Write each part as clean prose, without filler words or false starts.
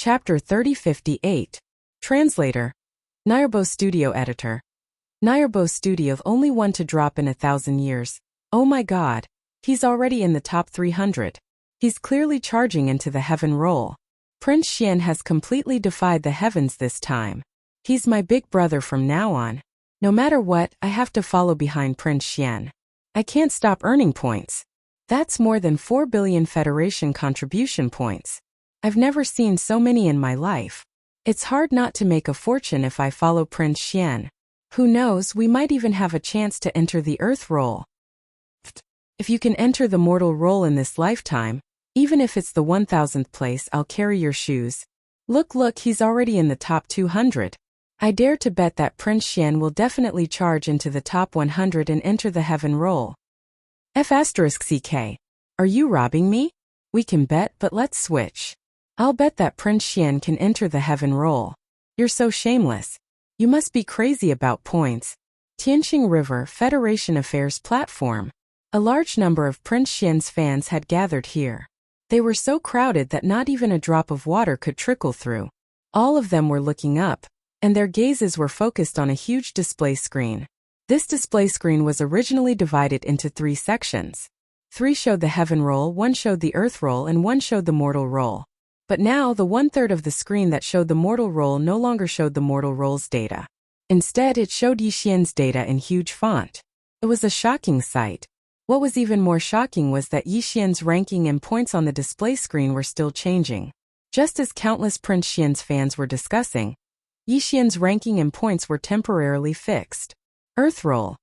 Chapter 3058. Translator. Narration Studio Editor. Narration Studio only one to drop in 1,000 years. Oh my god. He's already in the top 300. He's clearly charging into the heaven roll. Prince Xian has completely defied the heavens this time. He's my big brother from now on. No matter what, I have to follow behind Prince Xian. I can't stop earning points. That's more than 4 billion Federation contribution points. I've never seen so many in my life. It's hard not to make a fortune if I follow Prince Xian. Who knows, we might even have a chance to enter the Earth roll. If you can enter the mortal roll in this lifetime, even if it's the 1000th place, I'll carry your shoes. Look, he's already in the top 200. I dare to bet that Prince Xian will definitely charge into the top 100 and enter the heaven roll. F***CK. Are you robbing me? We can bet, but let's switch. I'll bet that Prince Xian can enter the heaven roll. You're so shameless. You must be crazy about points. Tianqing River Federation Affairs Platform. A large number of Prince Xian's fans had gathered here. They were so crowded that not even a drop of water could trickle through. All of them were looking up, and their gazes were focused on a huge display screen. This display screen was originally divided into 3 sections. 3 showed the heaven roll, 1 showed the earth roll, and 1 showed the mortal roll. But now the 1/3 of the screen that showed the mortal roll no longer showed the mortal roll's data. Instead, it showed Yi Xian's data in huge font. It was a shocking sight. What was even more shocking was that Yi Xian's ranking and points on the display screen were still changing. Just as countless Prince Xian's fans were discussing, Yi Xian's ranking and points were temporarily fixed. Earth roll.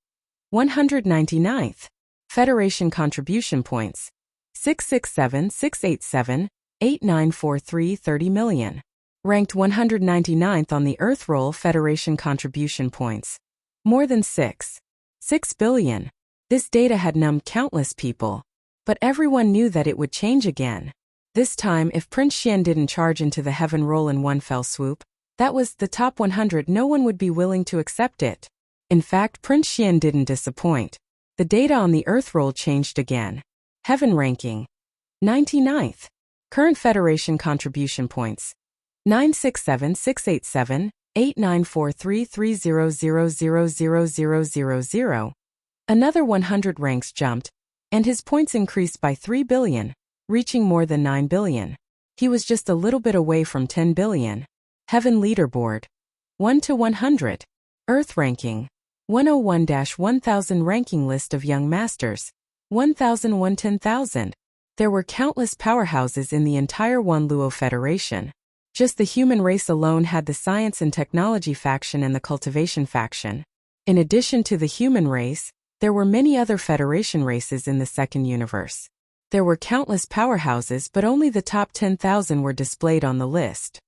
199th. Federation contribution points. 667,687,8943 30 million. Ranked 199th on the Earth roll Federation contribution points. More than 6 billion. This data had numbed countless people. But everyone knew that it would change again. This time, if Prince Xian didn't charge into the heaven roll in one fell swoop, that was the top 100, no one would be willing to accept it. In fact, Prince Xian didn't disappoint. The data on the Earth roll changed again. Heaven ranking. 99th. Current Federation contribution points. 967,687,894330000000. Another 100 ranks jumped, and his points increased by 3 billion, reaching more than 9 billion. He was just a little bit away from 10 billion. Heaven leaderboard. 1 to 100. Earth ranking. 101-1000 ranking list of young masters. 1001 10,000. There were countless powerhouses in the entire Wanluo Federation. Just the human race alone had the science and technology faction and the cultivation faction. In addition to the human race, there were many other Federation races in the second universe. There were countless powerhouses, but only the top 10,000 were displayed on the list.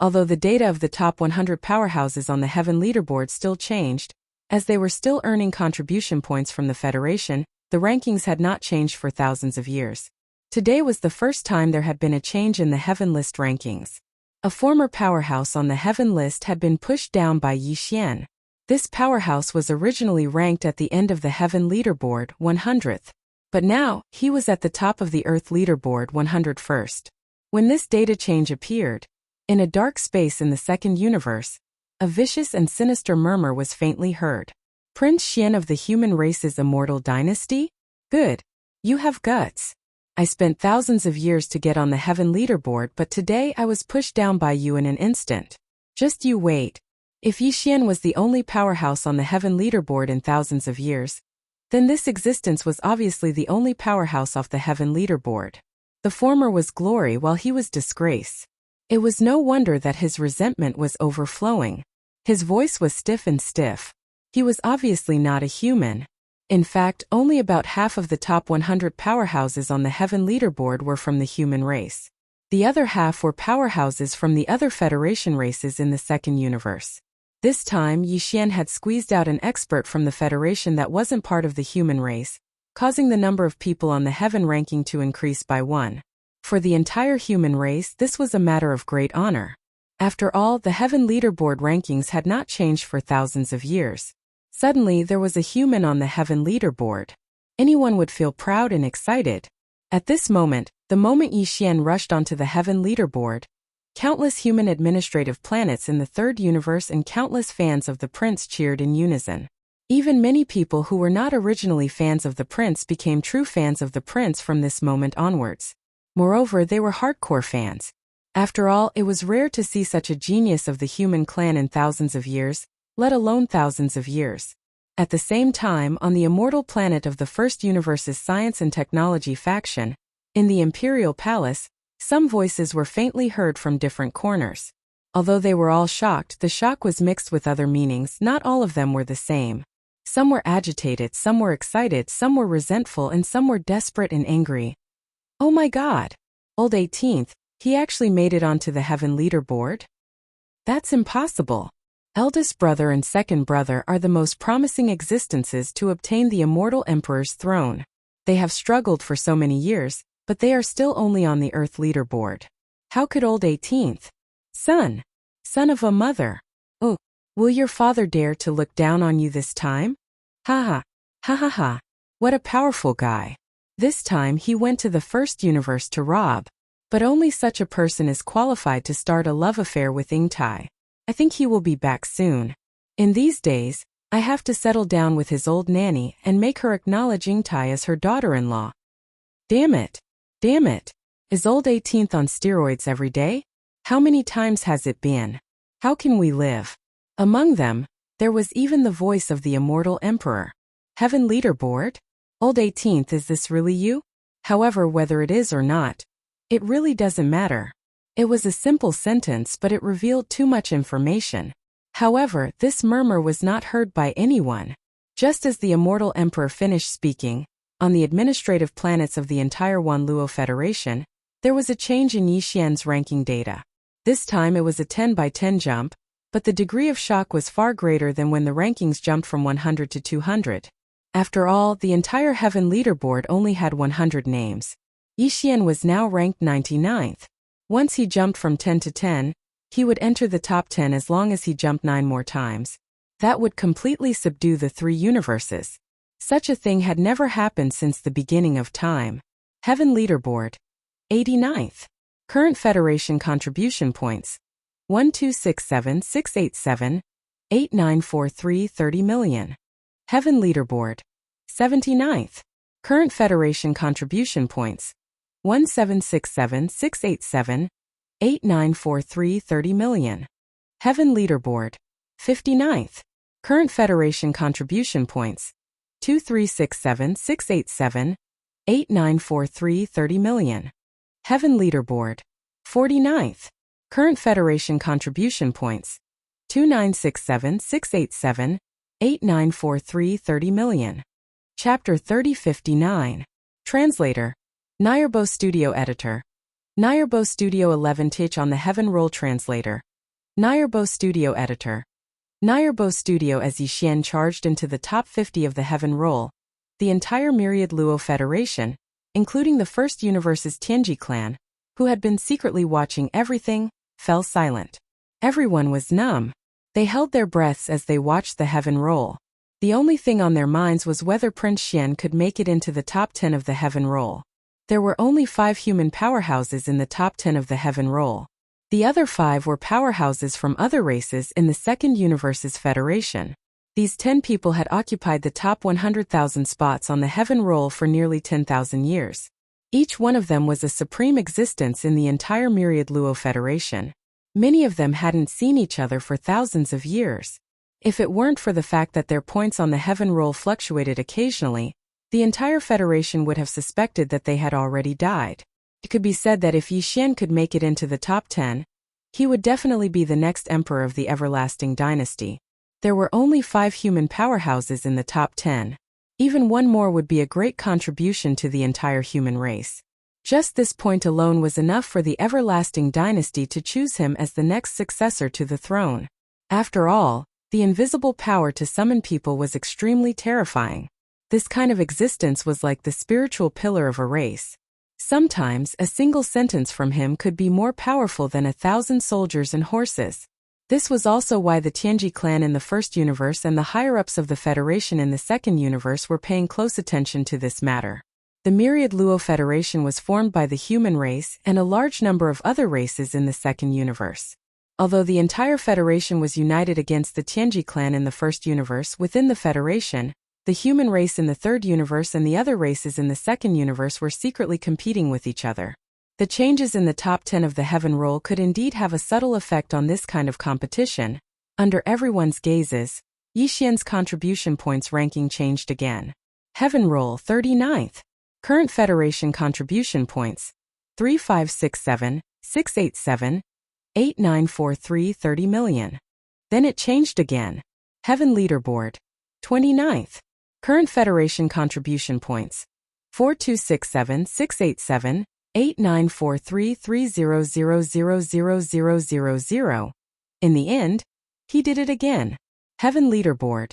Although the data of the top 100 powerhouses on the Heaven leaderboard still changed, as they were still earning contribution points from the Federation, the rankings had not changed for thousands of years. Today was the first time there had been a change in the Heaven list rankings. A former powerhouse on the Heaven list had been pushed down by Yi Xian. This powerhouse was originally ranked at the end of the Heaven leaderboard, 100th. But now, he was at the top of the Earth leaderboard, 101st. When this data change appeared, in a dark space in the second universe, a vicious and sinister murmur was faintly heard. Prince Xian of the human race's immortal dynasty? Good. You have guts. I spent thousands of years to get on the Heaven leaderboard, but today I was pushed down by you in an instant. Just you wait. If Yi Xian was the only powerhouse on the Heaven leaderboard in thousands of years, then this existence was obviously the only powerhouse off the Heaven leaderboard. The former was glory while he was disgrace. It was no wonder that his resentment was overflowing. His voice was stiff. He was obviously not a human. In fact, only about half of the top 100 powerhouses on the Heaven leaderboard were from the human race. The other half were powerhouses from the other Federation races in the second universe. This time, Yi Xian had squeezed out an expert from the Federation that wasn't part of the human race, causing the number of people on the Heaven ranking to increase by 1. For the entire human race, this was a matter of great honor. After all, the Heaven leaderboard rankings had not changed for thousands of years. Suddenly, there was a human on the Heaven leaderboard. Anyone would feel proud and excited. At this moment, the moment Yi Xian rushed onto the Heaven leaderboard, Countless human administrative planets in the third universe and countless fans of the prince cheered in unison. Even many people who were not originally fans of the prince became true fans of the prince from this moment onwards. Moreover, they were hardcore fans. After all, it was rare to see such a genius of the human clan in thousands of years, let alone thousands of years. At the same time, on the immortal planet of the first universe's science and technology faction, in the Imperial Palace, some voices were faintly heard from different corners. Although they were all shocked, the shock was mixed with other meanings. Not all of them were the same. Some were agitated, some were excited, some were resentful, and some were desperate and angry. Oh my God! Old 18th, he actually made it onto the heaven leaderboard? That's impossible. Eldest brother and second brother are the most promising existences to obtain the immortal emperor's throne. They have struggled for so many years, but they are still only on the Earth leaderboard. How could old 18th? Son of a mother. Oh, will your father dare to look down on you this time? Ha ha, ha ha ha. What a powerful guy. This time he went to the first universe to rob. But only such a person is qualified to start a love affair with Ingtai. I think he will be back soon. In these days, I have to settle down with his old nanny and make her acknowledge Ingtai as her daughter-in-law. Damn it. Damn it. Is old 18th on steroids every day? How many times has it been? How can we live? Among them, there was even the voice of the immortal emperor. Heaven leaderboard? Old 18th, is this really you? However, whether it is or not, it really doesn't matter. It was a simple sentence, but it revealed too much information. However, this murmur was not heard by anyone. Just as the immortal emperor finished speaking, on the administrative planets of the entire Wanluo Federation, there was a change in Yixian's ranking data. This time it was a 10 by 10 jump, but the degree of shock was far greater than when the rankings jumped from 100 to 200. After all, the entire heaven leaderboard only had 100 names. Yixian was now ranked 99th. Once he jumped from 10 to 10, he would enter the top 10 as long as he jumped 9 more times. That would completely subdue the 3 universes. Such a thing had never happened since the beginning of time. Heaven leaderboard. 89th. Current Federation contribution points. 1267687, 8943 30 million. Heaven leaderboard. 79th. Current Federation contribution points. 1767687, 8943 30 million. Heaven leaderboard. 59th. Current Federation contribution points. 2367687, 8943 30 million. Heaven leaderboard. 49th. Current Federation contribution points. 2967687, 8943 30 million. Chapter 3059. Translator. Nayarbo Studio Editor. Nayarbo Studio 11 Tich on the Heaven Roll Translator. Nayarbo Studio Editor. Nayarbo Studio. As Yixian charged into the top 50 of the Heaven Roll, the entire Myriad Luo Federation, including the first universe's Tianji clan, who had been secretly watching everything, fell silent. Everyone was numb. They held their breaths as they watched the Heaven Roll. The only thing on their minds was whether Prince Xian could make it into the top 10 of the Heaven Roll. There were only 5 human powerhouses in the top 10 of the Heaven Roll. The other 5 were powerhouses from other races in the second universe's federation. These 10 people had occupied the top 100,000 spots on the Heaven Roll for nearly 10,000 years. Each one of them was a supreme existence in the entire Myriad Luo Federation. Many of them hadn't seen each other for thousands of years. If it weren't for the fact that their points on the Heaven Roll fluctuated occasionally, the entire Federation would have suspected that they had already died. It could be said that if Yixian could make it into the top 10, he would definitely be the next emperor of the everlasting dynasty. There were only 5 human powerhouses in the top 10. Even one more would be a great contribution to the entire human race. Just this point alone was enough for the everlasting dynasty to choose him as the next successor to the throne. After all, the invisible power to summon people was extremely terrifying. This kind of existence was like the spiritual pillar of a race. Sometimes, a single sentence from him could be more powerful than 1,000 soldiers and horses. This was also why the Tianji clan in the first universe and the higher-ups of the Federation in the second universe were paying close attention to this matter. The Myriad Luo Federation was formed by the human race and a large number of other races in the second universe. Although the entire Federation was united against the Tianji clan in the first universe within the Federation, the human race in the third universe and the other races in the second universe were secretly competing with each other. The changes in the top 10 of the heaven roll could indeed have a subtle effect on this kind of competition. Under everyone's gazes, Yixian's contribution points ranking changed again. Heaven roll 39th. Current Federation contribution points 3567, 687, 8943 30 million. Then it changed again. Heaven leaderboard 29th. Current Federation contribution points 4267, 687, 8943 300000000. In the end, he did it again. Heaven leaderboard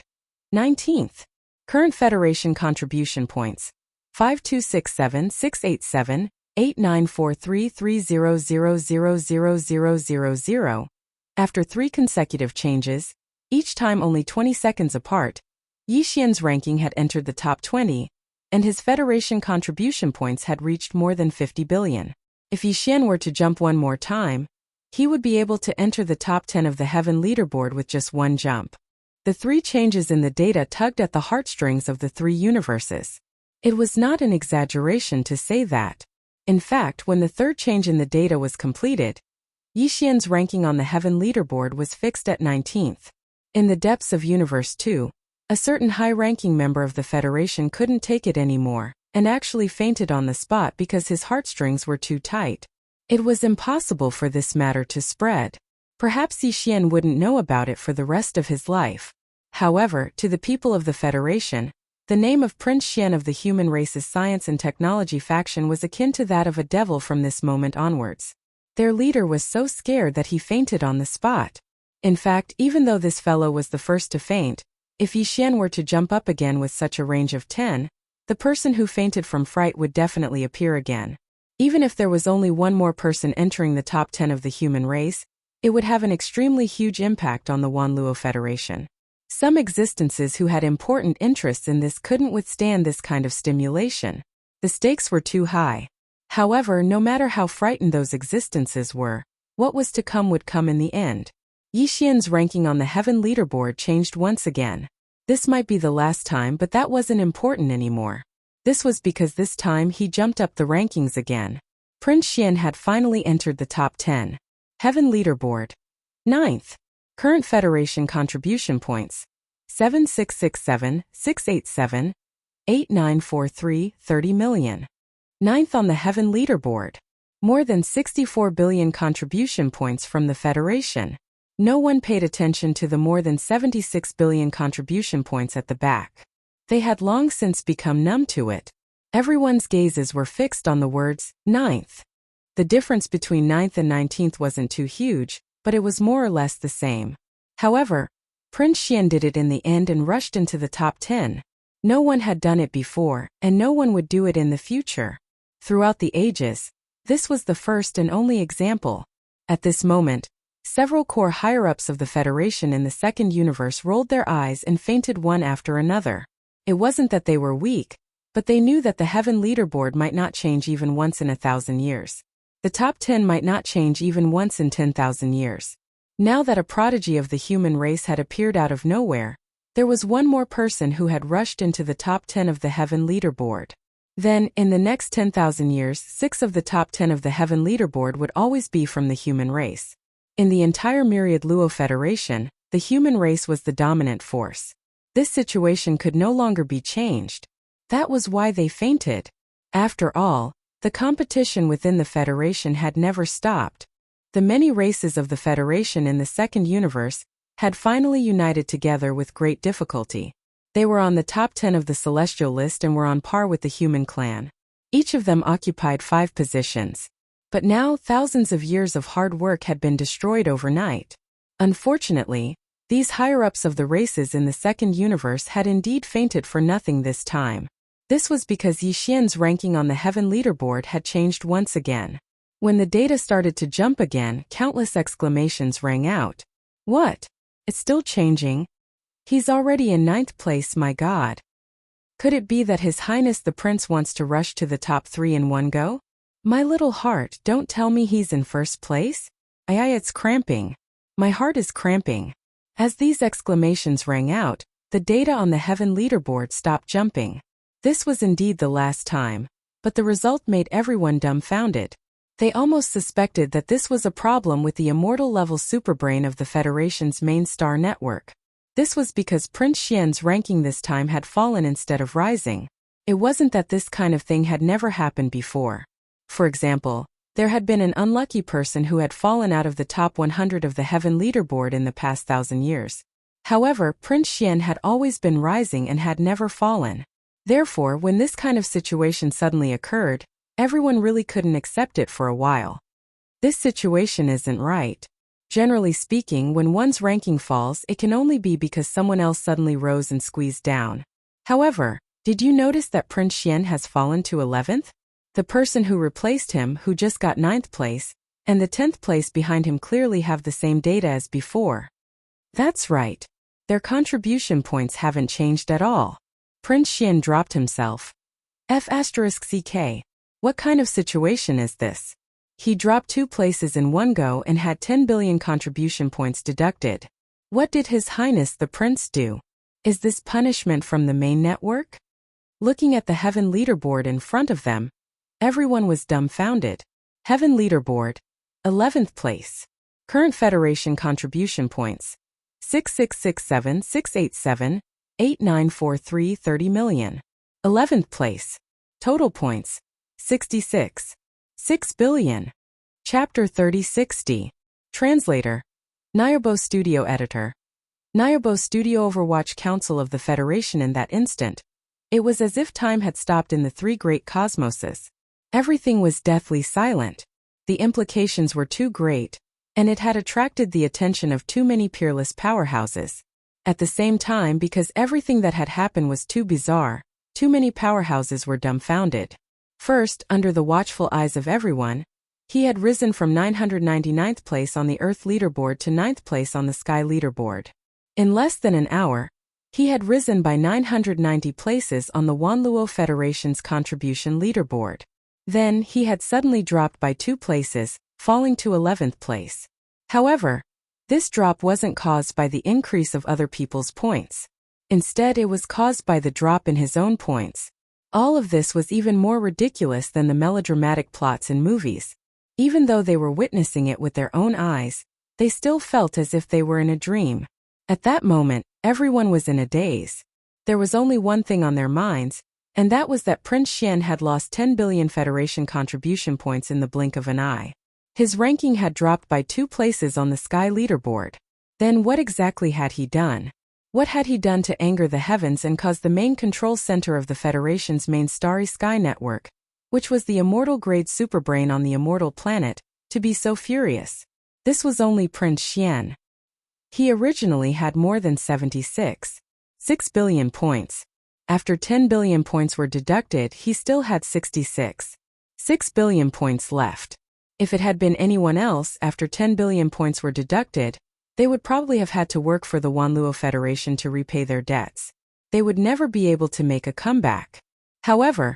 19th. Current Federation contribution points 5267, 687, 8943 300000000. After 3 consecutive changes, each time only 20 seconds apart, Yixian's ranking had entered the top 20, and his Federation contribution points had reached more than 50 billion. If Yixian were to jump one more time, he would be able to enter the top 10 of the heaven leaderboard with just one jump. The 3 changes in the data tugged at the heartstrings of the 3 universes. It was not an exaggeration to say that. In fact, when the 3rd change in the data was completed, Yixian's ranking on the heaven leaderboard was fixed at 19th. In the depths of Universe 2, a certain high-ranking member of the Federation couldn't take it anymore, and actually fainted on the spot because his heartstrings were too tight. It was impossible for this matter to spread. Perhaps Yixian wouldn't know about it for the rest of his life. However, to the people of the Federation, the name of Prince Xian of the human race's science and technology faction was akin to that of a devil from this moment onwards. Their leader was so scared that he fainted on the spot. In fact, even though this fellow was the first to faint, if Yixian were to jump up again with such a range of 10, the person who fainted from fright would definitely appear again. Even if there was only one more person entering the top 10 of the human race, it would have an extremely huge impact on the Wanluo Federation. Some existences who had important interests in this couldn't withstand this kind of stimulation. The stakes were too high. However, no matter how frightened those existences were, what was to come would come in the end. Yixian's ranking on the heaven leaderboard changed once again. This might be the last time, but that wasn't important anymore. This was because this time he jumped up the rankings again. Prince Xian had finally entered the top 10. Heaven leaderboard 9th. Current Federation contribution points 7667, 687, 8943 30 million. 9th on the heaven leaderboard. More than 64 billion contribution points from the Federation. No one paid attention to the more than 76 billion contribution points at the back. They had long since become numb to it. Everyone's gazes were fixed on the words, 9th. The difference between 9th and 19th wasn't too huge, but it was more or less the same. However, Prince Xian did it in the end and rushed into the top 10. No one had done it before, and no one would do it in the future. Throughout the ages, this was the first and only example. At this moment, several core higher-ups of the Federation in the second universe rolled their eyes and fainted one after another. It wasn't that they were weak, but they knew that the heaven leaderboard might not change even once in 1,000 years. The top 10 might not change even once in 10,000 years. Now that a prodigy of the human race had appeared out of nowhere, there was one more person who had rushed into the top 10 of the heaven leaderboard. Then, in the next 10,000 years, 6 of the top 10 of the heaven leaderboard would always be from the human race. In the entire Myriad Luo Federation, the human race was the dominant force. This situation could no longer be changed. That was why they fainted. After all, the competition within the Federation had never stopped. The many races of the Federation in the second universe had finally united together with great difficulty. They were on the top 10 of the celestial list and were on par with the human clan. Each of them occupied 5 positions. But now thousands of years of hard work had been destroyed overnight. Unfortunately, these higher-ups of the races in the second universe had indeed fainted for nothing this time. This was because Yixian's ranking on the heaven leaderboard had changed once again. When the data started to jump again, countless exclamations rang out. What? It's still changing? He's already in 9th place, my God. Could it be that His Highness the Prince wants to rush to the top 3 in one go? My little heart, don't tell me he's in first place? Aye, it's cramping. My heart is cramping. As these exclamations rang out, the data on the heaven leaderboard stopped jumping. This was indeed the last time, but the result made everyone dumbfounded. They almost suspected that this was a problem with the immortal-level superbrain of the Federation's main star network. This was because Prince Xian's ranking this time had fallen instead of rising. It wasn't that this kind of thing had never happened before. For example, there had been an unlucky person who had fallen out of the top 100 of the heaven leaderboard in the past 1,000 years. However, Prince Xian had always been rising and had never fallen. Therefore, when this kind of situation suddenly occurred, everyone really couldn't accept it for a while. This situation isn't right. Generally speaking, when one's ranking falls, it can only be because someone else suddenly rose and squeezed down. However, did you notice that Prince Xian has fallen to 11th? The person who replaced him, who just got 9th place, and the 10th place behind him clearly have the same data as before. That's right. Their contribution points haven't changed at all. Prince Xian dropped himself. F***CK. What kind of situation is this? He dropped 2 places in one go and had 10 billion contribution points deducted. What did His Highness the Prince do? Is this punishment from the main network? Looking at the heaven leaderboard in front of them, everyone was dumbfounded. Heaven leaderboard. 11th place. Current Federation contribution points. 6667,687,8943 30 million. 11th place. Total points. 66. 6 billion. Chapter 3060. Translator. Nyobo Studio Editor. Nyobo Studio Overwatch Council of the Federation. In that instant, it was as if time had stopped in the 3 great cosmoses. Everything was deathly silent. The implications were too great, and it had attracted the attention of too many peerless powerhouses. At the same time, because everything that had happened was too bizarre, too many powerhouses were dumbfounded. First, under the watchful eyes of everyone, he had risen from 999th place on the Earth leaderboard to 9th place on the Sky leaderboard. In less than an hour, he had risen by 990 places on the Wanluo Federation's contribution leaderboard. Then, he had suddenly dropped by 2 places, falling to 11th place. However, this drop wasn't caused by the increase of other people's points. Instead, it was caused by the drop in his own points. All of this was even more ridiculous than the melodramatic plots in movies. Even though they were witnessing it with their own eyes, they still felt as if they were in a dream. At that moment, everyone was in a daze. There was only one thing on their minds, and that was that Prince Xian had lost 10 billion Federation contribution points in the blink of an eye. His ranking had dropped by 2 places on the Sky leaderboard. Then what exactly had he done? What had he done to anger the heavens and cause the main control center of the Federation's main starry sky network, which was the immortal-grade superbrain on the immortal planet, to be so furious? This was only Prince Xian. He originally had more than 76. 6 billion points. After 10 billion points were deducted, he still had 66. 6 billion points left. If it had been anyone else, after 10 billion points were deducted, they would probably have had to work for the Wanluo Federation to repay their debts. They would never be able to make a comeback. However,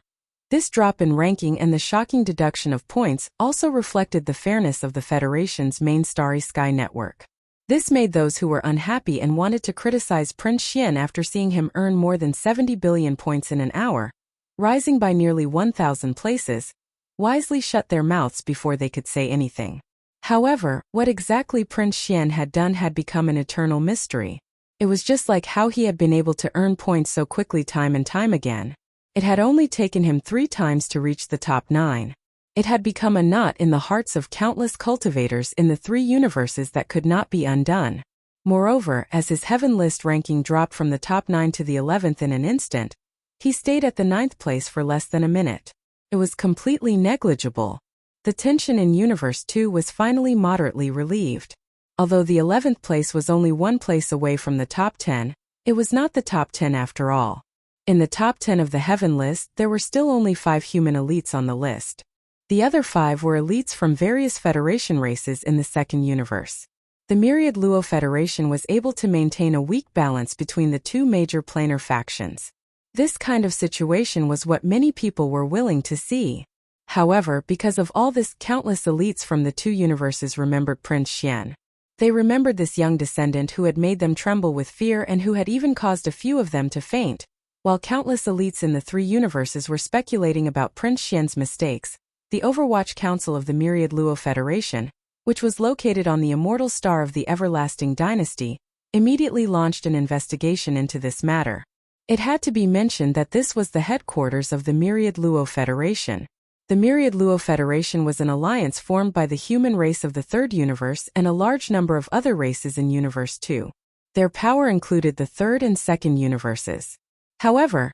this drop in ranking and the shocking deduction of points also reflected the fairness of the Federation's main starry sky network. This made those who were unhappy and wanted to criticize Prince Xian after seeing him earn more than 70 billion points in an hour, rising by nearly 1,000 places, wisely shut their mouths before they could say anything. However, what exactly Prince Xian had done had become an eternal mystery. It was just like how he had been able to earn points so quickly time and time again. It had only taken him 3 times to reach the top 9. It had become a knot in the hearts of countless cultivators in the 3 universes that could not be undone. Moreover, as his heaven list ranking dropped from the top 9 to the 11th in an instant, he stayed at the 9th place for less than a minute. It was completely negligible. The tension in Universe 2 was finally moderately relieved. Although the 11th place was only 1 place away from the top 10, it was not the top 10 after all. In the top 10 of the heaven list, there were still only 5 human elites on the list. The other 5 were elites from various Federation races in the second universe. The Myriad Luo Federation was able to maintain a weak balance between the 2 major planar factions. This kind of situation was what many people were willing to see. However, because of all this, countless elites from the two universes remembered Prince Xian. They remembered this young descendant who had made them tremble with fear and who had even caused a few of them to faint. While countless elites in the three universes were speculating about Prince Xian's mistakes, the Overwatch Council of the Myriad Luo Federation, which was located on the immortal star of the Everlasting Dynasty, immediately launched an investigation into this matter. It had to be mentioned that this was the headquarters of the Myriad Luo Federation. The Myriad Luo Federation was an alliance formed by the human race of the Third Universe and a large number of other races in Universe 2. Their power included the Third and Second Universes. However,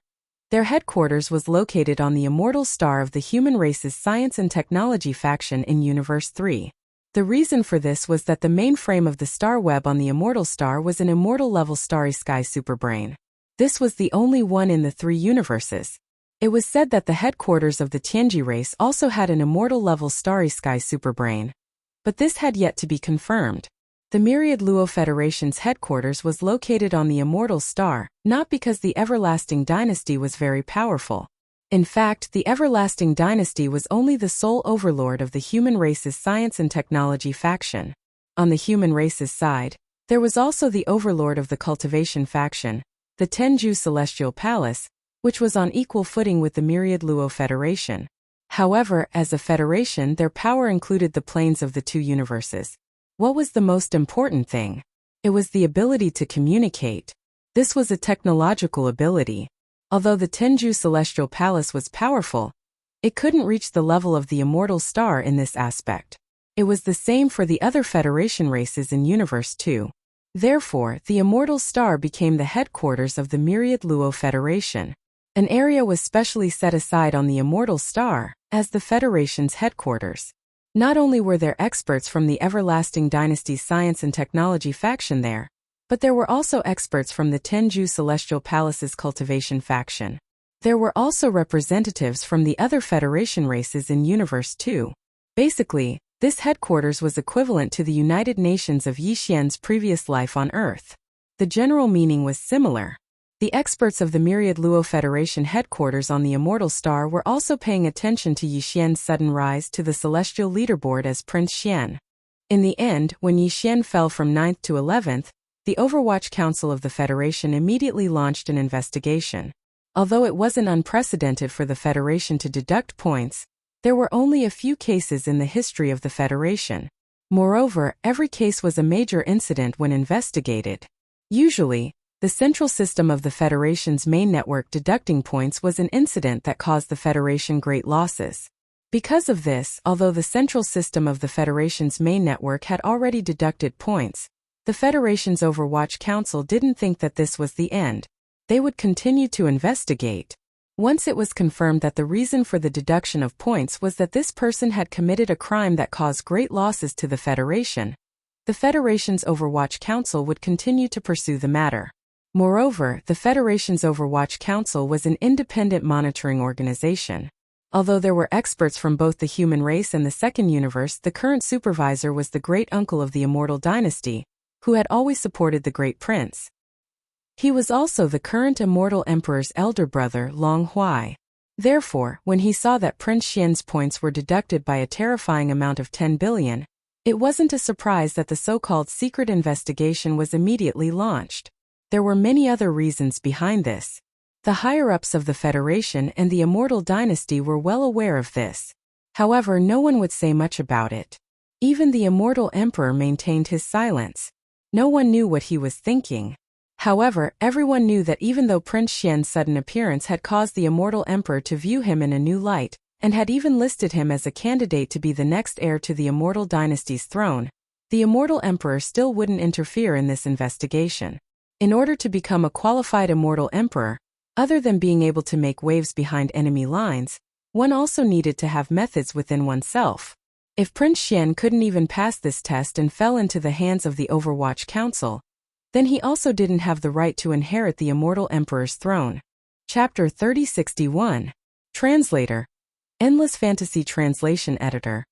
their headquarters was located on the immortal star of the human race's science and technology faction in Universe 3. The reason for this was that the mainframe of the star web on the immortal star was an immortal-level starry sky superbrain. This was the only one in the three universes. It was said that the headquarters of the Tianji race also had an immortal-level starry sky superbrain. But this had yet to be confirmed. The Myriad Luo Federation's headquarters was located on the immortal star, not because the Everlasting Dynasty was very powerful. In fact, the Everlasting Dynasty was only the sole overlord of the human race's science and technology faction. On the human race's side, there was also the overlord of the cultivation faction, the Tenju Celestial Palace, which was on equal footing with the Myriad Luo Federation. However, as a federation, their power included the planes of the two universes. What was the most important thing? It was the ability to communicate. This was a technological ability. Although the Tenju Celestial Palace was powerful, it couldn't reach the level of the immortal star in this aspect. It was the same for the other Federation races in Universe 2. Therefore, the immortal star became the headquarters of the Myriad Luo Federation. An area was specially set aside on the immortal star as the Federation's headquarters. Not only were there experts from the Everlasting Dynasty's science and technology faction there, but there were also experts from the Tenju Celestial Palace's cultivation faction. There were also representatives from the other Federation races in Universe 2. Basically, this headquarters was equivalent to the United Nations of Yixian's previous life on Earth. The general meaning was similar. The experts of the Myriad Luo Federation headquarters on the immortal star were also paying attention to Yixian's sudden rise to the celestial leaderboard as Prince Xian. In the end, when Yixian fell from 9th to 11th, the Overwatch Council of the Federation immediately launched an investigation. Although it wasn't unprecedented for the Federation to deduct points, there were only a few cases in the history of the Federation. Moreover, every case was a major incident when investigated. Usually, the central system of the Federation's main network deducting points was an incident that caused the Federation great losses. Because of this, although the central system of the Federation's main network had already deducted points, the Federation's Overwatch Council didn't think that this was the end. They would continue to investigate. Once it was confirmed that the reason for the deduction of points was that this person had committed a crime that caused great losses to the Federation, the Federation's Overwatch Council would continue to pursue the matter. Moreover, the Federation's Overwatch Council was an independent monitoring organization. Although there were experts from both the human race and the second universe, the current supervisor was the great-uncle of the Immortal Dynasty, who had always supported the Great Prince. He was also the current Immortal Emperor's elder brother, Long Huai. Therefore, when he saw that Prince Xian's points were deducted by a terrifying amount of 10 billion, it wasn't a surprise that the so-called secret investigation was immediately launched. There were many other reasons behind this. The higher-ups of the Federation and the Immortal Dynasty were well aware of this. However, no one would say much about it. Even the Immortal Emperor maintained his silence. No one knew what he was thinking. However, everyone knew that even though Prince Xian's sudden appearance had caused the Immortal Emperor to view him in a new light, and had even listed him as a candidate to be the next heir to the Immortal Dynasty's throne, the Immortal Emperor still wouldn't interfere in this investigation. In order to become a qualified Immortal Emperor, other than being able to make waves behind enemy lines, one also needed to have methods within oneself. If Prince Xian couldn't even pass this test and fell into the hands of the Overwatch Council, then he also didn't have the right to inherit the Immortal Emperor's throne. Chapter 3061. Translator. Endless Fantasy Translation Editor.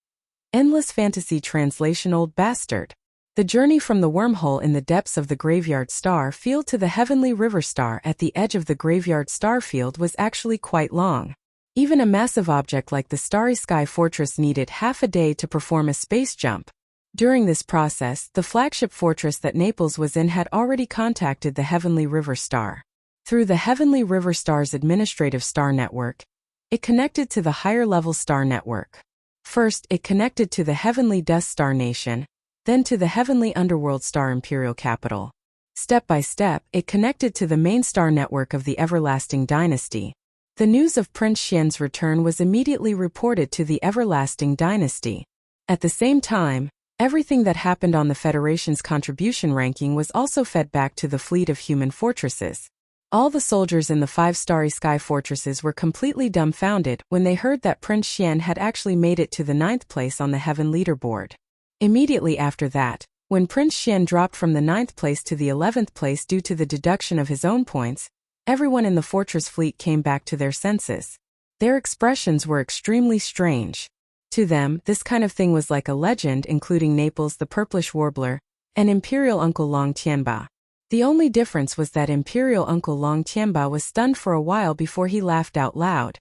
Endless Fantasy Translation Old Bastard. The journey from the wormhole in the depths of the graveyard star field to the heavenly river star at the edge of the graveyard star field was actually quite long. Even a massive object like the Starry Sky Fortress needed half a day to perform a space jump. During this process, the flagship fortress that Naples was in had already contacted the Heavenly River Star. Through the Heavenly River Star's administrative star network, it connected to the higher-level star network. First, it connected to the Heavenly Dust Star Nation, then to the Heavenly Underworld Star Imperial Capital. Step by step, it connected to the main star network of the Everlasting Dynasty. The news of Prince Xian's return was immediately reported to the Everlasting Dynasty. At the same time, everything that happened on the Federation's contribution ranking was also fed back to the fleet of human fortresses. All the soldiers in the 5 Starry Sky Fortresses were completely dumbfounded when they heard that Prince Xian had actually made it to the 9th place on the Heaven leaderboard. Immediately after that, when Prince Xian dropped from the 9th place to the 11th place due to the deduction of his own points, everyone in the fortress fleet came back to their senses. Their expressions were extremely strange. To them, this kind of thing was like a legend, including Naples the Purplish Warbler and Imperial Uncle Long Tianba. The only difference was that Imperial Uncle Long Tianba was stunned for a while before he laughed out loud.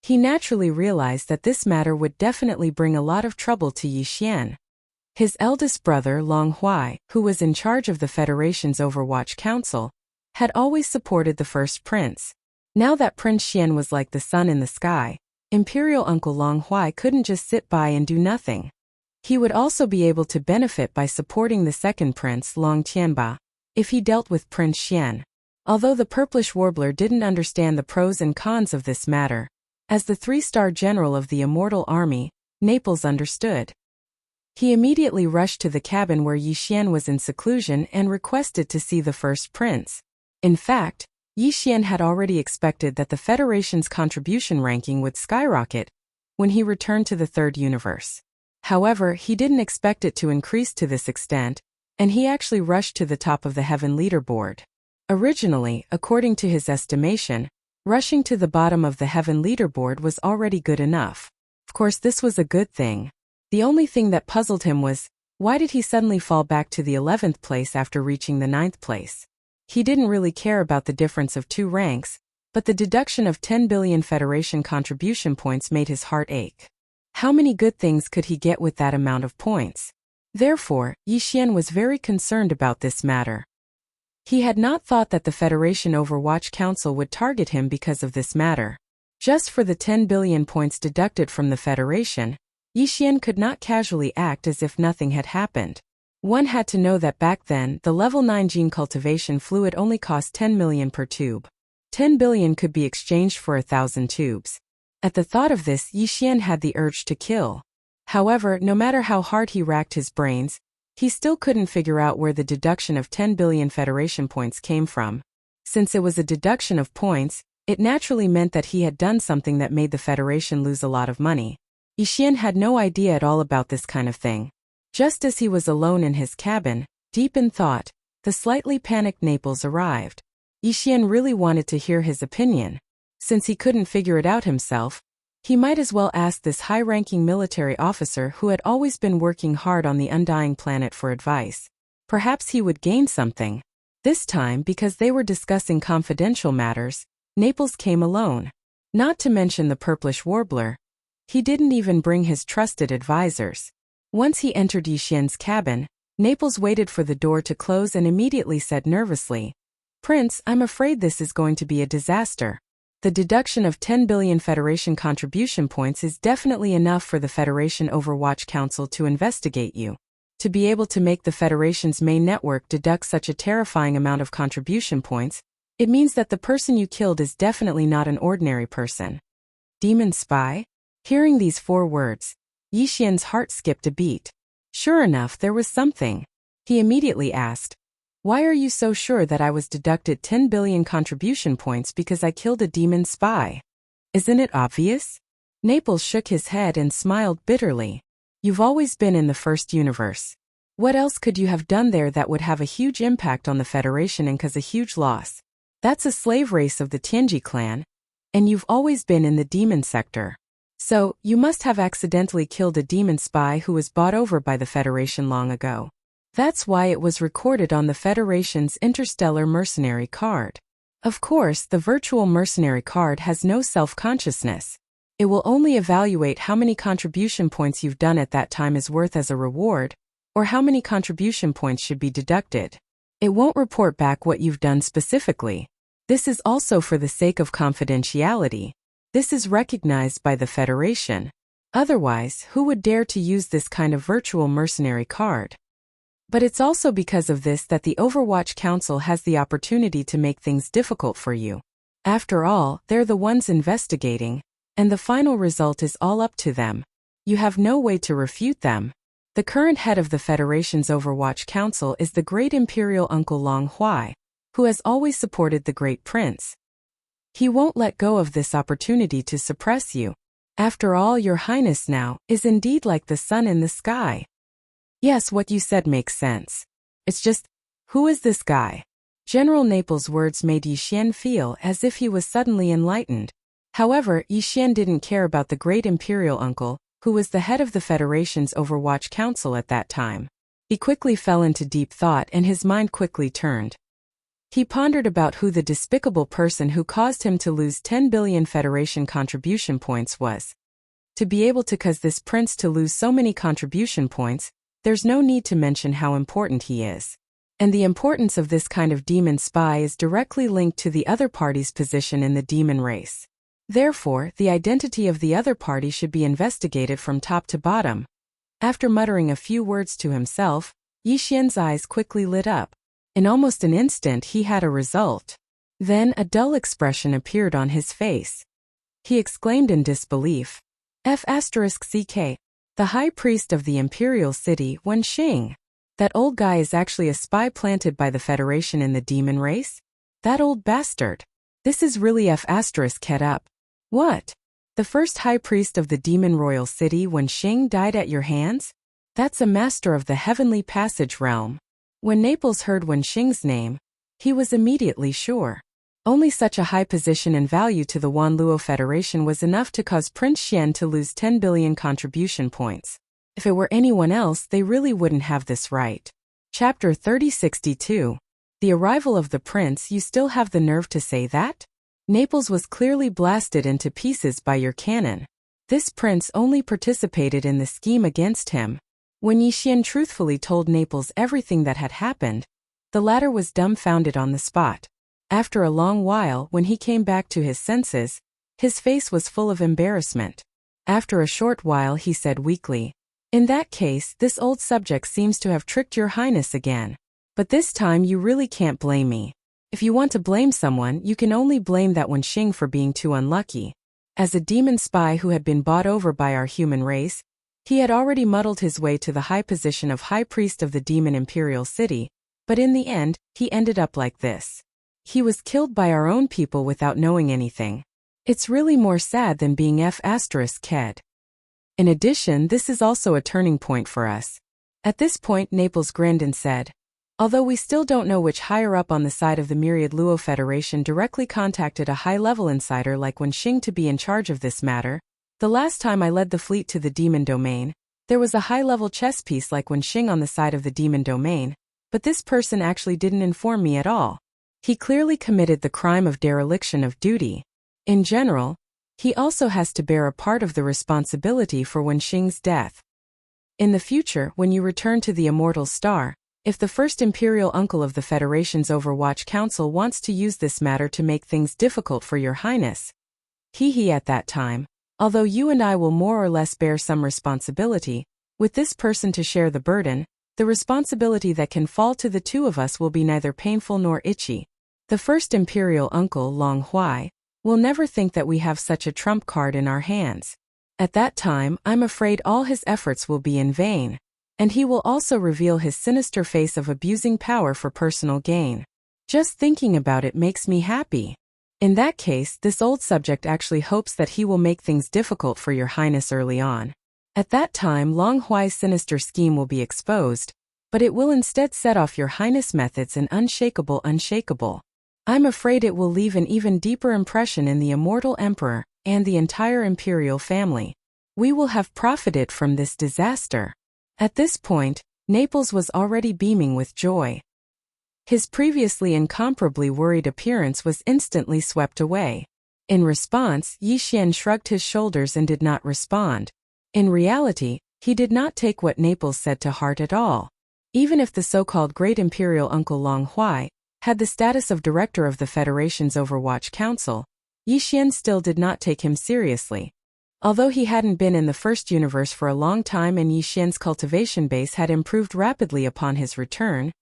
He naturally realized that this matter would definitely bring a lot of trouble to Yi Xian. His eldest brother Long Huai, who was in charge of the Federation's Overwatch Council, had always supported the first prince. Now that Prince Xian was like the sun in the sky, Imperial Uncle Long Huai couldn't just sit by and do nothing. He would also be able to benefit by supporting the second prince, Long Tianba, if he dealt with Prince Xian. Although the Purplish Warbler didn't understand the pros and cons of this matter, as the 3-star general of the Immortal Army, Naples understood. He immediately rushed to the cabin where Yi Xian was in seclusion and requested to see the first prince. In fact, Yi Xian had already expected that the Federation's contribution ranking would skyrocket when he returned to the 3rd universe. However, he didn't expect it to increase to this extent, and he actually rushed to the top of the Heaven leaderboard. Originally, according to his estimation, rushing to the bottom of the Heaven leaderboard was already good enough. Of course, this was a good thing. The only thing that puzzled him was, why did he suddenly fall back to the 11th place after reaching the 9th place? He didn't really care about the difference of 2 ranks, but the deduction of 10 billion Federation contribution points made his heart ache. How many good things could he get with that amount of points? Therefore, Yi Xian was very concerned about this matter. He had not thought that the Federation Overwatch Council would target him because of this matter. Just for the 10 billion points deducted from the Federation, Yi Xian could not casually act as if nothing had happened. One had to know that back then, the level 9 gene cultivation fluid only cost 10 million per tube. 10 billion could be exchanged for 1,000 tubes. At the thought of this, Yi Xian had the urge to kill. However, no matter how hard he racked his brains, he still couldn't figure out where the deduction of 10 billion Federation points came from. Since it was a deduction of points, it naturally meant that he had done something that made the Federation lose a lot of money. Yi Xian had no idea at all about this kind of thing. Just as he was alone in his cabin, deep in thought, the slightly panicked Naples arrived. Yi Xian really wanted to hear his opinion. Since he couldn't figure it out himself, he might as well ask this high-ranking military officer who had always been working hard on the Undying Planet for advice. Perhaps he would gain something. This time, because they were discussing confidential matters, Naples came alone. Not to mention the Purplish Warbler. He didn't even bring his trusted advisors. Once he entered Yi Xian's cabin, Naples waited for the door to close and immediately said nervously, "Prince, I'm afraid this is going to be a disaster. The deduction of 10 billion Federation contribution points is definitely enough for the Federation Overwatch Council to investigate you. To be able to make the Federation's main network deduct such a terrifying amount of contribution points, it means that the person you killed is definitely not an ordinary person." Demon spy? Hearing these 4 words, Yi Xian's heart skipped a beat. Sure enough, there was something. He immediately asked, "Why are you so sure that I was deducted 10 billion contribution points because I killed a demon spy? Isn't it obvious?" Naples shook his head and smiled bitterly. "You've always been in the 1st universe. What else could you have done there that would have a huge impact on the Federation and cause a huge loss? That's a slave race of the Tianji clan, and you've always been in the demon sector. So, you must have accidentally killed a demon spy who was bought over by the Federation long ago. That's why it was recorded on the Federation's interstellar mercenary card. Of course, the virtual mercenary card has no self-consciousness. It will only evaluate how many contribution points you've done at that time is worth as a reward, or how many contribution points should be deducted. It won't report back what you've done specifically. This is also for the sake of confidentiality. This is recognized by the Federation. Otherwise, who would dare to use this kind of virtual mercenary card? But it's also because of this that the Overwatch Council has the opportunity to make things difficult for you. After all, they're the ones investigating, and the final result is all up to them. You have no way to refute them. The current head of the Federation's Overwatch Council is the Great Imperial Uncle Long Huai, who has always supported the Great Prince. He won't let go of this opportunity to suppress you. After all, Your Highness now is indeed like the sun in the sky. Yes, what you said makes sense. It's just, who is this guy? General Naples' words made Yi Xian feel as if he was suddenly enlightened. However, Yi Xian didn't care about the Great Imperial Uncle, who was the head of the Federation's Overwatch Council at that time. He quickly fell into deep thought and his mind quickly turned. He pondered about who the despicable person who caused him to lose 10 billion Federation contribution points was. To be able to cause this prince to lose so many contribution points, there's no need to mention how important he is. And the importance of this kind of demon spy is directly linked to the other party's position in the demon race. Therefore, the identity of the other party should be investigated from top to bottom. After muttering a few words to himself, Yi Xian's eyes quickly lit up. In almost an instant he had a result. Then a dull expression appeared on his face. He exclaimed in disbelief. F***ck. The High Priest of the Imperial City, Wenxing. That old guy is actually a spy planted by the Federation in the demon race? That old bastard. This is really F***ed up. What? The first High Priest of the Demon Royal City, Wenxing, died at your hands? That's a master of the Heavenly Passage realm. When Naples heard Wenxing's name, he was immediately sure. Only such a high position and value to the Wanluo Federation was enough to cause Prince Xian to lose 10 billion contribution points. If it were anyone else, they really wouldn't have this right. Chapter 3062. The arrival of the prince. You still have the nerve to say that? Naples was clearly blasted into pieces by your cannon. This prince only participated in the scheme against him. When Yi Xian truthfully told Naples everything that had happened, the latter was dumbfounded on the spot. After a long while, when he came back to his senses, his face was full of embarrassment. After a short while he said weakly, "In that case, this old subject seems to have tricked your highness again. But this time you really can't blame me. If you want to blame someone, you can only blame that Wenxing for being too unlucky. As a demon spy who had been bought over by our human race, he had already muddled his way to the high position of High Priest of the Demon Imperial City, but in the end, he ended up like this. He was killed by our own people without knowing anything. It's really more sad than being F***ed. In addition, this is also a turning point for us." At this point Naples grinned and said, "Although we still don't know which higher up on the side of the Myriad Luo Federation directly contacted a high-level insider like Wenxing to be in charge of this matter, the last time I led the fleet to the demon domain, there was a high-level chess piece like Wenxing on the side of the demon domain, but this person actually didn't inform me at all. He clearly committed the crime of dereliction of duty. In general, he also has to bear a part of the responsibility for Wenxing's death. In the future, when you return to the Immortal Star, if the first Imperial Uncle of the Federation's Overwatch Council wants to use this matter to make things difficult for your highness, at that time, although you and I will more or less bear some responsibility, with this person to share the burden, the responsibility that can fall to the two of us will be neither painful nor itchy. The first Imperial Uncle, Long Huai, will never think that we have such a trump card in our hands. At that time, I'm afraid all his efforts will be in vain, and he will also reveal his sinister face of abusing power for personal gain. Just thinking about it makes me happy. In that case, this old subject actually hopes that he will make things difficult for your highness early on. At that time, Long Huai's sinister scheme will be exposed, but it will instead set off your highness methods and unshakable. I'm afraid it will leave an even deeper impression in the immortal emperor and the entire imperial family. We will have profited from this disaster." At this point, Naples was already beaming with joy. His previously incomparably worried appearance was instantly swept away. In response, Yi Xian shrugged his shoulders and did not respond. In reality, he did not take what Naples said to heart at all. Even if the so-called Great Imperial Uncle Long Huai had the status of director of the Federation's Overwatch Council, Yi Xian still did not take him seriously. Although he hadn't been in the first universe for a long time and Yi Xian's cultivation base had improved rapidly upon his return,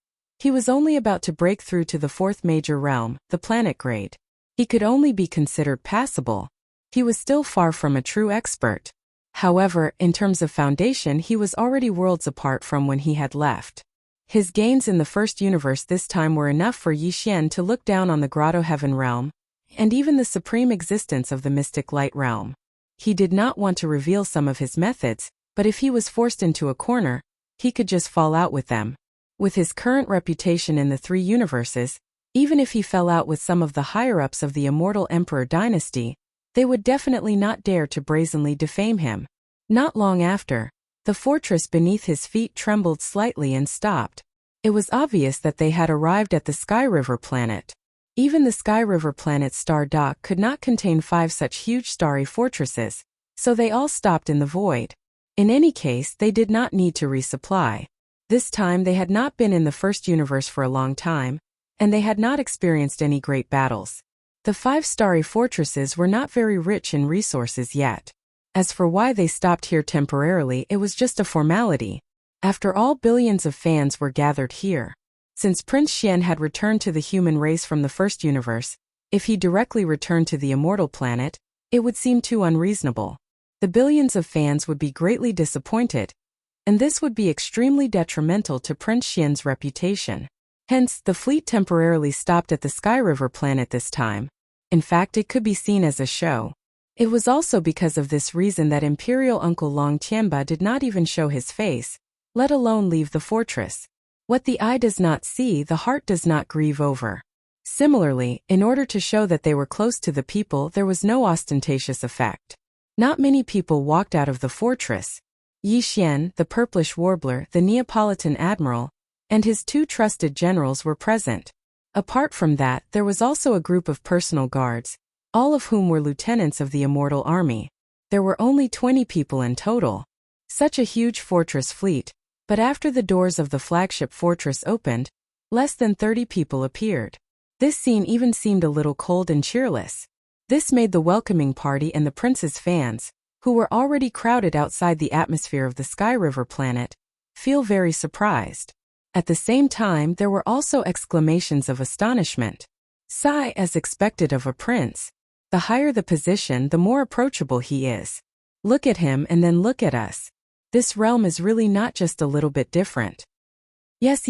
he was only about to break through to the fourth major realm, the planet grade. He could only be considered passable. He was still far from a true expert. However, in terms of foundation, he was already worlds apart from when he had left. His gains in the first universe this time were enough for Yi Xian to look down on the Grotto Heaven realm, and even the supreme existence of the Mystic Light realm. He did not want to reveal some of his methods, but if he was forced into a corner, he could just fall out with them. With his current reputation in the three universes, even if he fell out with some of the higher-ups of the Immortal Emperor dynasty, they would definitely not dare to brazenly defame him. Not long after, the fortress beneath his feet trembled slightly and stopped. It was obvious that they had arrived at the Sky River planet. Even the Sky River planet's star dock could not contain 5 such huge starry fortresses, so they all stopped in the void. In any case, they did not need to resupply. This time they had not been in the first universe for a long time, and they had not experienced any great battles. The 5 starry fortresses were not very rich in resources yet. As for why they stopped here temporarily, it was just a formality. After all, billions of fans were gathered here. Since Prince Xian had returned to the human race from the first universe, if he directly returned to the immortal planet, it would seem too unreasonable. The billions of fans would be greatly disappointed, and this would be extremely detrimental to Prince Xian's reputation. Hence, the fleet temporarily stopped at the Sky River planet this time. In fact, it could be seen as a show. It was also because of this reason that Imperial Uncle Long Tianba did not even show his face, let alone leave the fortress. What the eye does not see, the heart does not grieve over. Similarly, in order to show that they were close to the people, there was no ostentatious effect. Not many people walked out of the fortress. Yi Xian, the purplish warbler, the Neapolitan admiral, and his 2 trusted generals were present. Apart from that, there was also a group of personal guards, all of whom were lieutenants of the Immortal Army. There were only 20 people in total. Such a huge fortress fleet, but after the doors of the flagship fortress opened, less than 30 people appeared. This scene even seemed a little cold and cheerless. This made the welcoming party and the prince's fans, who were already crowded outside the atmosphere of the Sky River planet, feel very surprised. At the same time, there were also exclamations of astonishment. Sigh, as expected of a prince. The higher the position, the more approachable he is. Look at him and then look at us. This realm is really not just a little bit different. Yes.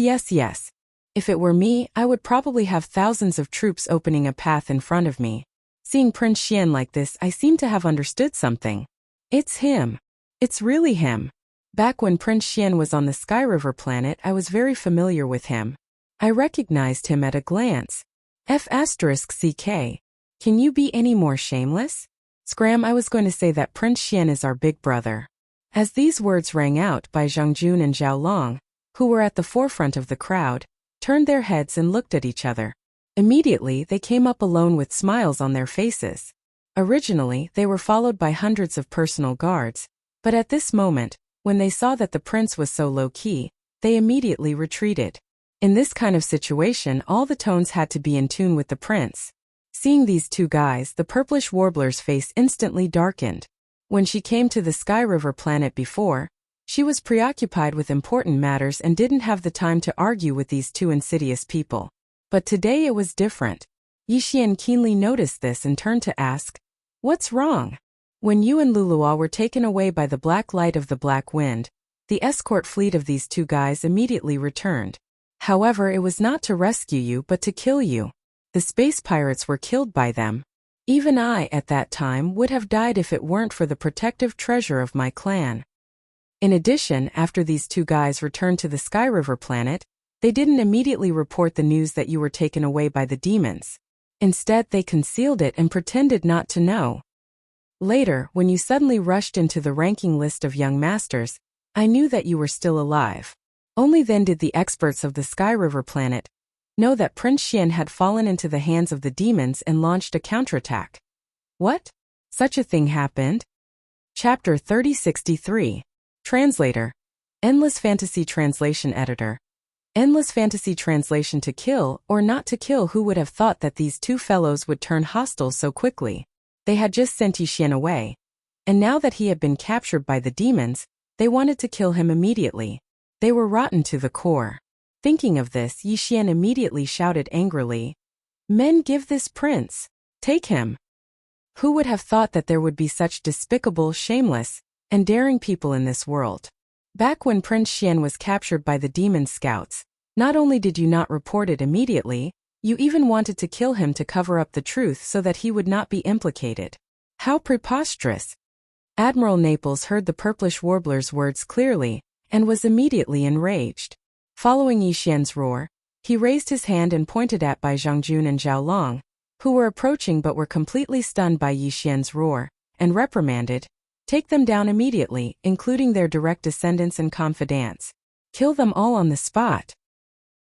If it were me, I would probably have thousands of troops opening a path in front of me. Seeing Prince Xian like this, I seem to have understood something. It's him. It's really him. Back when Prince Xian was on the Sky River planet, I was very familiar with him. I recognized him at a glance. F***CK. Can you be any more shameless? Scram, I was going to say that Prince Xian is our big brother. As these words rang out, Bai Zhongjun and Zhao Long, who were at the forefront of the crowd, turned their heads and looked at each other. Immediately, they came up alone with smiles on their faces. Originally, they were followed by hundreds of personal guards, but at this moment, when they saw that the prince was so low-key, they immediately retreated. In this kind of situation, all the tones had to be in tune with the prince. Seeing these 2 guys, the purplish warbler's face instantly darkened. When she came to the Sky River planet before, she was preoccupied with important matters and didn't have the time to argue with these 2 insidious people. But today it was different. Yi Xian keenly noticed this and turned to ask, "What's wrong?" When you and Lulua were taken away by the black light of the black wind, the escort fleet of these 2 guys immediately returned. However, it was not to rescue you but to kill you. The space pirates were killed by them. Even I, at that time, would have died if it weren't for the protective treasure of my clan. In addition, after these 2 guys returned to the Sky River planet, they didn't immediately report the news that you were taken away by the demons. Instead, they concealed it and pretended not to know. Later, when you suddenly rushed into the ranking list of young masters, I knew that you were still alive. Only then did the experts of the Sky River planet know that Prince Xian had fallen into the hands of the demons and launched a counterattack. What? Such a thing happened? Chapter 3063. Translator. Endless Fantasy Translation Editor. Endless Fantasy Translation. To kill or not to kill? Who would have thought that these two fellows would turn hostile so quickly? They had just sent Yi Xian away. And now that he had been captured by the demons, they wanted to kill him immediately. They were rotten to the core. Thinking of this, Yi Xian immediately shouted angrily, "Men, give this prince! Take him!" Who would have thought that there would be such despicable, shameless, and daring people in this world? Back when Prince Xian was captured by the demon scouts, not only did you not report it immediately, you even wanted to kill him to cover up the truth so that he would not be implicated. How preposterous! Admiral Naples heard the purplish warbler's words clearly, and was immediately enraged. Following Yi Xian's roar, he raised his hand and pointed at Bai Zhongjun and Zhao Long, who were approaching but were completely stunned by Yi Xian's roar, and reprimanded, "Take them down immediately, including their direct descendants and confidants. Kill them all on the spot."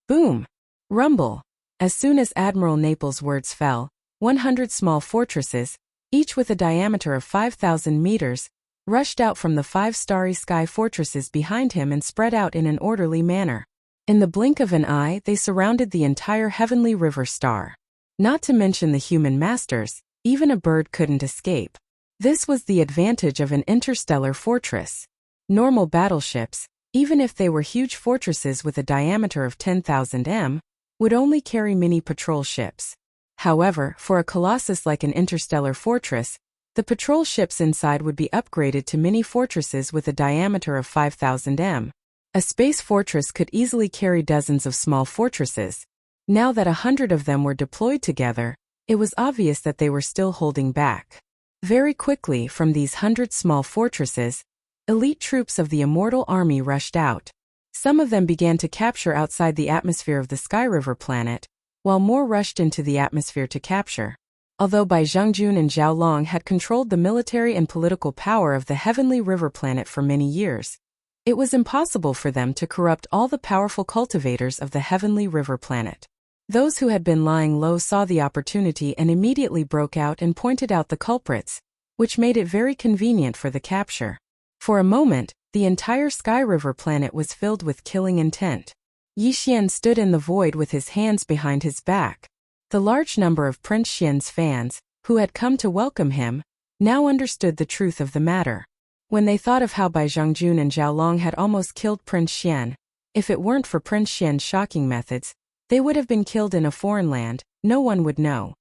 Boom! Rumble! As soon as Admiral Naples' words fell, 100 small fortresses, each with a diameter of 5,000 meters, rushed out from the 5 starry sky fortresses behind him and spread out in an orderly manner. In the blink of an eye, they surrounded the entire heavenly river star. Not to mention the human masters, even a bird couldn't escape. This was the advantage of an interstellar fortress. Normal battleships, even if they were huge fortresses with a diameter of 10,000 m, would only carry mini patrol ships. However, for a colossus like an interstellar fortress, the patrol ships inside would be upgraded to mini fortresses with a diameter of 5,000 m. A space fortress could easily carry dozens of small fortresses. Now that 100 of them were deployed together, it was obvious that they were still holding back. Very quickly, from these 100 small fortresses, elite troops of the Immortal Army rushed out. Some of them began to capture outside the atmosphere of the Sky River planet, while more rushed into the atmosphere to capture. Although Bai Zhongjun and Zhao Long had controlled the military and political power of the Heavenly River planet for many years, it was impossible for them to corrupt all the powerful cultivators of the Heavenly River planet. Those who had been lying low saw the opportunity and immediately broke out and pointed out the culprits, which made it very convenient for the capture. For a moment, the entire Sky River planet was filled with killing intent. Yi Xian stood in the void with his hands behind his back. The large number of Prince Xian's fans, who had come to welcome him, now understood the truth of the matter. When they thought of how Bai Zhongjun and Zhao Long had almost killed Prince Xian, if it weren't for Prince Xian's shocking methods, they would have been killed in a foreign land, no one would know.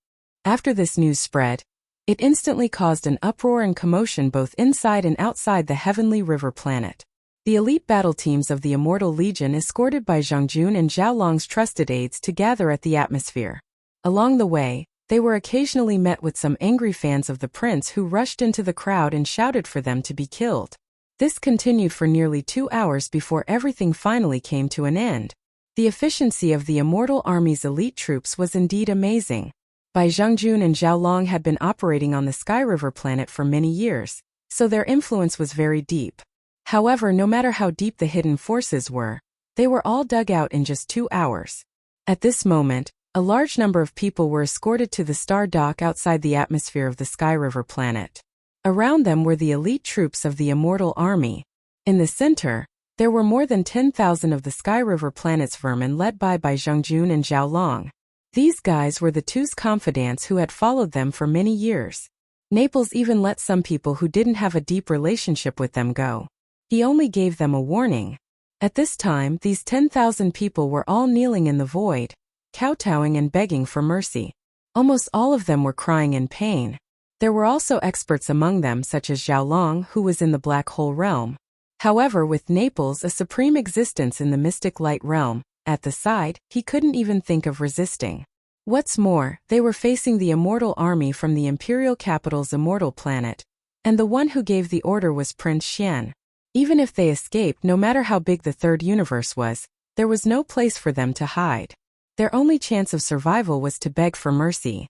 After this news spread, it instantly caused an uproar and commotion both inside and outside the Heavenly River planet. The elite battle teams of the Immortal Legion escorted Bai Zhongjun and Zhao Long's trusted aides to gather at the atmosphere. Along the way, they were occasionally met with some angry fans of the prince who rushed into the crowd and shouted for them to be killed. This continued for nearly 2 hours before everything finally came to an end. The efficiency of the Immortal Army's elite troops was indeed amazing. Bai Zhongjun and Zhao Long had been operating on the Sky River planet for many years, so their influence was very deep. However, no matter how deep the hidden forces were, they were all dug out in just 2 hours. At this moment, a large number of people were escorted to the star dock outside the atmosphere of the Sky River planet. Around them were the elite troops of the Immortal Army. In the center, there were more than 10,000 of the Sky River planet's vermin led by Bai Zhongjun and Zhao Long. These guys were the two's confidants who had followed them for many years. Naples even let some people who didn't have a deep relationship with them go. He only gave them a warning. At this time, these 10,000 people were all kneeling in the void, kowtowing and begging for mercy. Almost all of them were crying in pain. There were also experts among them such as Zhao Long, who was in the Black Hole realm. However, with Naples a supreme existence in the mystic light realm, at the side, he couldn't even think of resisting. What's more, they were facing the Immortal Army from the Imperial Capital's Immortal Planet, and the one who gave the order was Prince Xian. Even if they escaped, no matter how big the third universe was, there was no place for them to hide. Their only chance of survival was to beg for mercy.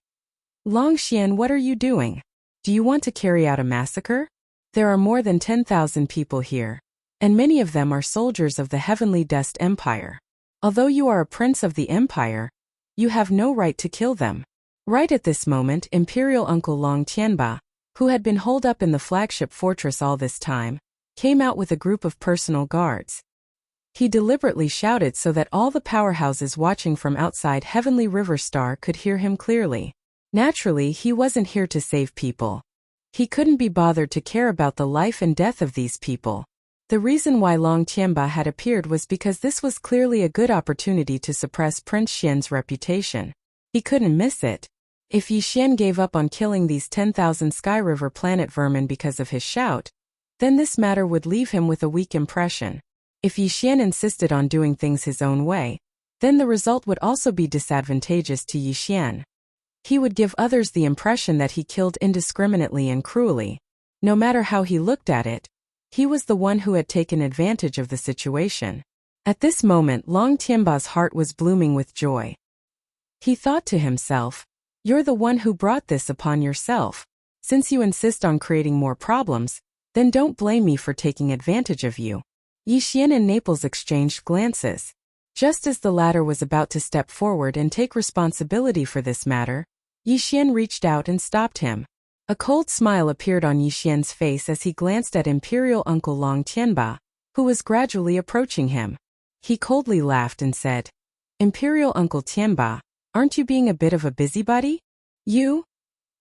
Long Xian, what are you doing? Do you want to carry out a massacre? There are more than 10,000 people here. and many of them are soldiers of the Heavenly Dust Empire. Although you are a prince of the empire, you have no right to kill them. Right at this moment, Imperial Uncle Long Tianba, who had been holed up in the flagship fortress all this time, came out with a group of personal guards. He deliberately shouted so that all the powerhouses watching from outside Heavenly River Star could hear him clearly. Naturally, he wasn't here to save people. He couldn't be bothered to care about the life and death of these people. The reason why Long Tianba had appeared was because this was clearly a good opportunity to suppress Prince Xian's reputation. He couldn't miss it. If Yi Xian gave up on killing these 10,000 Sky River planet vermin because of his shout, then this matter would leave him with a weak impression. If Yi Xian insisted on doing things his own way, then the result would also be disadvantageous to Yi Xian. He would give others the impression that he killed indiscriminately and cruelly. No matter how he looked at it, he was the one who had taken advantage of the situation. At this moment, Long Tianba's heart was blooming with joy. He thought to himself, "You're the one who brought this upon yourself. Since you insist on creating more problems, then don't blame me for taking advantage of you." Yi Xian and Naples exchanged glances. Just as the latter was about to step forward and take responsibility for this matter, Yi Xian reached out and stopped him. A cold smile appeared on Yi Xian's face as he glanced at Imperial Uncle Long Tianba, who was gradually approaching him. He coldly laughed and said, "Imperial Uncle Tianba, aren't you being a bit of a busybody? You?"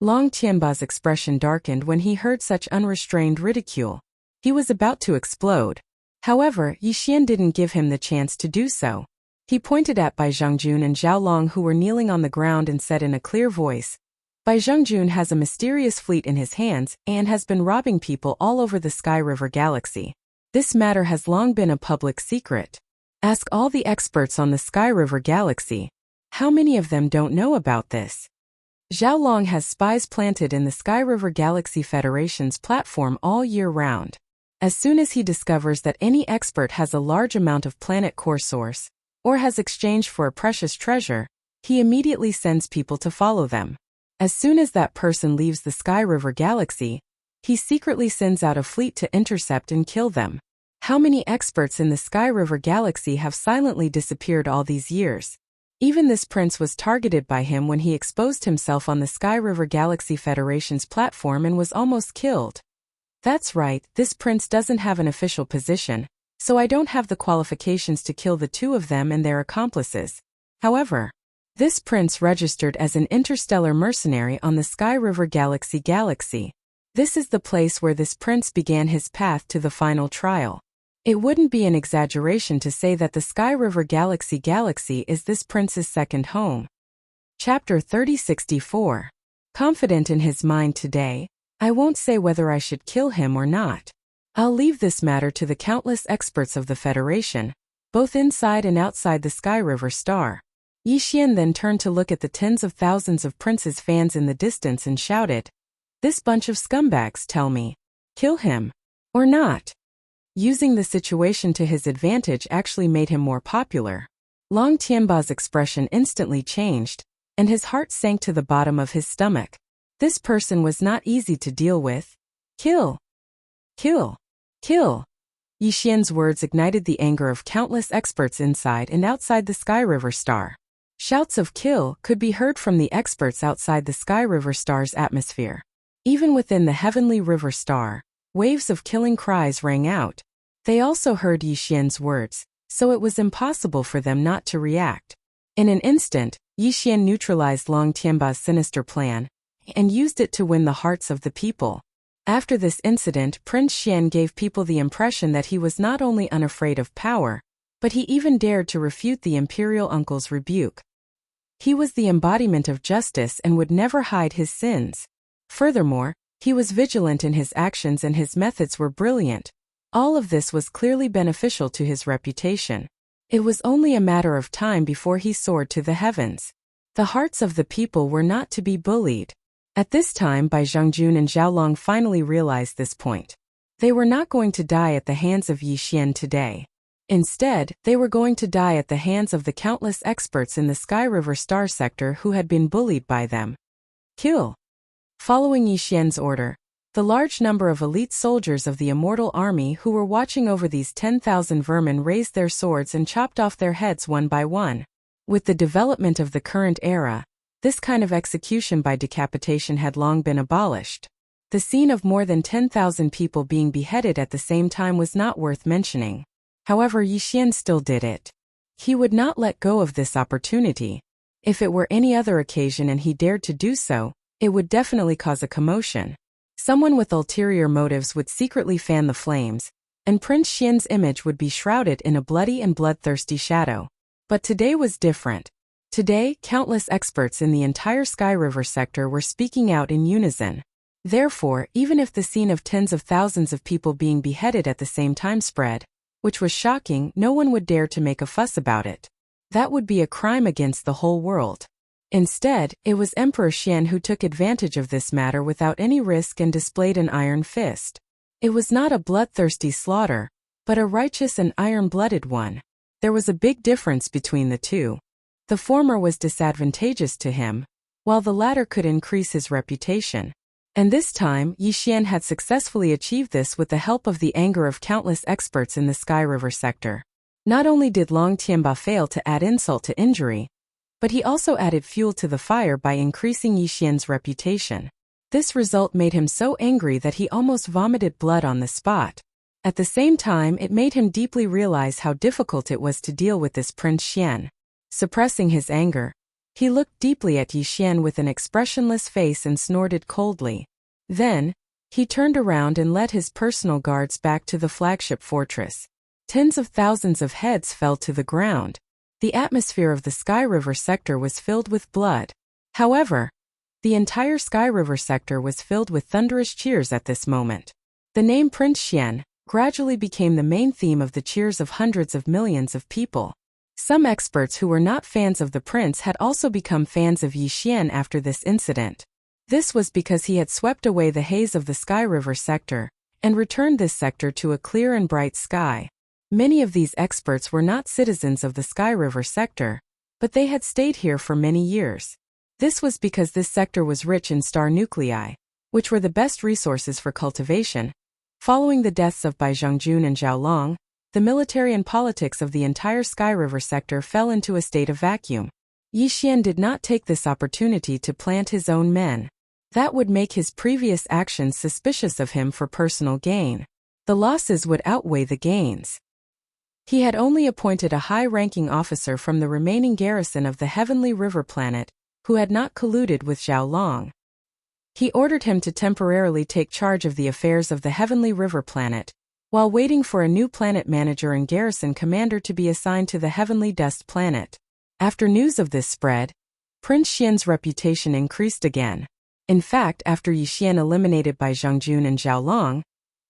Long Tianba's expression darkened when he heard such unrestrained ridicule. He was about to explode. However, Yi Xian didn't give him the chance to do so. He pointed at Bai Zhengjun and Zhao Long, who were kneeling on the ground, and said in a clear voice, "Bai Zhengjun has a mysterious fleet in his hands and has been robbing people all over the Sky River Galaxy. This matter has long been a public secret. Ask all the experts on the Sky River Galaxy. How many of them don't know about this?" Zhao Long has spies planted in the Sky River Galaxy Federation's platform all year round. As soon as he discovers that any expert has a large amount of planet core source, or has exchanged for a precious treasure, he immediately sends people to follow them. As soon as that person leaves the Sky River Galaxy, he secretly sends out a fleet to intercept and kill them. How many experts in the Sky River Galaxy have silently disappeared all these years? Even this prince was targeted by him when he exposed himself on the Sky River Galaxy Federation's platform and was almost killed. That's right, this prince doesn't have an official position, so I don't have the qualifications to kill the two of them and their accomplices. However, this prince registered as an interstellar mercenary on the Sky River Galaxy. This is the place where this prince began his path to the final trial. It wouldn't be an exaggeration to say that the Sky River Galaxy is this prince's second home. Chapter 3064. Confident in his mind today, I won't say whether I should kill him or not. I'll leave this matter to the countless experts of the Federation, both inside and outside the Sky River Star. Yi Xian then turned to look at the tens of thousands of Prince's fans in the distance and shouted, "This bunch of scumbags, tell me, kill him or not?" Using the situation to his advantage actually made him more popular. Long Tianba's expression instantly changed, and his heart sank to the bottom of his stomach. This person was not easy to deal with. "Kill! Kill! Kill!" Yi Xian's words ignited the anger of countless experts inside and outside the Sky River Star. Shouts of "kill" could be heard from the experts outside the Sky River Star's atmosphere. Even within the Heavenly River Star, waves of killing cries rang out. They also heard Yi Xian's words, so it was impossible for them not to react. In an instant, Yi Xian neutralized Long Tianba's sinister plan and used it to win the hearts of the people. After this incident, Prince Xian gave people the impression that he was not only unafraid of power, but he even dared to refute the imperial uncle's rebuke. He was the embodiment of justice and would never hide his sins. Furthermore, he was vigilant in his actions and his methods were brilliant. All of this was clearly beneficial to his reputation. It was only a matter of time before he soared to the heavens. The hearts of the people were not to be bullied. At this time, Bai Zhengjun and Zhao Long finally realized this point. They were not going to die at the hands of Yi Xian today. Instead, they were going to die at the hands of the countless experts in the Sky River Star sector who had been bullied by them. Kill! Following Yi Xian's order, The large number of elite soldiers of the immortal army who were watching over these 10,000 vermin raised their swords and chopped off their heads one by one. With the development of the current era, this kind of execution by decapitation had long been abolished. The scene of more than 10,000 people being beheaded at the same time was not worth mentioning. However, Yi Xian still did it. He would not let go of this opportunity. If it were any other occasion and he dared to do so, it would definitely cause a commotion. Someone with ulterior motives would secretly fan the flames, and Prince Xian's image would be shrouded in a bloody and bloodthirsty shadow. But today was different. Today, countless experts in the entire Sky River sector were speaking out in unison. Therefore, even if the scene of tens of thousands of people being beheaded at the same time spread, which was shocking, no one would dare to make a fuss about it. That would be a crime against the whole world. Instead, it was Emperor Xian who took advantage of this matter without any risk and displayed an iron fist. It was not a bloodthirsty slaughter, but a righteous and iron-blooded one. There was a big difference between the two. The former was disadvantageous to him, while the latter could increase his reputation. And this time, Yi Xian had successfully achieved this with the help of the anger of countless experts in the Sky River sector. Not only did Long Tianba fail to add insult to injury, but he also added fuel to the fire by increasing Yi Xian's reputation. This result made him so angry that he almost vomited blood on the spot. At the same time, it made him deeply realize how difficult it was to deal with this Prince Xian. Suppressing his anger, he looked deeply at Yi Xian with an expressionless face and snorted coldly. Then, he turned around and led his personal guards back to the flagship fortress. Tens of thousands of heads fell to the ground. The atmosphere of the Sky River sector was filled with blood. However, the entire Sky River sector was filled with thunderous cheers at this moment. The name Prince Xian gradually became the main theme of the cheers of hundreds of millions of people. Some experts who were not fans of the prince had also become fans of Yi Xian after this incident. This was because he had swept away the haze of the Sky River sector and returned this sector to a clear and bright sky. Many of these experts were not citizens of the Sky River sector, but they had stayed here for many years. This was because this sector was rich in star nuclei, which were the best resources for cultivation. Following the deaths of Bai Zhongjun and Zhao Long, the military and politics of the entire Sky River sector fell into a state of vacuum. Yi Xian did not take this opportunity to plant his own men. That would make his previous actions suspicious of him for personal gain. The losses would outweigh the gains. He had only appointed a high-ranking officer from the remaining garrison of the Heavenly River planet, who had not colluded with Zhao Long. He ordered him to temporarily take charge of the affairs of the Heavenly River planet, while waiting for a new planet manager and garrison commander to be assigned to the Heavenly Dust planet. After news of this spread, Prince Xian's reputation increased again. In fact, after Yi Xian eliminated Bai Zhongjun and Zhao Long,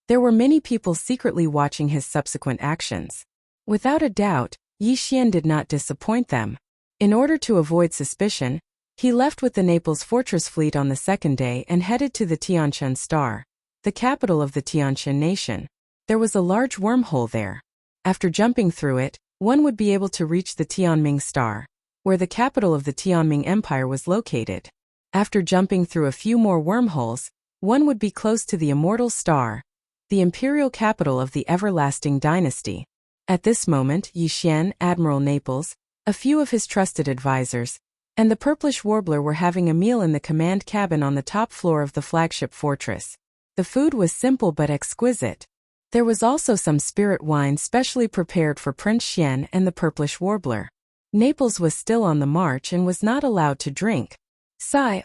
there were many people secretly watching his subsequent actions. Without a doubt, Yi Xian did not disappoint them. In order to avoid suspicion, he left with the Naples Fortress fleet on the second day and headed to the Tianquan Star, the capital of the Tianquan nation. There was a large wormhole there. After jumping through it, one would be able to reach the Tianming Star, where the capital of the Tianming Empire was located. After jumping through a few more wormholes, one would be close to the Immortal Star, the imperial capital of the Everlasting Dynasty. At this moment, Yi Xian, Admiral Naples, a few of his trusted advisors, and the Purplish Warbler were having a meal in the command cabin on the top floor of the flagship fortress. The food was simple but exquisite. There was also some spirit wine specially prepared for Prince Xian and the Purplish Warbler. Naples was still on the march and was not allowed to drink.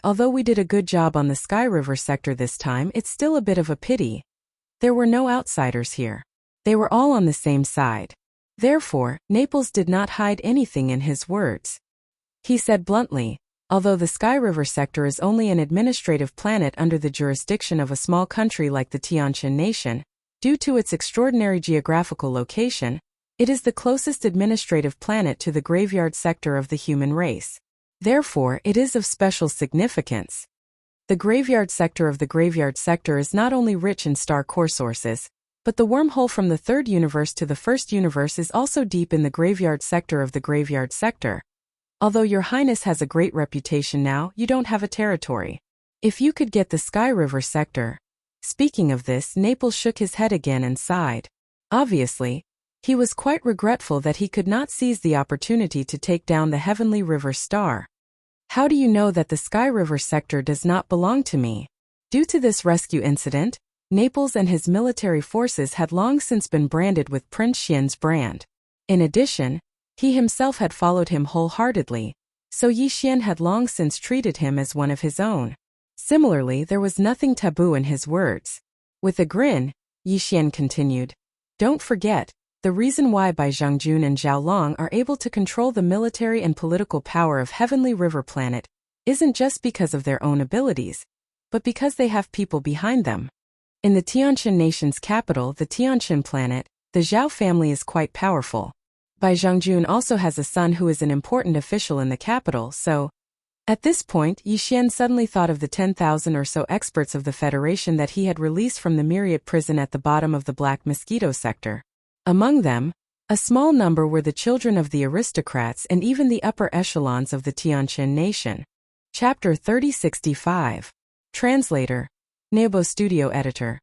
Although we did a good job on the Sky River sector this time, it's still a bit of a pity. There were no outsiders here. They were all on the same side. Therefore, Naples did not hide anything in his words. He said bluntly, although the Sky River sector is only an administrative planet under the jurisdiction of a small country like the Tianquan nation, due to its extraordinary geographical location, it is the closest administrative planet to the graveyard sector of the human race. Therefore, it is of special significance. The graveyard sector of the graveyard sector is not only rich in star core sources, but the wormhole from the third universe to the first universe is also deep in the graveyard sector of the graveyard sector. Although your highness has a great reputation now, you don't have a territory. If you could get the Sky River sector, Speaking of this, Naples shook his head again and sighed. Obviously, he was quite regretful that he could not seize the opportunity to take down the Heavenly River Star. How do you know that the Sky River sector does not belong to me? Due to this rescue incident, Naples and his military forces had long since been branded with Prince Xian's brand. In addition, he himself had followed him wholeheartedly, so Yi Xian had long since treated him as one of his own. Similarly, there was nothing taboo in his words. With a grin, Yi Xian continued, "Don't forget, the reason why Bai Zhangjun and Zhao Long are able to control the military and political power of Heavenly River Planet isn't just because of their own abilities, but because they have people behind them. In the Tianqian nation's capital, the Tianqian planet, the Zhao family is quite powerful. Bai Zhangjun also has a son who is an important official in the capital, so..." At this point, Yi Xian suddenly thought of the 10,000 or so experts of the Federation that he had released from the Myriad prison at the bottom of the Black Mosquito sector. Among them, a small number were the children of the aristocrats and even the upper echelons of the Tianqian nation. Chapter 3065. Translator. Neobo Studio Editor.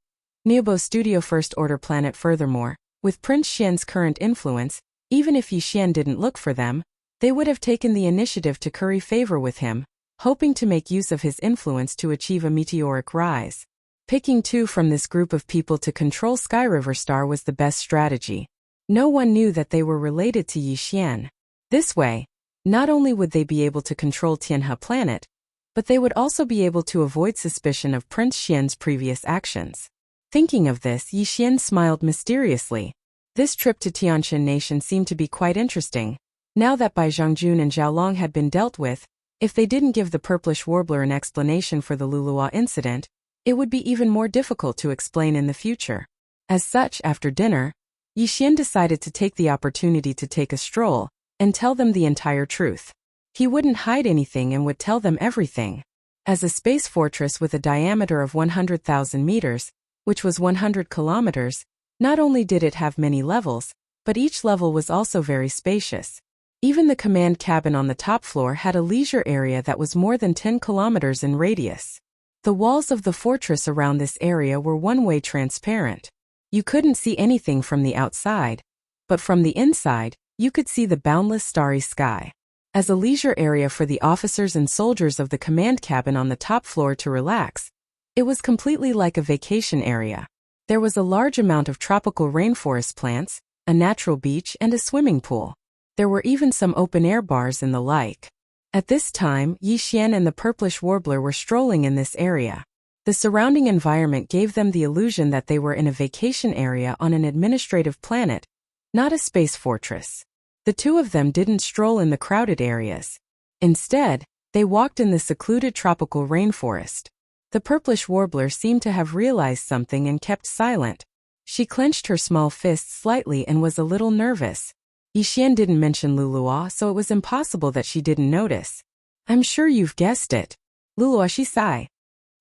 Neobo Studio First Order Planet. Furthermore, with Prince Xian's current influence, even if Yi Xian didn't look for them, they would have taken the initiative to curry favor with him, hoping to make use of his influence to achieve a meteoric rise. Picking two from this group of people to control Sky River Star was the best strategy. No one knew that they were related to Yi Xian. This way, not only would they be able to control Tianhe Planet, but they would also be able to avoid suspicion of Prince Xian's previous actions. Thinking of this, Yi Xian smiled mysteriously. This trip to Tianqian Nation seemed to be quite interesting. Now that Bai Zhangjun and Zhao Long had been dealt with, if they didn't give the Purplish Warbler an explanation for the Lulua incident, it would be even more difficult to explain in the future. As such, after dinner, Yi Xian decided to take the opportunity to take a stroll and tell them the entire truth. He wouldn't hide anything and would tell them everything. As a space fortress with a diameter of 100,000 meters, which was 100 kilometers, not only did it have many levels, but each level was also very spacious. Even the command cabin on the top floor had a leisure area that was more than 10 kilometers in radius. The walls of the fortress around this area were one-way transparent. You couldn't see anything from the outside, but from the inside, you could see the boundless starry sky. As a leisure area for the officers and soldiers of the command cabin on the top floor to relax, it was completely like a vacation area. There was a large amount of tropical rainforest plants, a natural beach, and a swimming pool. There were even some open-air bars and the like. At this time, Yi Xian and the Purplish Warbler were strolling in this area. The surrounding environment gave them the illusion that they were in a vacation area on an administrative planet, not a space fortress. The two of them didn't stroll in the crowded areas. Instead, they walked in the secluded tropical rainforest. The Purplish Warbler seemed to have realized something and kept silent. She clenched her small fists slightly and was a little nervous. Yi Xian didn't mention Lulua, so it was impossible that she didn't notice. "I'm sure you've guessed it. Lulua," she sighed.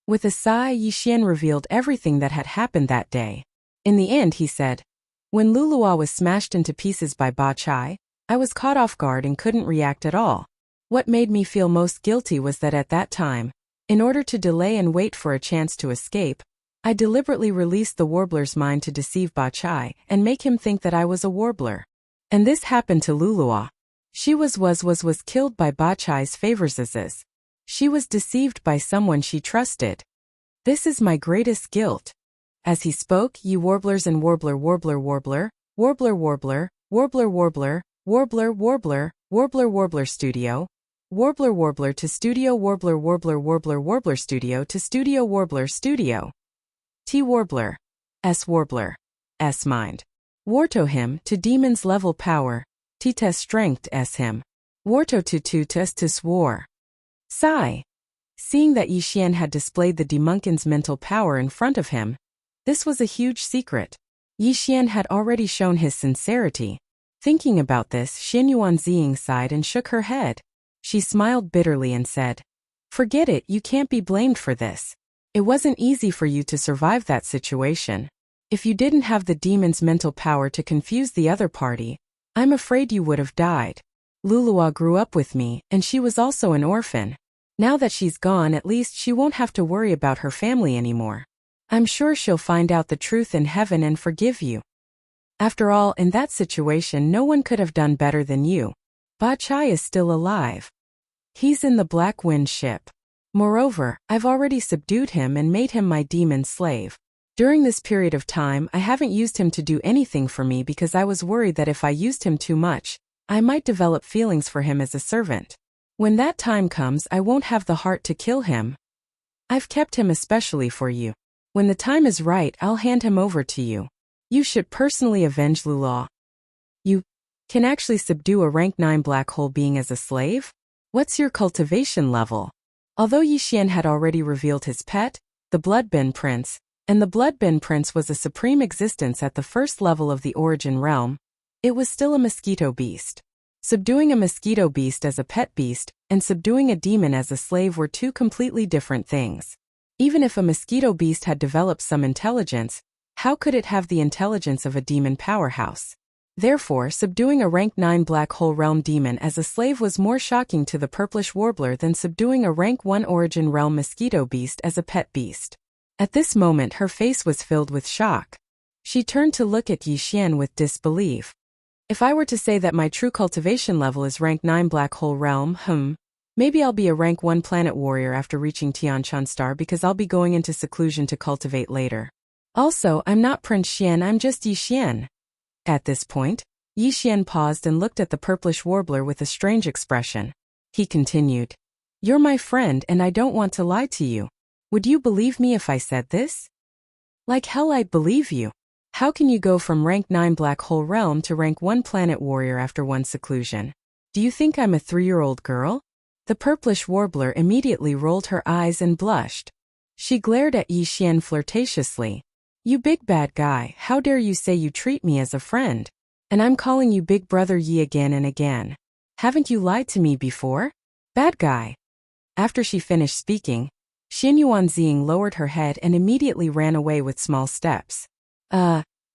With a sigh, Yi Xian revealed everything that had happened that day. In the end, he said, "When Lulua was smashed into pieces by Ba Chai, I was caught off guard and couldn't react at all. What made me feel most guilty was that at that time, in order to delay and wait for a chance to escape, I deliberately released the warbler's mind to deceive Ba Chai and make him think that I was a warbler. And this happened to Lulua. She was killed by Ba Chai's favorites. She was deceived by someone she trusted. This is my greatest guilt." As he spoke, ye warblers and warbler warbler warbler, warbler warbler, warbler warbler, warbler warbler, warbler warbler studio, warbler warbler to studio warbler warbler warbler warbler studio to studio warbler studio. T warbler. S warbler. S mind. Warto him to demon's level power, T test strength S him. Warto to test war. Sigh. Seeing that Yi Xian had displayed the demonkin's mental power in front of him, this was a huge secret. Yi Xian had already shown his sincerity. Thinking about this, Xin Yuanziying sighed and shook her head. She smiled bitterly and said, "Forget it, you can't be blamed for this. It wasn't easy for you to survive that situation. If you didn't have the demon's mental power to confuse the other party, I'm afraid you would have died. Lulua grew up with me, and she was also an orphan. Now that she's gone, at least she won't have to worry about her family anymore. I'm sure she'll find out the truth in heaven and forgive you. After all, in that situation no one could have done better than you. Ba Chai is still alive. He's in the Black Wind ship. Moreover, I've already subdued him and made him my demon slave. During this period of time I haven't used him to do anything for me because I was worried that if I used him too much, I might develop feelings for him as a servant. When that time comes I won't have the heart to kill him. I've kept him especially for you. When the time is right I'll hand him over to you. You should personally avenge Lulaw. You can actually subdue a rank 9 black hole being as a slave? What's your cultivation level? Although Yixian had already revealed his pet, the Bloodbend Prince, and the Bloodbend Prince was a supreme existence at the first level of the origin realm, it was still a mosquito beast. Subduing a mosquito beast as a pet beast, and subduing a demon as a slave were two completely different things. Even if a mosquito beast had developed some intelligence, how could it have the intelligence of a demon powerhouse? Therefore, subduing a rank 9 black hole realm demon as a slave was more shocking to the purplish warbler than subduing a rank 1 origin realm mosquito beast as a pet beast. At this moment her face was filled with shock. She turned to look at Yixian with disbelief. If I were to say that my true cultivation level is rank 9 black hole realm, maybe I'll be a rank 1 planet warrior after reaching Tianshan Star because I'll be going into seclusion to cultivate later. Also, I'm not Prince Xian, I'm just Yixian. At this point, Yixian paused and looked at the purplish warbler with a strange expression. He continued. You're my friend and I don't want to lie to you. Would you believe me if I said this? Like hell I'd believe you. How can you go from rank 9 black hole realm to rank 1 planet warrior after one seclusion? Do you think I'm a 3-year-old girl? The purplish warbler immediately rolled her eyes and blushed. She glared at Yixian flirtatiously. You big bad guy, how dare you say you treat me as a friend? And I'm calling you Big Brother Yi again and again. Haven't you lied to me before? Bad guy. After she finished speaking, Xin Yuanzing lowered her head and immediately ran away with small steps.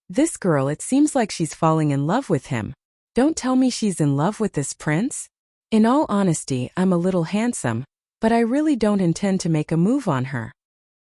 This girl, it seems like she's falling in love with him. Don't tell me she's in love with this prince? In all honesty, I'm a little handsome, but I really don't intend to make a move on her.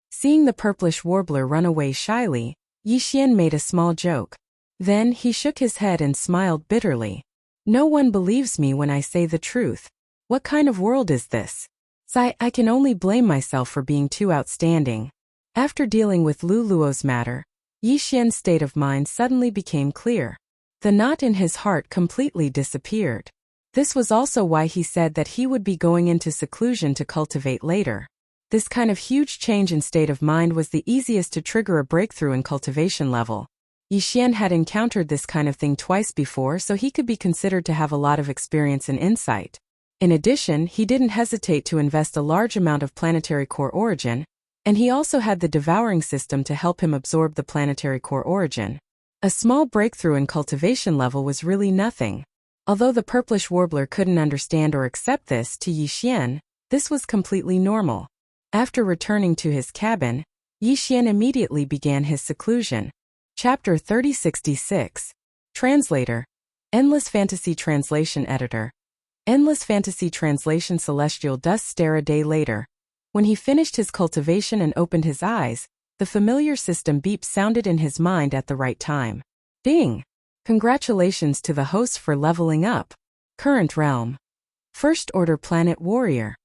Seeing the purplish warbler run away shyly, Yixian made a small joke. Then he shook his head and smiled bitterly. No one believes me when I say the truth. What kind of world is this? I can only blame myself for being too outstanding. After dealing with Lu Luo's matter, Yixian's state of mind suddenly became clear. The knot in his heart completely disappeared. This was also why he said that he would be going into seclusion to cultivate later. This kind of huge change in state of mind was the easiest to trigger a breakthrough in cultivation level. Yixian had encountered this kind of thing twice before, so he could be considered to have a lot of experience and insight. In addition, he didn't hesitate to invest a large amount of planetary core origin, and he also had the devouring system to help him absorb the planetary core origin. A small breakthrough in cultivation level was really nothing. Although the purplish warbler couldn't understand or accept this, to Yixian, this was completely normal. After returning to his cabin, Yixian immediately began his seclusion. Chapter 3066. Translator. Endless Fantasy Translation Editor. Endless Fantasy Translation. Celestial Dust. Stare. A day later. When he finished his cultivation and opened his eyes, the familiar system beep sounded in his mind at the right time. Ding! Congratulations to the host for leveling up. Current realm. First Order Planet Warrior.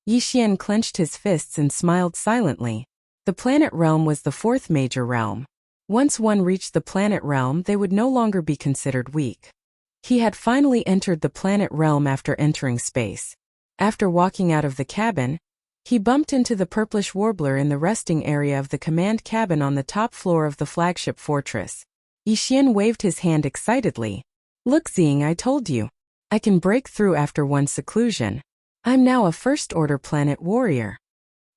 Yixian clenched his fists and smiled silently. The planet realm was the fourth major realm. Once one reached the planet realm, they would no longer be considered weak. He had finally entered the planet realm after entering space. After walking out of the cabin, he bumped into the purplish warbler in the resting area of the command cabin on the top floor of the flagship fortress. Yixian waved his hand excitedly. Look, Xing, I told you. I can break through after one seclusion. I'm now a first-order planet warrior.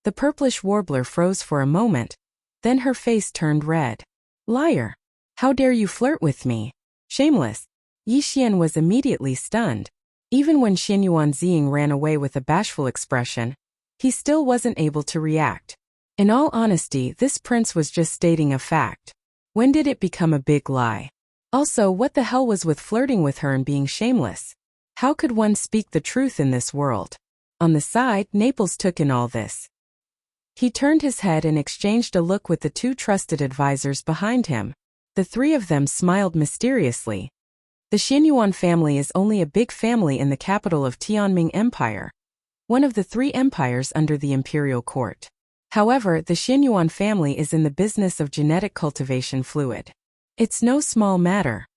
The purplish warbler froze for a moment, then her face turned red. Liar! How dare you flirt with me? Shameless! Yixian was immediately stunned. Even when Xin Yuanzing ran away with a bashful expression, he still wasn't able to react. In all honesty, this prince was just stating a fact. When did it become a big lie? Also, what the hell was with flirting with her and being shameless? How could one speak the truth in this world? On the side, Naples took in all this. He turned his head and exchanged a look with the two trusted advisors behind him. The three of them smiled mysteriously. The Xianyuan family is only a big family in the capital of Tianming Empire, one of the three empires under the imperial court. However, the Xianyuan family is in the business of genetic cultivation fluid. It's no small matter.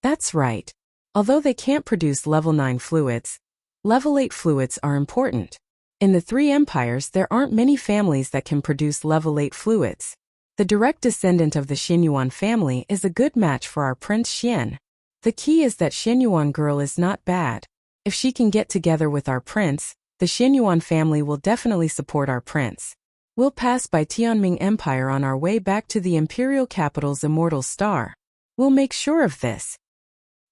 That's right. Although they can't produce level 9 fluids, level 8 fluids are important. In the three empires, there aren't many families that can produce level 8 fluids. The direct descendant of the Xianyuan family is a good match for our Prince Xian. The key is that Xianyuan girl is not bad. If she can get together with our prince, the Xianyuan family will definitely support our prince. We'll pass by Tianming Empire on our way back to the imperial capital's immortal star. We'll make sure of this.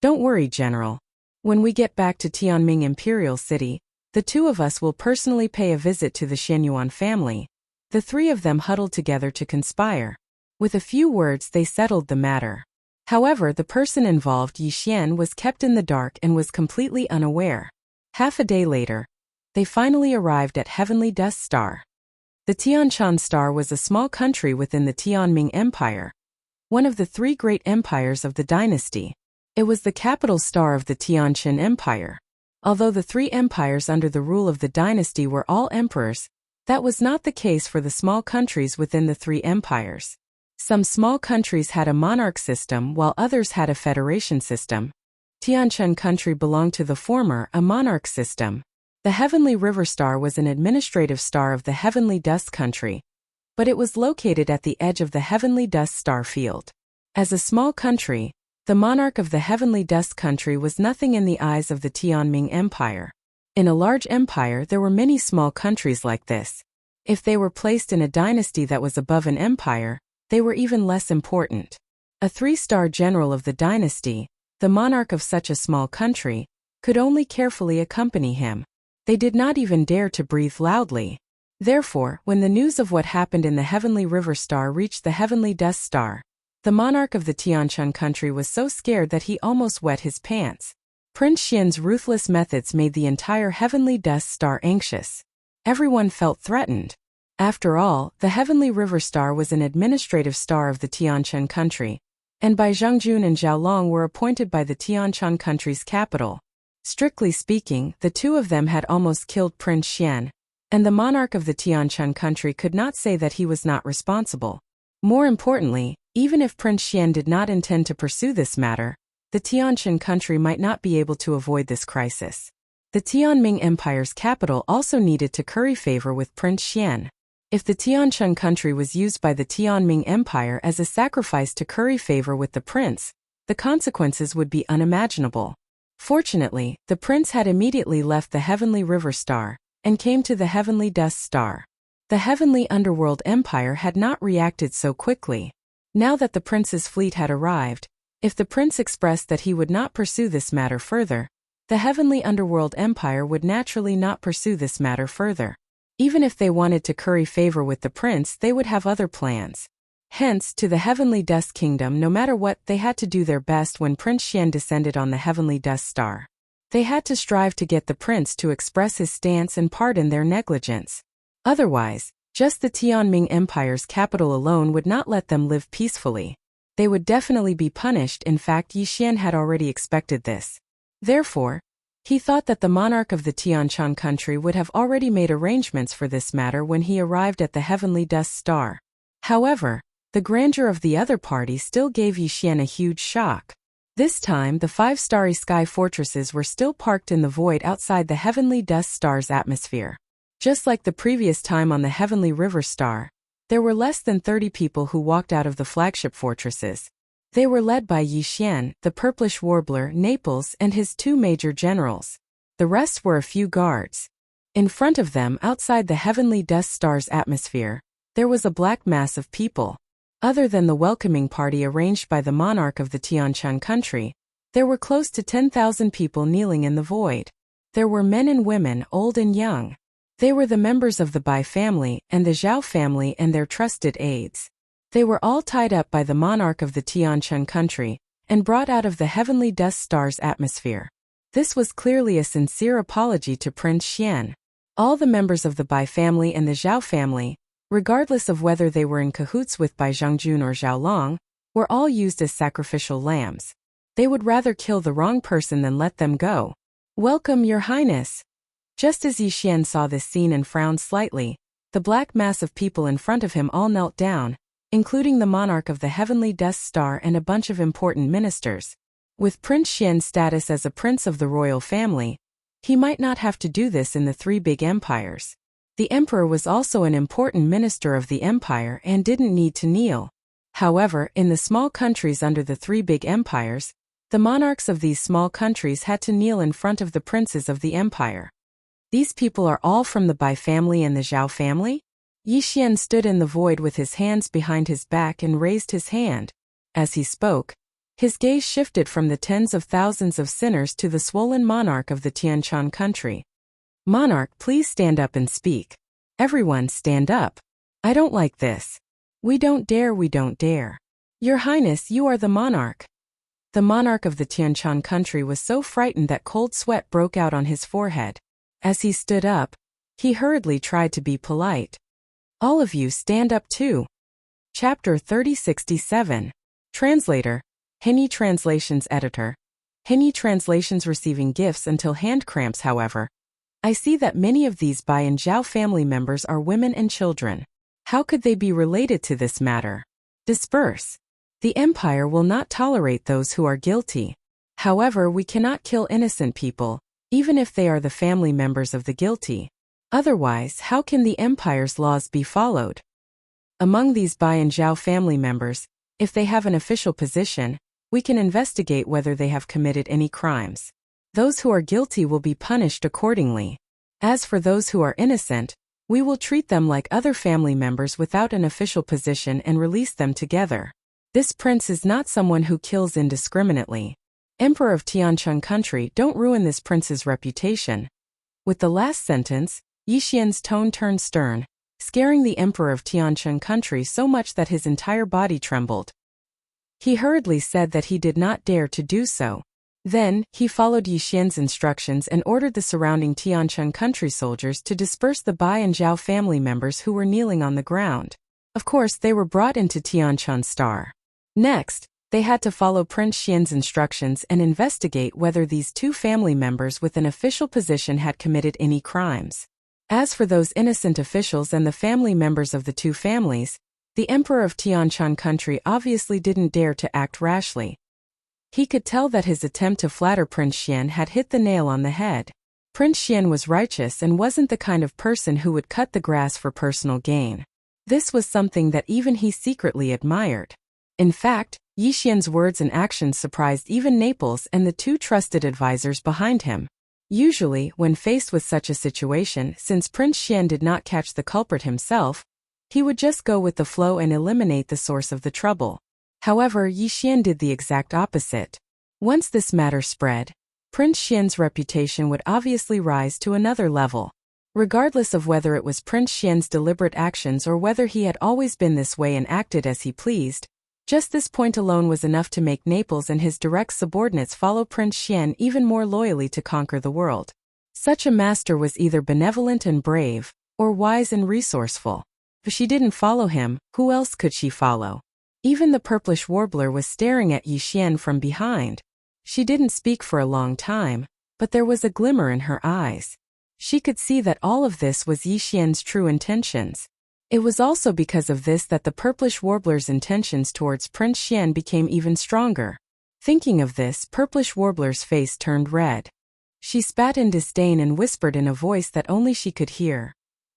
Don't worry, General. When we get back to Tianming Imperial City, the two of us will personally pay a visit to the Xianyuan family. The three of them huddled together to conspire. With a few words they settled the matter. However, the person involved, Yi Xian, was kept in the dark and was completely unaware. Half a day later, they finally arrived at Heavenly Dust Star. The Tianshan Star was a small country within the Tianming Empire, one of the three great empires of the dynasty. It was the capital star of the Tianshan Empire. Although the three empires under the rule of the dynasty were all emperors, that was not the case for the small countries within the three empires. Some small countries had a monarch system while others had a federation system. Tianshan country belonged to the former, a monarch system. The Heavenly River Star was an administrative star of the Heavenly Dust country, but it was located at the edge of the Heavenly Dust Star field. As a small country, the monarch of the Heavenly Dust country was nothing in the eyes of the Tianming Empire. In a large empire there were many small countries like this. If they were placed in a dynasty that was above an empire, they were even less important. A 3-star general of the dynasty, the monarch of such a small country, could only carefully accompany him. They did not even dare to breathe loudly. Therefore, when the news of what happened in the Heavenly River Star reached the Heavenly Dust Star, the monarch of the Tianshan country was so scared that he almost wet his pants. Prince Xian's ruthless methods made the entire Heavenly Dust Star anxious. Everyone felt threatened. After all, the Heavenly River Star was an administrative star of the Tianshan country, and Bai Zhongjun and Zhao Long were appointed by the Tianshan country's capital. Strictly speaking, the two of them had almost killed Prince Xian, and the monarch of the Tianshan country could not say that he was not responsible. More importantly, even if Prince Xian did not intend to pursue this matter, the Tianshan country might not be able to avoid this crisis. The Tianming Empire's capital also needed to curry favor with Prince Xian. If the Tianshan country was used by the Tianming Empire as a sacrifice to curry favor with the prince, the consequences would be unimaginable. Fortunately, the prince had immediately left the Heavenly River Star and came to the Heavenly Dust Star. The Heavenly Underworld Empire had not reacted so quickly. Now that the prince's fleet had arrived, if the prince expressed that he would not pursue this matter further, the Heavenly Underworld Empire would naturally not pursue this matter further. Even if they wanted to curry favor with the prince, they would have other plans. Hence, to the Heavenly Dust Kingdom, no matter what, they had to do their best when Prince Xian descended on the Heavenly Dust Star. They had to strive to get the prince to express his stance and pardon their negligence. Otherwise, just the Tianming Empire's capital alone would not let them live peacefully. They would definitely be punished. In fact, Yi Xian had already expected this. Therefore, he thought that the monarch of the Tianshan country would have already made arrangements for this matter when he arrived at the Heavenly Dust Star. However, the grandeur of the other party still gave Yi Xian a huge shock. This time, the 5-starry sky fortresses were still parked in the void outside the Heavenly Dust Star's atmosphere. Just like the previous time on the Heavenly River Star, there were less than 30 people who walked out of the flagship fortresses. They were led by Yi Xian, the purplish warbler, Naples, and his 2 major generals. The rest were a few guards. In front of them, outside the Heavenly Dust Star's atmosphere, there was a black mass of people. Other than the welcoming party arranged by the monarch of the Tianshan country, there were close to 10,000 people kneeling in the void. There were men and women, old and young. They were the members of the Bai family and the Zhao family and their trusted aides. They were all tied up by the monarch of the Tianshan country and brought out of the Heavenly Dust Star's atmosphere. This was clearly a sincere apology to Prince Xian. All the members of the Bai family and the Zhao family, regardless of whether they were in cahoots with Bai Zhongjun or Zhao Long, were all used as sacrificial lambs. They would rather kill the wrong person than let them go. "Welcome, Your Highness." Just as Yi Xian saw this scene and frowned slightly, the black mass of people in front of him all knelt down, including the monarch of the Heavenly Dust Star and a bunch of important ministers. With Prince Xian's status as a prince of the royal family, he might not have to do this in the three big empires. The emperor was also an important minister of the empire and didn't need to kneel. However, in the small countries under the three big empires, the monarchs of these small countries had to kneel in front of the princes of the empire. These people are all from the Bai family and the Zhao family? Yi Xian stood in the void with his hands behind his back and raised his hand. As he spoke, his gaze shifted from the tens of thousands of sinners to the swollen monarch of the Tianshan country. "Monarch, please stand up and speak. Everyone stand up. I don't like this. We don't dare. Your Highness, you are the monarch." The monarch of the Tianshan country was so frightened that cold sweat broke out on his forehead. As he stood up, he hurriedly tried to be polite. "All of you stand up too." Chapter 3067. Translator. Henny Translations Editor. Henny Translations receiving gifts until hand cramps. However, I see that many of these Bai and Zhao family members are women and children. How could they be related to this matter? Disperse. The empire will not tolerate those who are guilty. However, we cannot kill innocent people, even if they are the family members of the guilty. Otherwise, how can the empire's laws be followed? Among these Bai and Zhao family members, if they have an official position, we can investigate whether they have committed any crimes. Those who are guilty will be punished accordingly. As for those who are innocent, we will treat them like other family members without an official position and release them together. This prince is not someone who kills indiscriminately. Emperor of Tianshan country, don't ruin this prince's reputation. With the last sentence, Yi Xian's tone turned stern, scaring the emperor of Tianshan country so much that his entire body trembled. He hurriedly said that he did not dare to do so. Then, he followed Yi Xian's instructions and ordered the surrounding Tianshan country soldiers to disperse the Bai and Zhao family members who were kneeling on the ground. Of course, they were brought into Tianshan Star. Next, they had to follow Prince Xian's instructions and investigate whether these two family members with an official position had committed any crimes. As for those innocent officials and the family members of the two families, the emperor of Tianshan country obviously didn't dare to act rashly. He could tell that his attempt to flatter Prince Xian had hit the nail on the head. Prince Xian was righteous and wasn't the kind of person who would cut the grass for personal gain. This was something that even he secretly admired. In fact, Yi Xian's words and actions surprised even Naples and the two trusted advisors behind him. Usually, when faced with such a situation, since Prince Xian did not catch the culprit himself, he would just go with the flow and eliminate the source of the trouble. However, Yi Xian did the exact opposite. Once this matter spread, Prince Xian's reputation would obviously rise to another level. Regardless of whether it was Prince Xian's deliberate actions or whether he had always been this way and acted as he pleased, just this point alone was enough to make Naples and his direct subordinates follow Prince Xian even more loyally to conquer the world. Such a master was either benevolent and brave, or wise and resourceful. If she didn't follow him, who else could she follow? Even the purplish warbler was staring at Yi Xian from behind. She didn't speak for a long time, but there was a glimmer in her eyes. She could see that all of this was Yi Xian's true intentions. It was also because of this that the purplish warbler's intentions towards Prince Xian became even stronger. Thinking of this, purplish warbler's face turned red. She spat in disdain and whispered in a voice that only she could hear.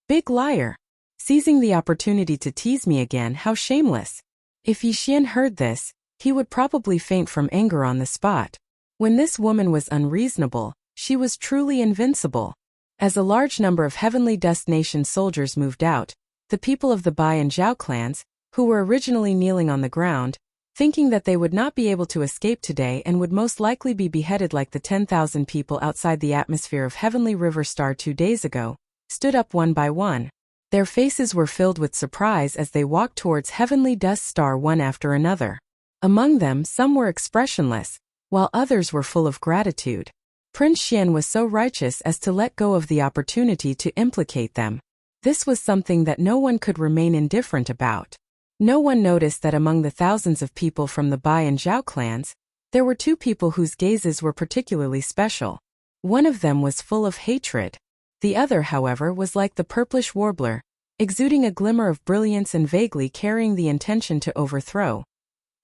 "Big liar! Seizing the opportunity to tease me again, how shameless!" If Yi Xian heard this, he would probably faint from anger on the spot. When this woman was unreasonable, she was truly invincible. As a large number of Heavenly Dust Nation soldiers moved out, the people of the Bai and Zhao clans, who were originally kneeling on the ground, thinking that they would not be able to escape today and would most likely be beheaded like the 10,000 people outside the atmosphere of Heavenly River Star 2 days ago, stood up one by one. Their faces were filled with surprise as they walked towards Heavenly Dust Star one after another. Among them, some were expressionless, while others were full of gratitude. Prince Xian was so righteous as to let go of the opportunity to implicate them. This was something that no one could remain indifferent about. No one noticed that among the thousands of people from the Bai and Zhao clans, there were two people whose gazes were particularly special. One of them was full of hatred. The other, however, was like the purplish warbler, exuding a glimmer of brilliance and vaguely carrying the intention to overthrow.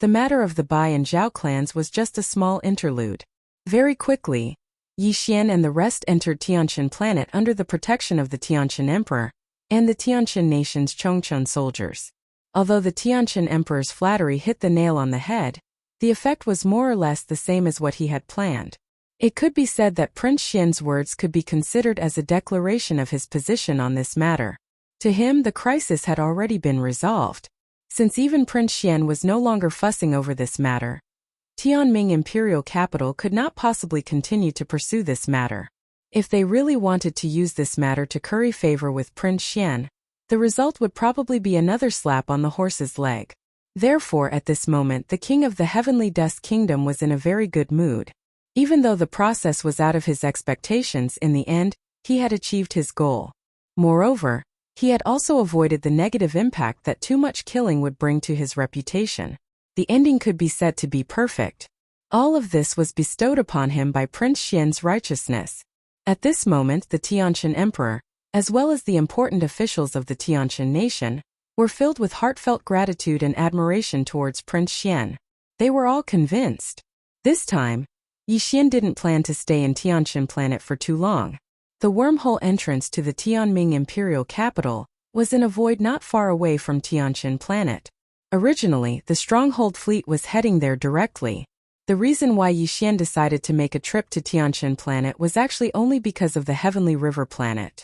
The matter of the Bai and Zhao clans was just a small interlude. Very quickly, Yi Xian and the rest entered Tianqian planet under the protection of the Tianqian Emperor and the Tianqian nation's Chongchun soldiers. Although the Tianqian Emperor's flattery hit the nail on the head, the effect was more or less the same as what he had planned. It could be said that Prince Xian's words could be considered as a declaration of his position on this matter. To him, the crisis had already been resolved. Since even Prince Xian was no longer fussing over this matter, Tianming imperial capital could not possibly continue to pursue this matter. If they really wanted to use this matter to curry favor with Prince Xian, the result would probably be another slap on the horse's leg. Therefore, at this moment, the king of the Heavenly Dust Kingdom was in a very good mood. Even though the process was out of his expectations, in the end, he had achieved his goal. Moreover, he had also avoided the negative impact that too much killing would bring to his reputation. The ending could be said to be perfect. All of this was bestowed upon him by Prince Xian's righteousness. At this moment, the Tianqian Emperor, as well as the important officials of the Tianqian nation, were filled with heartfelt gratitude and admiration towards Prince Xian. They were all convinced. This time, Yi Xian didn't plan to stay in Tianqian planet for too long. The wormhole entrance to the Tianming imperial capital was in a void not far away from Tianqian planet. Originally, the stronghold fleet was heading there directly. The reason why Yi Xian decided to make a trip to Tianqian planet was actually only because of the Heavenly River planet.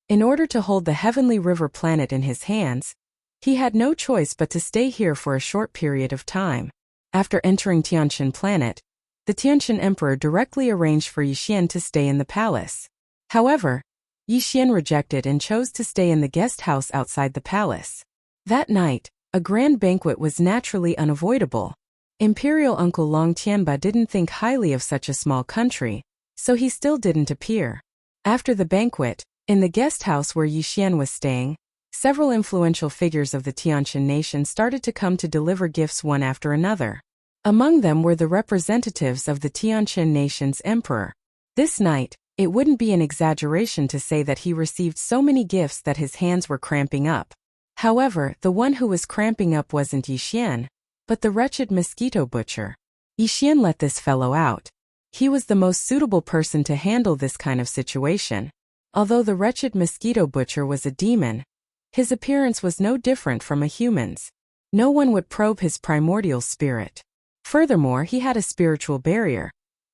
In order to hold the Heavenly River planet in his hands, he had no choice but to stay here for a short period of time. After entering Tianqian planet, the Tianqian Emperor directly arranged for Yi Xian to stay in the palace. However, Yi Xian rejected and chose to stay in the guest house outside the palace. That night, a grand banquet was naturally unavoidable. Imperial Uncle Long Tianba didn't think highly of such a small country, so he still didn't appear. After the banquet, in the guest house where Yi Xian was staying, several influential figures of the Tianqian nation started to come to deliver gifts one after another. Among them were the representatives of the Tianqian nation's emperor. This night, it wouldn't be an exaggeration to say that he received so many gifts that his hands were cramping up. However, the one who was cramping up wasn't Yi Xian, but the wretched mosquito butcher. Yi Xian let this fellow out. He was the most suitable person to handle this kind of situation. Although the wretched mosquito butcher was a demon, his appearance was no different from a human's. No one would probe his primordial spirit. Furthermore, he had a spiritual barrier,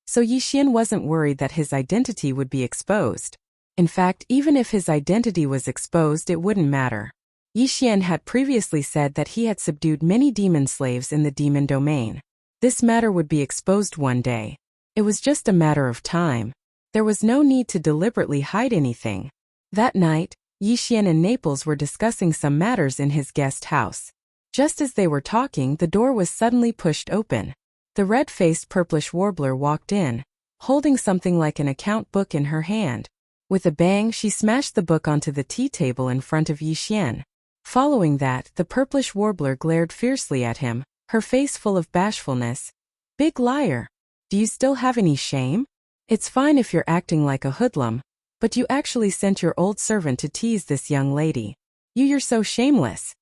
so Yi Xian wasn't worried that his identity would be exposed. In fact, even if his identity was exposed, it wouldn't matter. Yi Xian had previously said that he had subdued many demon slaves in the demon domain. This matter would be exposed one day. It was just a matter of time. There was no need to deliberately hide anything. That night, Yi Xian and Naples were discussing some matters in his guest house. Just as they were talking, the door was suddenly pushed open. The red-faced purplish warbler walked in, holding something like an account book in her hand. With a bang, she smashed the book onto the tea table in front of Yi Xian. Following that, the purplish warbler glared fiercely at him, her face full of bashfulness. "Big liar. Do you still have any shame? It's fine if you're acting like a hoodlum, but you actually sent your old servant to tease this young lady. You're so shameless."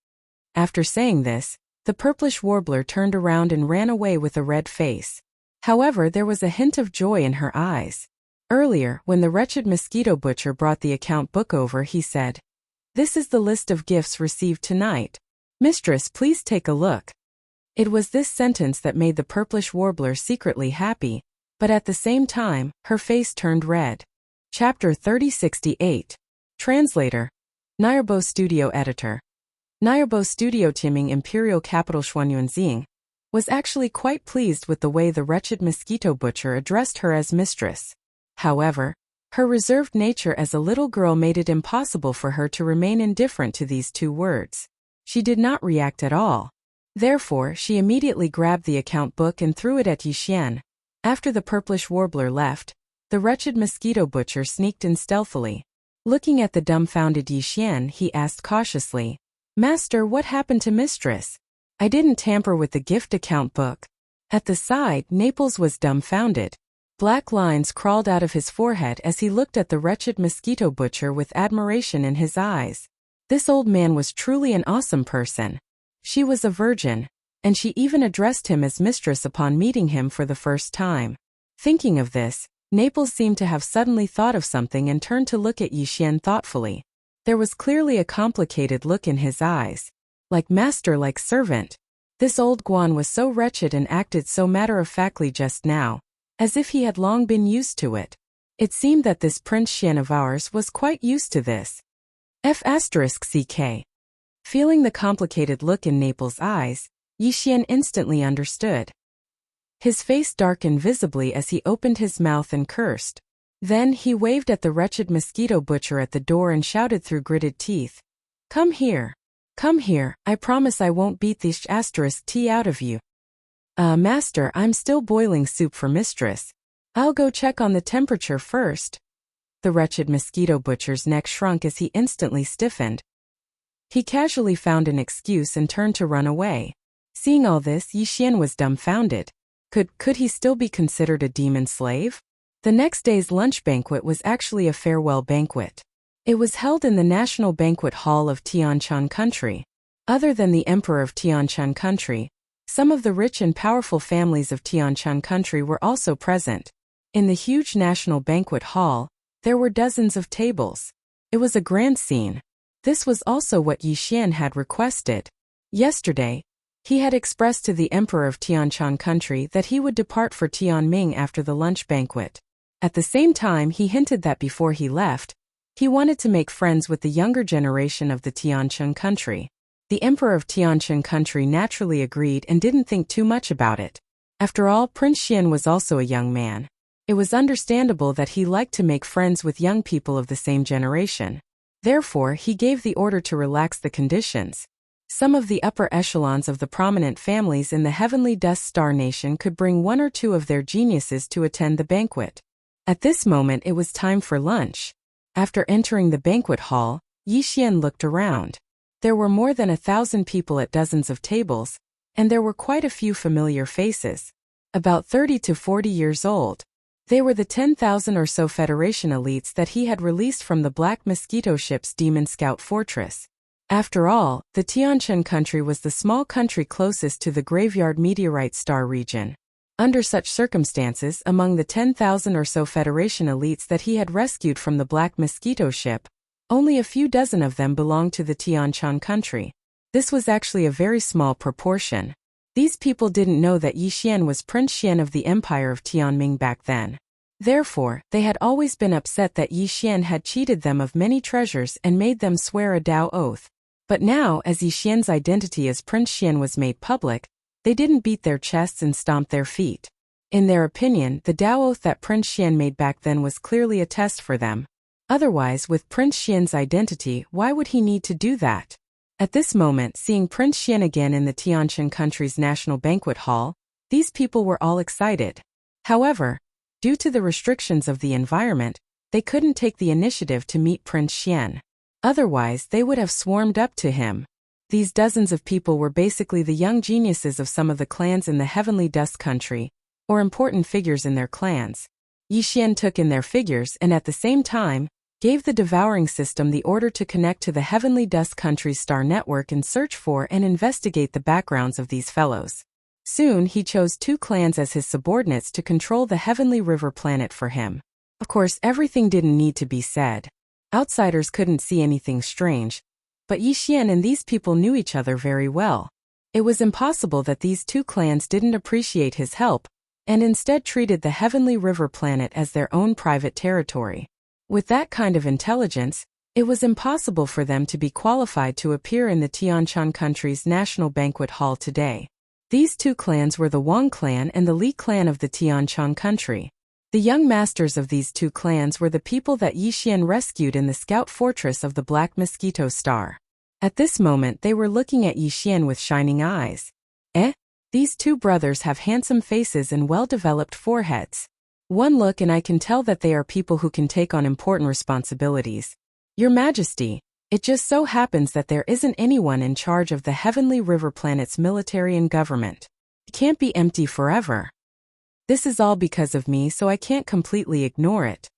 After saying this, the purplish warbler turned around and ran away with a red face. However, there was a hint of joy in her eyes. Earlier, when the wretched mosquito butcher brought the account book over, he said, "This is the list of gifts received tonight. Mistress, please take a look." It was this sentence that made the purplish warbler secretly happy, but at the same time, her face turned red. Chapter 3068. Translator. Nayarbo Studio Editor. Nayarbo Studio Timing Imperial Capital Xuanyuanxing was actually quite pleased with the way the wretched mosquito butcher addressed her as mistress. However, her reserved nature as a little girl made it impossible for her to remain indifferent to these two words. She did not react at all. Therefore, she immediately grabbed the account book and threw it at Yi Xian. After the purplish warbler left, the wretched mosquito butcher sneaked in stealthily. Looking at the dumbfounded Yixian, he asked cautiously, "Master, what happened to Mistress? I didn't tamper with the gift account book." At the side, Naples was dumbfounded. Black lines crawled out of his forehead as he looked at the wretched mosquito butcher with admiration in his eyes. This old man was truly an awesome person. She was a virgin, and she even addressed him as mistress upon meeting him for the first time. Thinking of this, Naples seemed to have suddenly thought of something and turned to look at Yixian thoughtfully. There was clearly a complicated look in his eyes. Like master, like servant. This old Guan was so wretched and acted so matter-of-factly just now, as if he had long been used to it. It seemed that this Prince Xian of ours was quite used to this. F***ck. Feeling the complicated look in Naples' eyes, Yixian instantly understood. His face darkened visibly as he opened his mouth and cursed. Then he waved at the wretched mosquito butcher at the door and shouted through gritted teeth, "Come here. Come here, I promise I won't beat this *t out of you." Master, I'm still boiling soup for mistress. I'll go check on the temperature first." The wretched mosquito butcher's neck shrunk as he instantly stiffened. He casually found an excuse and turned to run away. Seeing all this, Yixian was dumbfounded. Could he still be considered a demon slave? The next day's lunch banquet was actually a farewell banquet. It was held in the National Banquet Hall of Tianshan Country. Other than the Emperor of Tianshan Country, some of the rich and powerful families of Tianshan Country were also present. In the huge National Banquet Hall, there were dozens of tables. It was a grand scene. This was also what Yixian had requested. Yesterday, he had expressed to the Emperor of Tianshan Country that he would depart for Tianming after the lunch banquet. At the same time, he hinted that before he left, he wanted to make friends with the younger generation of the Tianshan Country. The Emperor of Tianshan Country naturally agreed and didn't think too much about it. After all, Prince Xian was also a young man. It was understandable that he liked to make friends with young people of the same generation. Therefore, he gave the order to relax the conditions. Some of the upper echelons of the prominent families in the Heavenly Dust Star Nation could bring one or two of their geniuses to attend the banquet. At this moment, it was time for lunch. After entering the banquet hall, Yixian looked around. There were more than 1,000 people at dozens of tables, and there were quite a few familiar faces. About 30 to 40 years old. They were the 10,000 or so Federation elites that he had released from the Black Mosquito ship's Demon Scout Fortress. After all, the Tianshan country was the small country closest to the Graveyard Meteorite Star region. Under such circumstances, among the 10,000 or so Federation elites that he had rescued from the Black Mosquito ship, only a few dozen of them belonged to the Tianshan country. This was actually a very small proportion. These people didn't know that Yixian was Prince Xian of the Empire of Tianming back then. Therefore, they had always been upset that Yixian had cheated them of many treasures and made them swear a Dao oath. But now, as Yixian's identity as Prince Xian was made public, they didn't beat their chests and stomp their feet. In their opinion, the Dao oath that Prince Xian made back then was clearly a test for them. Otherwise, with Prince Xian's identity, why would he need to do that? At this moment, seeing Prince Xian again in the Tianshan country's National Banquet Hall, these people were all excited. However, due to the restrictions of the environment, they couldn't take the initiative to meet Prince Xian. Otherwise, they would have swarmed up to him. These dozens of people were basically the young geniuses of some of the clans in the Heavenly Dust Country, or important figures in their clans. Yixian took in their figures and at the same time, gave the Devouring system the order to connect to the Heavenly Dust Country's star network and search for and investigate the backgrounds of these fellows. Soon, he chose 2 clans as his subordinates to control the Heavenly River planet for him. Of course, everything didn't need to be said. Outsiders couldn't see anything strange, but Yixian and these people knew each other very well. It was impossible that these 2 clans didn't appreciate his help, and instead treated the Heavenly River planet as their own private territory. With that kind of intelligence, it was impossible for them to be qualified to appear in the Tianshan country's National Banquet Hall today. These 2 clans were the Wang clan and the Li clan of the Tianshan country. The young masters of these 2 clans were the people that Yixian rescued in the scout fortress of the Black Mosquito Star. At this moment they were looking at Yixian with shining eyes. These 2 brothers have handsome faces and well-developed foreheads. One look and I can tell that they are people who can take on important responsibilities. Your Majesty, it just so happens that there isn't anyone in charge of the Heavenly River planet's military and government. It can't be empty forever. This is all because of me, so I can't completely ignore it.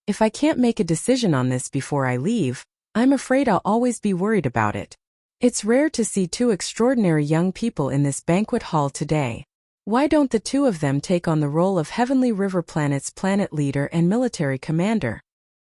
If I can't make a decision on this before I leave, I'm afraid I'll always be worried about it. It's rare to see two extraordinary young people in this banquet hall today. Why don't the two of them take on the role of Heavenly River planet's planet leader and military commander?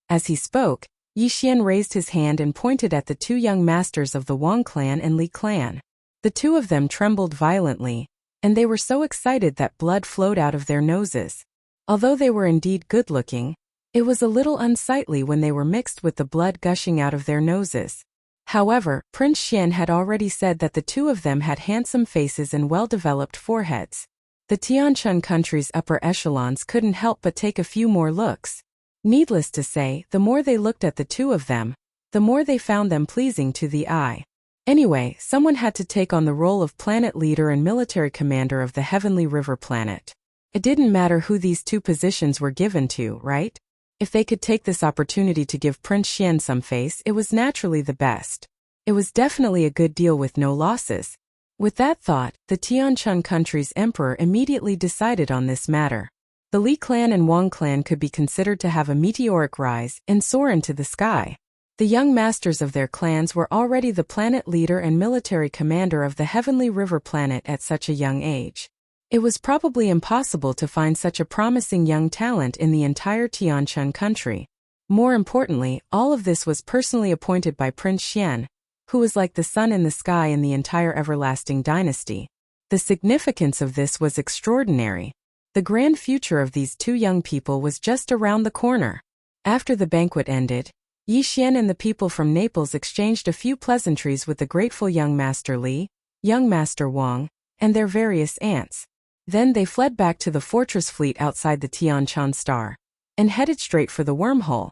As he spoke, Yi Xian raised his hand and pointed at the two young masters of the Wang clan and Li clan. The two of them trembled violently, and they were so excited that blood flowed out of their noses. Although they were indeed good-looking, it was a little unsightly when they were mixed with the blood gushing out of their noses. However, Prince Xian had already said that the two of them had handsome faces and well-developed foreheads. The Tianchun country's upper echelons couldn't help but take a few more looks. Needless to say, the more they looked at the two of them, the more they found them pleasing to the eye. Anyway, someone had to take on the role of planet leader and military commander of the Heavenly River planet. It didn't matter who these two positions were given to, right? If they could take this opportunity to give Prince Xian some face, it was naturally the best. It was definitely a good deal with no losses. With that thought, the Tianchun country's emperor immediately decided on this matter. The Li clan and Wang clan could be considered to have a meteoric rise and soar into the sky. The young masters of their clans were already the planet leader and military commander of the Heavenly River planet at such a young age. It was probably impossible to find such a promising young talent in the entire Tianchun country. More importantly, all of this was personally appointed by Prince Xian, who was like the sun in the sky in the entire everlasting dynasty. The significance of this was extraordinary. The grand future of these two young people was just around the corner. After the banquet ended, Yi Xian and the people from Naples exchanged a few pleasantries with the grateful young Master Li, young Master Wang, and their various aunts. Then they fled back to the fortress fleet outside the Tianchun Star, and headed straight for the wormhole,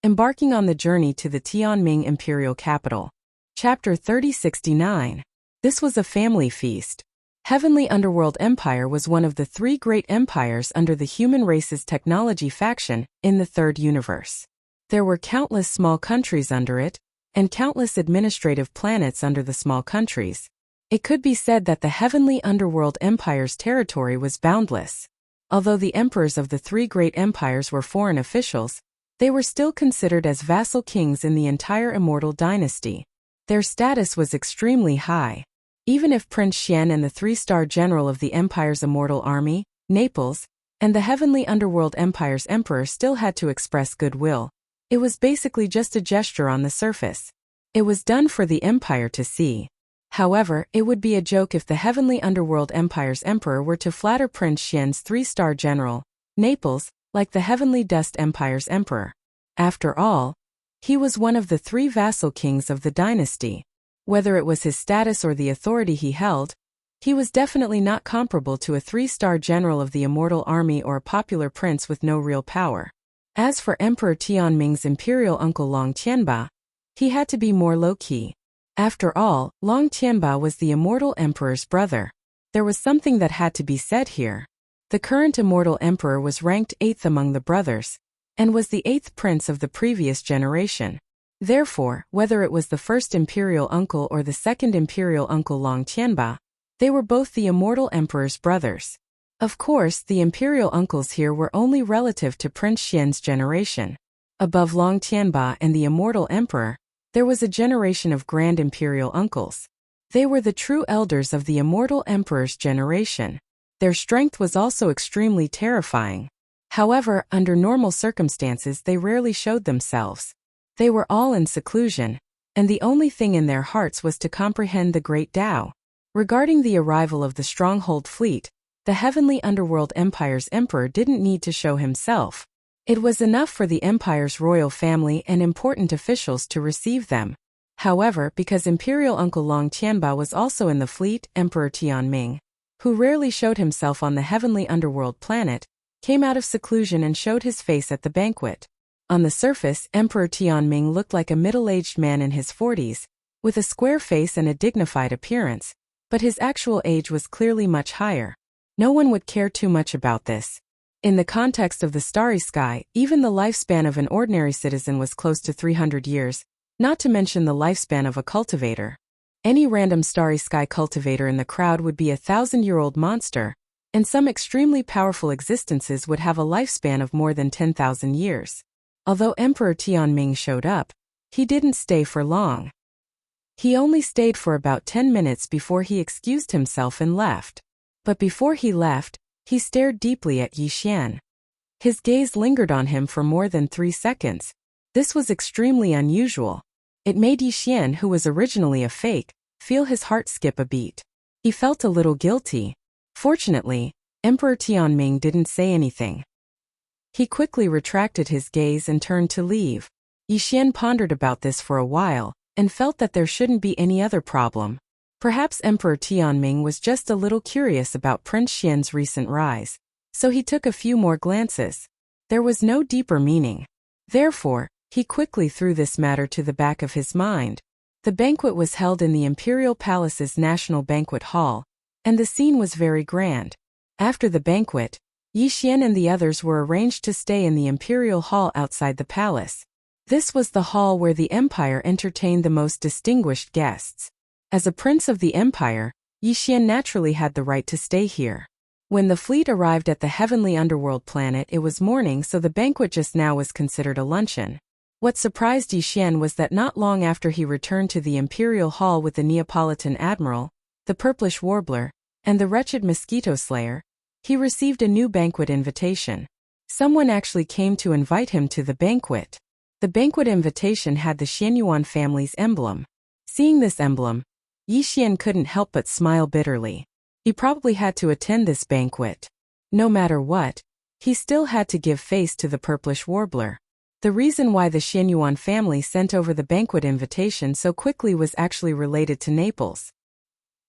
embarking on the journey to the Tianming imperial capital. Chapter 3069. This was a family feast. Heavenly Underworld Empire was one of the three great empires under the human race's technology faction in the third universe. There were countless small countries under it, and countless administrative planets under the small countries. It could be said that the Heavenly Underworld Empire's territory was boundless. Although the emperors of the three great empires were foreign officials, they were still considered as vassal kings in the entire immortal dynasty. Their status was extremely high. Even if Prince Xian and the three-star general of the empire's immortal army, Naples, and the Heavenly Underworld Empire's emperor still had to express goodwill, it was basically just a gesture on the surface. It was done for the empire to see. However, it would be a joke if the Heavenly Underworld Empire's emperor were to flatter Prince Xian's three-star general, Naples, like the Heavenly Dust Empire's emperor. After all, he was one of the three vassal kings of the dynasty. Whether it was his status or the authority he held, he was definitely not comparable to a three-star general of the immortal army or a popular prince with no real power. As for Emperor Tianming's imperial uncle Long Tianba, he had to be more low-key. After all, Long Tianba was the immortal emperor's brother. There was something that had to be said here. The current immortal emperor was ranked 8th among the brothers, and was the 8th prince of the previous generation. Therefore, whether it was the first imperial uncle or the second imperial uncle Long Tianba, they were both the immortal emperor's brothers. Of course, the imperial uncles here were only relative to Prince Xian's generation. Above Long Tianba and the immortal emperor, there was a generation of grand imperial uncles. They were the true elders of the immortal emperor's generation. Their strength was also extremely terrifying. However, under normal circumstances they rarely showed themselves. They were all in seclusion, and the only thing in their hearts was to comprehend the great Tao. Regarding the arrival of the Stronghold fleet, the Heavenly Underworld Empire's emperor didn't need to show himself. It was enough for the empire's royal family and important officials to receive them. However, because Imperial Uncle Long Tianba was also in the fleet, Emperor Tianming, who rarely showed himself on the Heavenly Underworld planet, came out of seclusion and showed his face at the banquet. On the surface, Emperor Tianming looked like a middle-aged man in his 40s, with a square face and a dignified appearance, but his actual age was clearly much higher. No one would care too much about this. In the context of the starry sky, even the lifespan of an ordinary citizen was close to 300 years, not to mention the lifespan of a cultivator. Any random starry sky cultivator in the crowd would be a 1,000-year-old monster, and some extremely powerful existences would have a lifespan of more than 10,000 years. Although Emperor Tianming showed up, he didn't stay for long. He only stayed for about 10 minutes before he excused himself and left. But before he left, he stared deeply at Yi Xian. His gaze lingered on him for more than 3 seconds. This was extremely unusual. It made Yi Xian, who was originally a fake, feel his heart skip a beat. He felt a little guilty. Fortunately, Emperor Tianming didn't say anything. He quickly retracted his gaze and turned to leave. Yi Xian pondered about this for a while, and felt that there shouldn't be any other problem. Perhaps Emperor Tianming was just a little curious about Prince Xian's recent rise, so he took a few more glances. There was no deeper meaning. Therefore, he quickly threw this matter to the back of his mind. The banquet was held in the Imperial Palace's National Banquet Hall, and the scene was very grand. After the banquet, Yi Xian and the others were arranged to stay in the Imperial Hall outside the palace. This was the hall where the Empire entertained the most distinguished guests. As a prince of the Empire, Yi Xian naturally had the right to stay here. When the fleet arrived at the heavenly underworld planet, it was morning, so the banquet just now was considered a luncheon. What surprised Yi Xian was that not long after he returned to the Imperial Hall with the Neapolitan Admiral, the Purplish Warbler, and the wretched Mosquito Slayer, he received a new banquet invitation. Someone actually came to invite him to the banquet. The banquet invitation had the Xianyuan family's emblem. Seeing this emblem, Yi Xian couldn't help but smile bitterly. He probably had to attend this banquet. No matter what, he still had to give face to the Purplish Warbler. The reason why the Xianyuan family sent over the banquet invitation so quickly was actually related to Naples.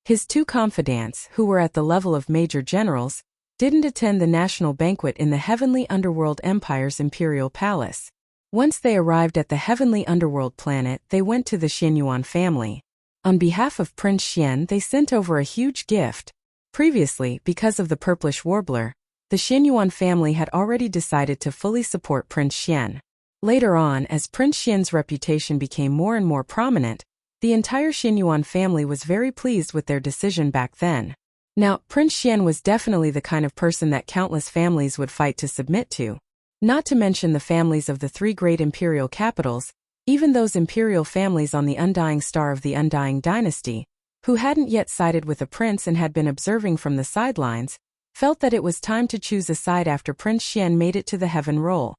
His 2 confidants, who were at the level of major generals, didn't attend the national banquet in the heavenly underworld empire's imperial palace. Once they arrived at the heavenly underworld planet, they went to the Xianyuan family. On behalf of Prince Xian, they sent over a huge gift. Previously, because of the Purplish Warbler, the Xianyuan family had already decided to fully support Prince Xian. Later on, as Prince Xian's reputation became more and more prominent, the entire Xianyuan family was very pleased with their decision back then. Now, Prince Xian was definitely the kind of person that countless families would fight to submit to. Not to mention the families of the 3 great imperial capitals, even those imperial families on the undying star of the Undying Dynasty, who hadn't yet sided with a prince and had been observing from the sidelines, felt that it was time to choose a side after Prince Xian made it to the heaven role.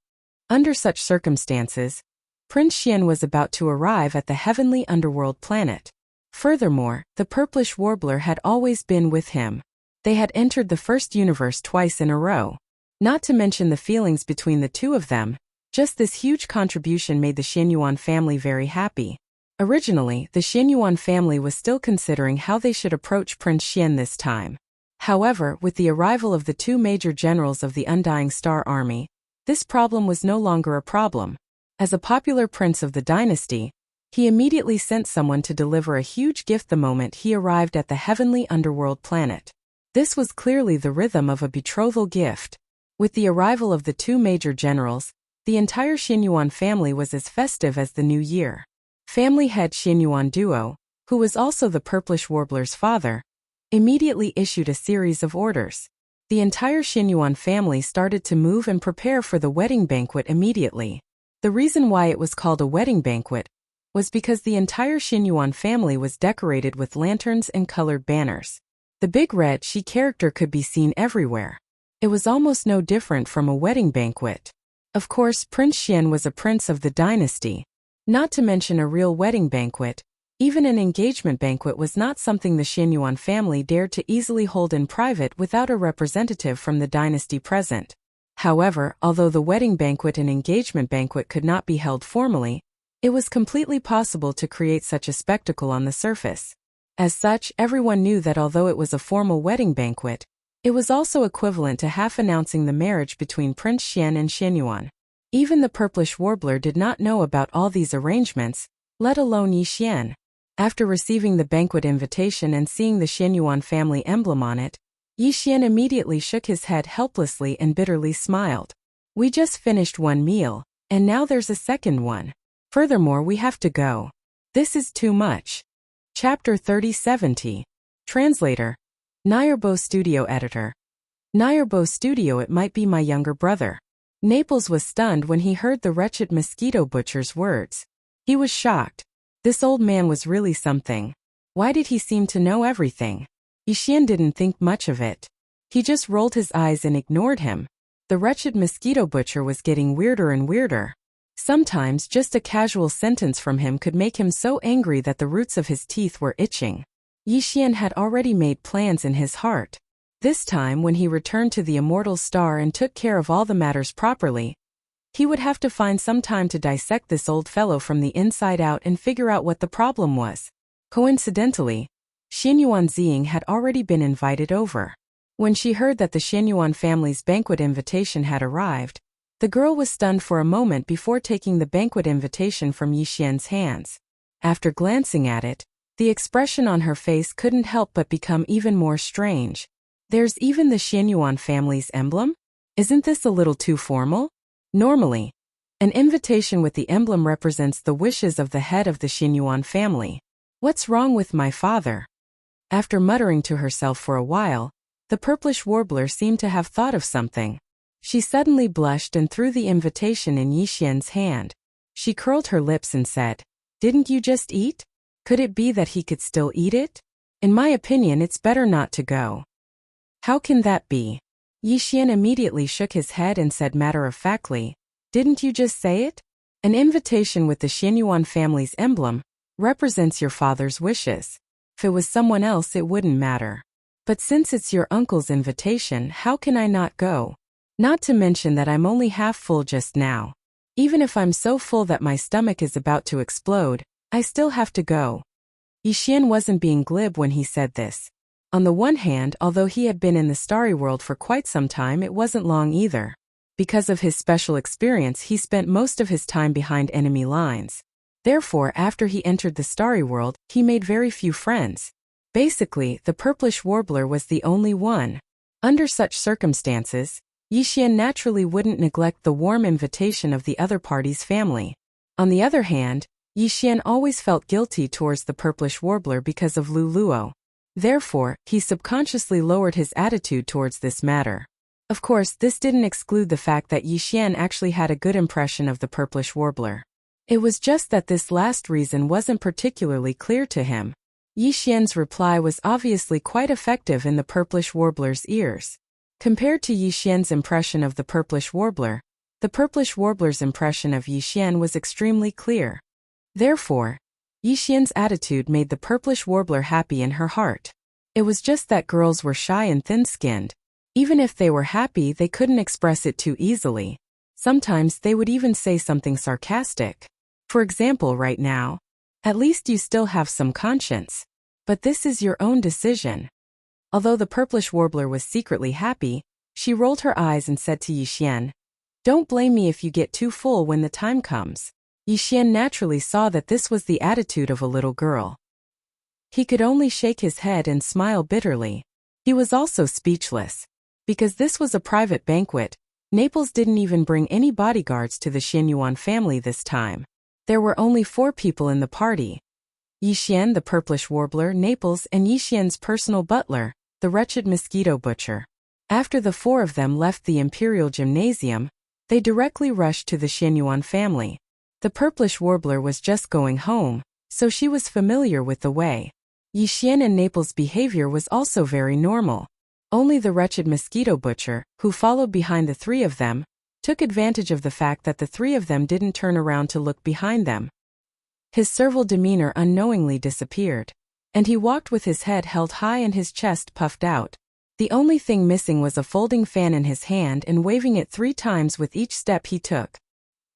Under such circumstances, Prince Xian was about to arrive at the heavenly underworld planet. Furthermore, the Purplish Warbler had always been with him. They had entered the first universe twice in a row. Not to mention the feelings between the two of them, just this huge contribution made the Xianyuan family very happy. Originally, the Xianyuan family was still considering how they should approach Prince Xian this time. However, with the arrival of the 2 major generals of the Undying Star Army, this problem was no longer a problem. As a popular prince of the dynasty, he immediately sent someone to deliver a huge gift the moment he arrived at the heavenly underworld planet. This was clearly the rhythm of a betrothal gift. With the arrival of the 2 major generals, the entire Xianyuan family was as festive as the new year. Family head Xianyuan Duo, who was also the Purplish Warbler's father, immediately issued a series of orders. The entire Xianyuan family started to move and prepare for the wedding banquet immediately. The reason why it was called a wedding banquet was because the entire Xianyuan family was decorated with lanterns and colored banners. The big red Xi character could be seen everywhere. It was almost no different from a wedding banquet. Of course, Prince Xian was a prince of the dynasty. Not to mention a real wedding banquet, even an engagement banquet was not something the Xianyuan family dared to easily hold in private without a representative from the dynasty present. However, although the wedding banquet and engagement banquet could not be held formally, it was completely possible to create such a spectacle on the surface. As such, everyone knew that although it was a formal wedding banquet, it was also equivalent to half announcing the marriage between Prince Xian and Xianyuan. Even the Purplish Warbler did not know about all these arrangements, let alone Yi Xian. After receiving the banquet invitation and seeing the Xianyuan family emblem on it, Yixian immediately shook his head helplessly and bitterly smiled. We just finished one meal, and now there's a second one. Furthermore, we have to go. This is too much. Chapter 3070. Translator. Nayarbo Studio Editor. Nayarbo Studio. It might be my younger brother. Naples was stunned when he heard the wretched mosquito butcher's words. He was shocked. This old man was really something. Why did he seem to know everything? Yixian didn't think much of it. He just rolled his eyes and ignored him. The wretched mosquito butcher was getting weirder and weirder. Sometimes just a casual sentence from him could make him so angry that the roots of his teeth were itching. Yixian had already made plans in his heart. This time, when he returned to the immortal star and took care of all the matters properly, he would have to find some time to dissect this old fellow from the inside out and figure out what the problem was. Coincidentally, Xianyuan Ziying had already been invited over. When she heard that the Xianyuan family's banquet invitation had arrived, the girl was stunned for a moment before taking the banquet invitation from Yixian's hands. After glancing at it, the expression on her face couldn't help but become even more strange. There's even the Xianyuan family's emblem? Isn't this a little too formal? Normally, an invitation with the emblem represents the wishes of the head of the Xianyuan family. What's wrong with my father? After muttering to herself for a while, the purplish warbler seemed to have thought of something. She suddenly blushed and threw the invitation in Yixian's hand. She curled her lips and said, "Didn't you just eat? Could it be that he could still eat it? In my opinion, it's better not to go." How can that be? Yixian immediately shook his head and said matter-of-factly, "Didn't you just say it? An invitation with the Xianyuan family's emblem represents your father's wishes. If it was someone else, it wouldn't matter. But since it's your uncle's invitation, how can I not go? Not to mention that I'm only half full just now. Even if I'm so full that my stomach is about to explode, I still have to go." Yixian wasn't being glib when he said this. On the one hand, although he had been in the starry world for quite some time, it wasn't long either. Because of his special experience, he spent most of his time behind enemy lines. Therefore, after he entered the starry world, he made very few friends. Basically, the purplish warbler was the only one. Under such circumstances, Yixian naturally wouldn't neglect the warm invitation of the other party's family. On the other hand, Yixian always felt guilty towards the purplish warbler because of Lu Luo. Therefore, he subconsciously lowered his attitude towards this matter. Of course, this didn't exclude the fact that Yixian actually had a good impression of the purplish warbler. It was just that this last reason wasn't particularly clear to him. Yixian's reply was obviously quite effective in the purplish warbler's ears. Compared to Yixian's impression of the purplish warbler, the purplish warbler's impression of Yixian was extremely clear. Therefore, Yixian's attitude made the purplish warbler happy in her heart. It was just that girls were shy and thin-skinned. Even if they were happy, they couldn't express it too easily. Sometimes they would even say something sarcastic. For example, right now, "At least you still have some conscience. But this is your own decision." Although the purplish warbler was secretly happy, she rolled her eyes and said to Yixian, "Don't blame me if you get too full when the time comes." Yixian naturally saw that this was the attitude of a little girl. He could only shake his head and smile bitterly. He was also speechless. Because this was a private banquet, Naples didn't even bring any bodyguards to the Xianyuan family this time. There were only 4 people in the party: Yixian, the purplish warbler, Naples, and Yixian's personal butler, the wretched mosquito butcher. After the 4 of them left the Imperial Gymnasium, they directly rushed to the Xianyuan family. The purplish warbler was just going home, so she was familiar with the way. Yixian and Naples' behavior was also very normal. Only the wretched mosquito butcher, who followed behind the 3 of them, took advantage of the fact that the 3 of them didn't turn around to look behind them. His servile demeanor unknowingly disappeared, and he walked with his head held high and his chest puffed out. The only thing missing was a folding fan in his hand and waving it 3 times with each step he took.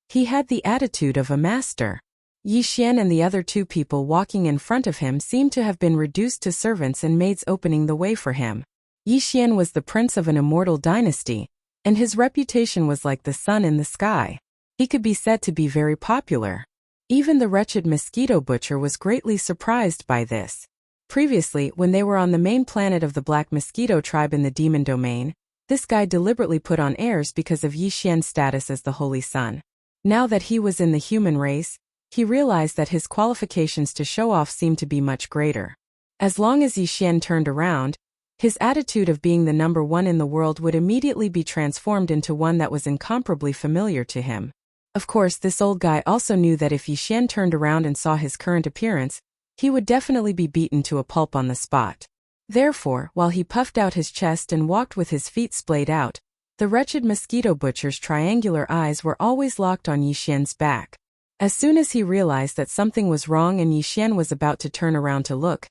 He had the attitude of a master. Yixian and the other 2 people walking in front of him seemed to have been reduced to servants and maids opening the way for him. Yixian was the prince of an immortal dynasty, and his reputation was like the sun in the sky. He could be said to be very popular. Even the wretched mosquito butcher was greatly surprised by this. Previously, when they were on the main planet of the Black Mosquito tribe in the Demon Domain, this guy deliberately put on airs because of Yi Xian's status as the Holy Son. Now that he was in the human race, he realized that his qualifications to show off seemed to be much greater. As long as Yi Xian turned around, his attitude of being the number one in the world would immediately be transformed into one that was incomparably familiar to him. Of course, this old guy also knew that if Yi Xian turned around and saw his current appearance, he would definitely be beaten to a pulp on the spot. Therefore, while he puffed out his chest and walked with his feet splayed out, the wretched mosquito butcher's triangular eyes were always locked on Yi Xian's back. As soon as he realized that something was wrong and Yi Xian was about to turn around to look,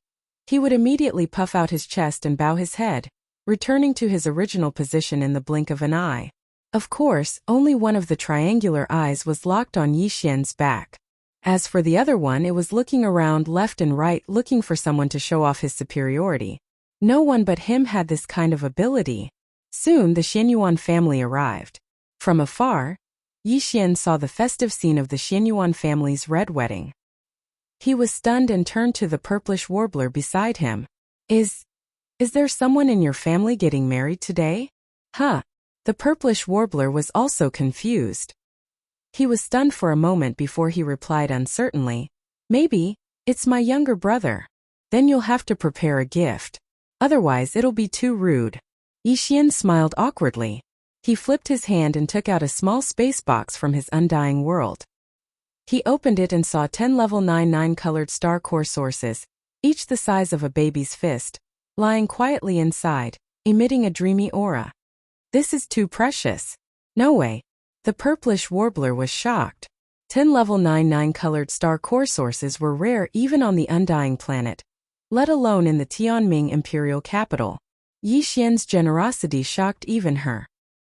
he would immediately puff out his chest and bow his head, returning to his original position in the blink of an eye. Of course, only one of the triangular eyes was locked on Yi Xian's back. As for the other one, it was looking around left and right looking for someone to show off his superiority. No one but him had this kind of ability. Soon the Xianyuan family arrived. From afar, Yi Xian saw the festive scene of the Xianyuan family's red wedding. He was stunned and turned to the purplish warbler beside him. Is there someone in your family getting married today? Huh. The purplish warbler was also confused. He was stunned for a moment before he replied uncertainly, "Maybe, it's my younger brother. Then you'll have to prepare a gift. Otherwise it'll be too rude." Yi Xian smiled awkwardly. He flipped his hand and took out a small space box from his undying world. He opened it and saw 10 level 99 colored star core sources, each the size of a baby's fist, lying quietly inside, emitting a dreamy aura. "This is too precious. No way." The purplish warbler was shocked. 10 level 99 colored star core sources were rare even on the Undying planet, let alone in the Tianming imperial capital. Yi Xian's generosity shocked even her.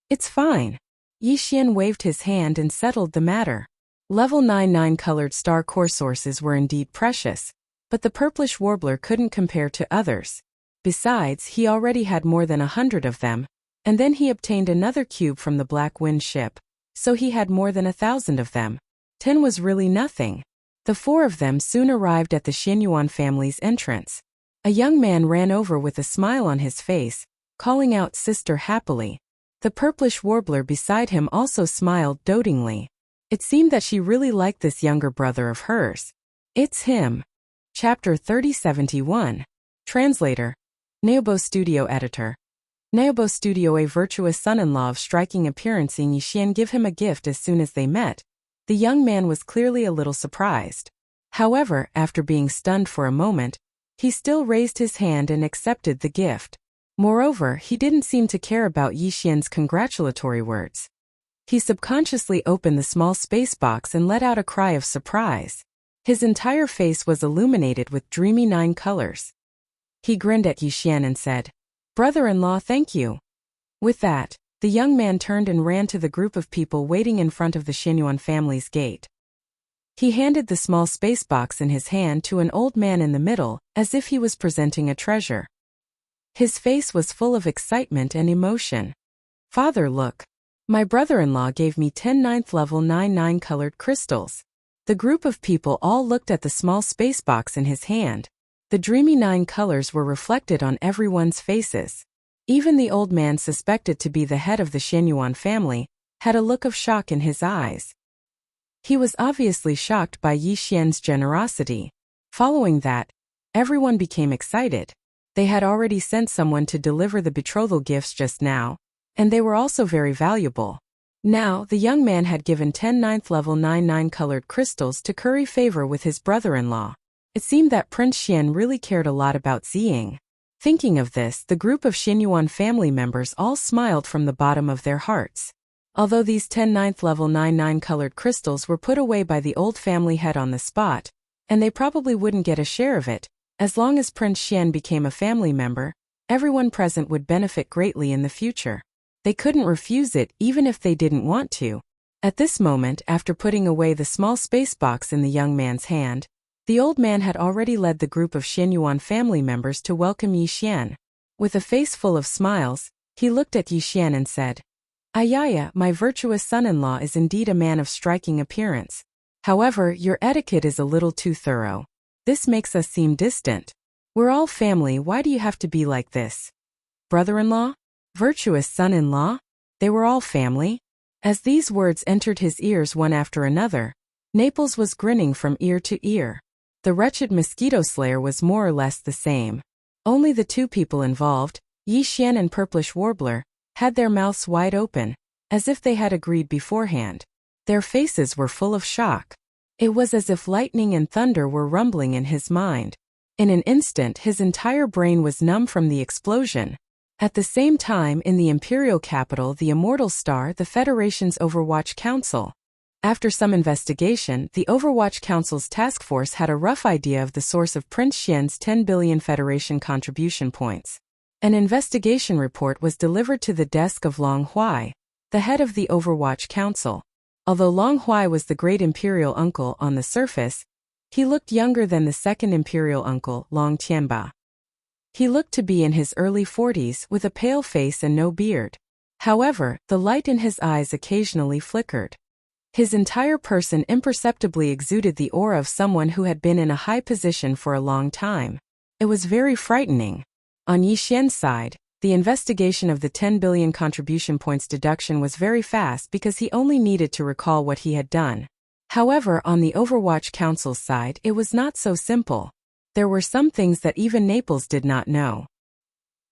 "It's fine." Yi Xian waved his hand and settled the matter. Level 99 colored star core sources were indeed precious, but the purplish warbler couldn't compare to others. Besides, he already had more than 100 of them, and then he obtained another cube from the Black Wind ship, so he had more than 1,000 of them. 10 was really nothing. The 4 of them soon arrived at the Xianyuan family's entrance. A young man ran over with a smile on his face, calling out "Sister" happily. The purplish warbler beside him also smiled dotingly. It seemed that she really liked this younger brother of hers. It's him. Chapter 3071. Translator. Naobo Studio Editor. Naobo Studio. A virtuous son-in-law of striking appearance, seeing Yi Xian give him a gift as soon as they met. The young man was clearly a little surprised. However, after being stunned for a moment, he still raised his hand and accepted the gift. Moreover, he didn't seem to care about Yi Xian's congratulatory words. He subconsciously opened the small space box and let out a cry of surprise. His entire face was illuminated with dreamy 9 colors. He grinned at Yi Xian and said, "Brother-in-law, thank you." With that, the young man turned and ran to the group of people waiting in front of the Xianyuan family's gate. He handed the small space box in his hand to an old man in the middle, as if he was presenting a treasure. His face was full of excitement and emotion. "Father, look. My brother-in-law gave me 10 ninth level 99 colored crystals." The group of people all looked at the small space box in his hand. The dreamy 9 colors were reflected on everyone's faces. Even the old man, suspected to be the head of the Xianyuan family, had a look of shock in his eyes. He was obviously shocked by Yi Xian's generosity. Following that, everyone became excited. They had already sent someone to deliver the betrothal gifts just now, and they were also very valuable. Now, the young man had given 10 ninth level 99 colored crystals to curry favor with his brother-in-law. It seemed that Prince Xian really cared a lot about Ziying. Thinking of this, the group of Xianyuan family members all smiled from the bottom of their hearts. Although these 10 ninth level 99 colored crystals were put away by the old family head on the spot, and they probably wouldn't get a share of it, as long as Prince Xian became a family member, everyone present would benefit greatly in the future. They couldn't refuse it even if they didn't want to. At this moment, after putting away the small space box in the young man's hand, the old man had already led the group of Xianyuan family members to welcome Yi Xian. With a face full of smiles, he looked at Yi Xian and said, "Ayaya, my virtuous son-in-law is indeed a man of striking appearance. However, your etiquette is a little too thorough. This makes us seem distant." We're all family, why do you have to be like this? Brother-in-law? Virtuous son-in-law? They were all family. As these words entered his ears one after another, Naples was grinning from ear to ear. The wretched mosquito slayer was more or less the same. Only the two people involved, Yi Xian and Purplish Warbler, had their mouths wide open, as if they had agreed beforehand. Their faces were full of shock. It was as if lightning and thunder were rumbling in his mind. In an instant his entire brain was numb from the explosion. At the same time, in the imperial capital, the Immortal Star, the Federation's Overwatch Council. After some investigation, the Overwatch Council's task force had a rough idea of the source of Prince Xian's 10 billion Federation contribution points. An investigation report was delivered to the desk of Long Huai, the head of the Overwatch Council. Although Long Huai was the great imperial uncle on the surface, he looked younger than the second imperial uncle, Long Tianba. He looked to be in his early 40s with a pale face and no beard. However, the light in his eyes occasionally flickered. His entire person imperceptibly exuded the aura of someone who had been in a high position for a long time. It was very frightening. On Yi Xian's side, the investigation of the 10 billion contribution points deduction was very fast because he only needed to recall what he had done. However, on the Overwatch Council's side, it was not so simple. There were some things that even Naples did not know.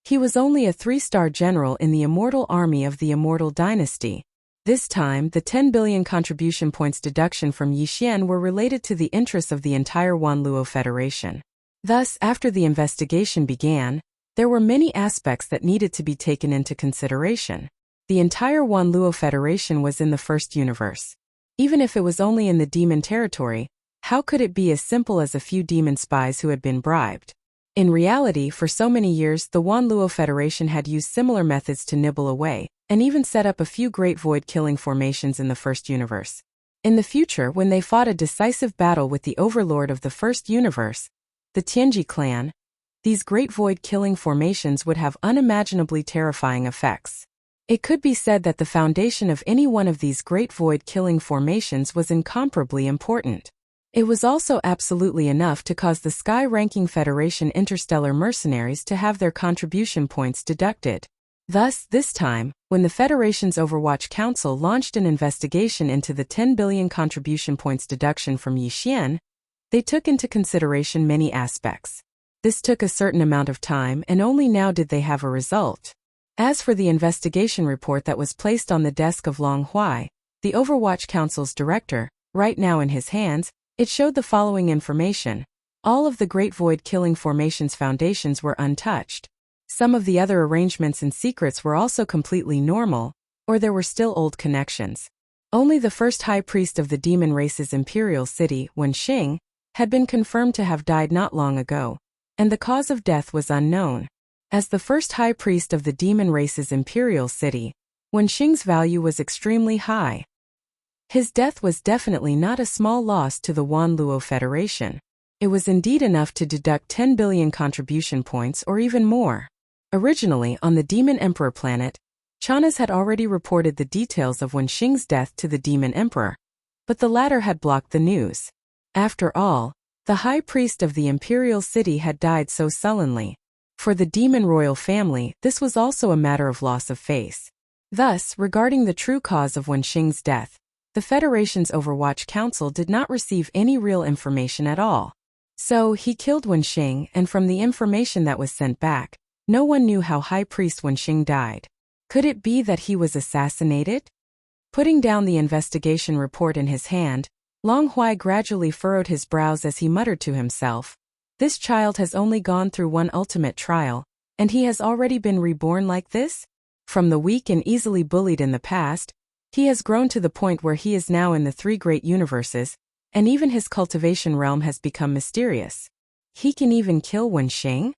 He was only a 3-star general in the immortal army of the Immortal Dynasty. This time, the 10 billion contribution points deduction from Yi Xian were related to the interests of the entire Wanluo Federation. Thus, after the investigation began, there were many aspects that needed to be taken into consideration. The entire Wanluo Federation was in the first universe. Even if it was only in the demon territory, how could it be as simple as a few demon spies who had been bribed? In reality, for so many years, the Wanluo Federation had used similar methods to nibble away, and even set up a few great void-killing formations in the first universe. In the future, when they fought a decisive battle with the overlord of the first universe, the Tianji clan, these great void-killing formations would have unimaginably terrifying effects. It could be said that the foundation of any one of these great void-killing formations was incomparably important. It was also absolutely enough to cause the Sky-ranking Federation interstellar mercenaries to have their contribution points deducted. Thus, this time, when the Federation's Overwatch Council launched an investigation into the 10 billion contribution points deduction from Yi Xian, they took into consideration many aspects. This took a certain amount of time, and only now did they have a result. As for the investigation report that was placed on the desk of Long Huai, the Overwatch Council's director, right now in his hands, it showed the following information. All of the Great Void-Killing Formation's foundations were untouched. Some of the other arrangements and secrets were also completely normal, or there were still old connections. Only the first high priest of the demon race's imperial city, Wenxing, had been confirmed to have died not long ago, and the cause of death was unknown. As the first high priest of the demon race's imperial city, Wenxing's value was extremely high. His death was definitely not a small loss to the Wanluo Federation. It was indeed enough to deduct 10 billion contribution points or even more. Originally, on the Demon Emperor planet, Chanas had already reported the details of Wenxing's death to the Demon Emperor, but the latter had blocked the news. After all, the High Priest of the Imperial City had died so sullenly. For the Demon Royal family, this was also a matter of loss of face. Thus, regarding the true cause of Wenxing's death, the Federation's Overwatch Council did not receive any real information at all. So, he killed Wenxing, and from the information that was sent back, no one knew how High Priest Wenxing died. Could it be that he was assassinated? Putting down the investigation report in his hand, Long Huai gradually furrowed his brows as he muttered to himself, "This child has only gone through one ultimate trial, and he has already been reborn like this? From the weak and easily bullied in the past, he has grown to the point where he is now in the 3 great universes, and even his cultivation realm has become mysterious. He can even kill Wenxing?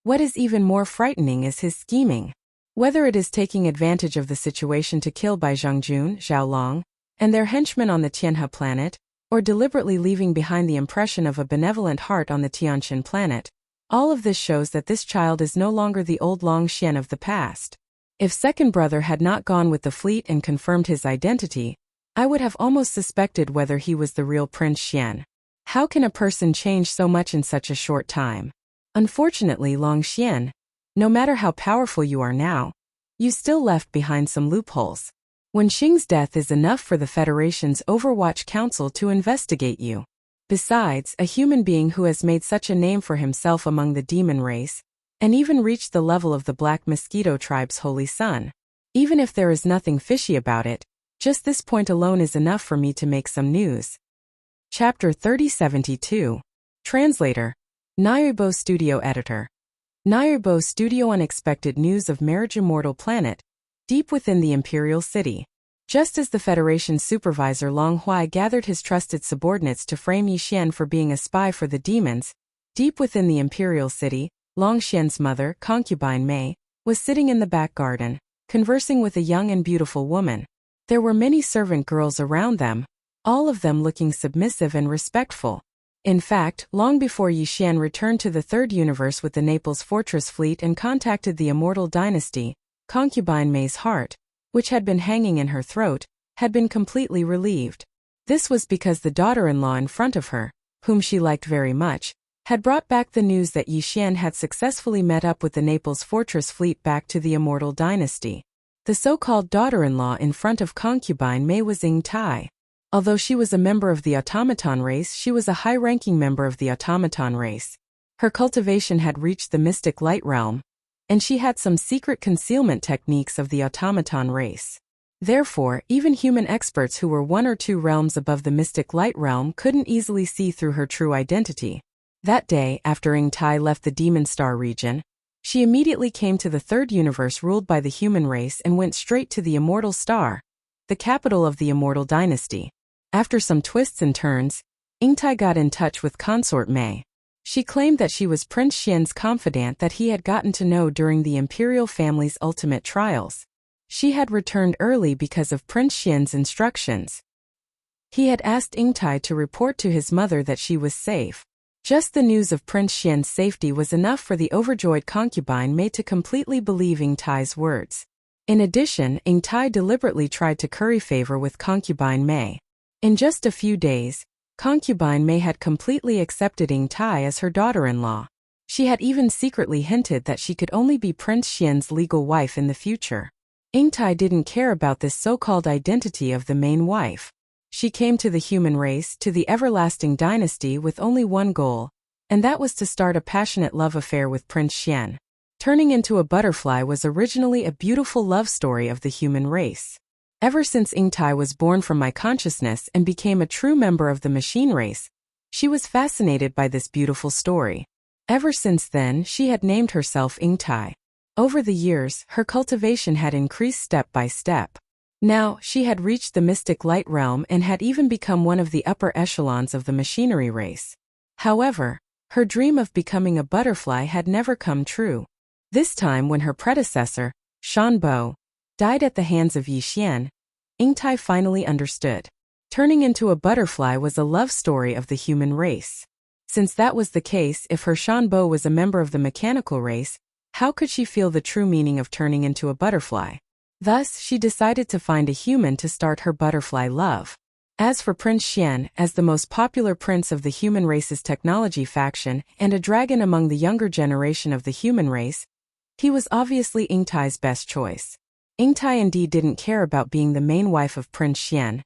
What is even more frightening is his scheming. Whether it is taking advantage of the situation to kill Bai Zhongjun, Xiaolong, and their henchmen on the Tianhe planet, or deliberately leaving behind the impression of a benevolent heart on the Tianqin planet, all of this shows that this child is no longer the old Long Xian of the past. If second brother had not gone with the fleet and confirmed his identity, I would have almost suspected whether he was the real Prince Xian. How can a person change so much in such a short time? Unfortunately, Long Xian, no matter how powerful you are now, you still left behind some loopholes. Wen Xing's death is enough for the Federation's Overwatch Council to investigate you. Besides, a human being who has made such a name for himself among the demon race, and even reached the level of the Black Mosquito tribe's holy son. Even if there is nothing fishy about it, just this point alone is enough for me to make some news. Chapter 3072. Translator. Naibo Studio Editor. Naibo Studio. Unexpected news of Marriage Immortal Planet, deep within the Imperial City. Just as the Federation supervisor Long Huai gathered his trusted subordinates to frame Yi Xian for being a spy for the demons, deep within the Imperial City, Long Xian's mother, concubine Mei, was sitting in the back garden, conversing with a young and beautiful woman. There were many servant girls around them, all of them looking submissive and respectful. In fact, long before Yi Xian returned to the Third Universe with the Naples Fortress fleet and contacted the Immortal Dynasty, concubine Mei's heart, which had been hanging in her throat, had been completely relieved. This was because the daughter-in-law in front of her, whom she liked very much, had brought back the news that Yi Xian had successfully met up with the Naples Fortress fleet back to the Immortal Dynasty. The so-called daughter-in-law in front of concubine Mei was Ying Tai. Although she was a member of the automaton race, she was a high-ranking member of the automaton race. Her cultivation had reached the mystic light realm, and she had some secret concealment techniques of the automaton race. Therefore, even human experts who were 1 or 2 realms above the mystic light realm couldn't easily see through her true identity. That day, after Ying Tai left the Demon Star region, she immediately came to the Third Universe ruled by the human race and went straight to the Immortal Star, the capital of the Immortal Dynasty. After some twists and turns, Ying Tai got in touch with Consort Mei. She claimed that she was Prince Xian's confidant that he had gotten to know during the imperial family's ultimate trials. She had returned early because of Prince Xian's instructions. He had asked Ying Tai to report to his mother that she was safe. Just the news of Prince Xian's safety was enough for the overjoyed concubine Mei to completely believe Ying Tai's words. In addition, Ying Tai deliberately tried to curry favor with concubine Mei. In just a few days, concubine Mei had completely accepted Ying Tai as her daughter-in-law. She had even secretly hinted that she could only be Prince Xian's legal wife in the future. Ying Tai didn't care about this so-called identity of the main wife. She came to the human race, to the everlasting dynasty with only one goal, and that was to start a passionate love affair with Prince Xian. Turning into a butterfly was originally a beautiful love story of the human race. Ever since Ying Tai was born from my consciousness and became a true member of the machine race, she was fascinated by this beautiful story. Ever since then, she had named herself Ying Tai. Over the years, her cultivation had increased step by step. Now, she had reached the mystic light realm and had even become one of the upper echelons of the machinery race. However, her dream of becoming a butterfly had never come true. This time when her predecessor, Shan Bo, died at the hands of Yi Xian, Ying Tai finally understood. Turning into a butterfly was a love story of the human race. Since that was the case, if her Shan Bo was a member of the mechanical race, how could she feel the true meaning of turning into a butterfly? Thus, she decided to find a human to start her butterfly love. As for Prince Xian, as the most popular prince of the human race's technology faction and a dragon among the younger generation of the human race, he was obviously Ying Tai's best choice. Ying Tai indeed didn't care about being the main wife of Prince Xian,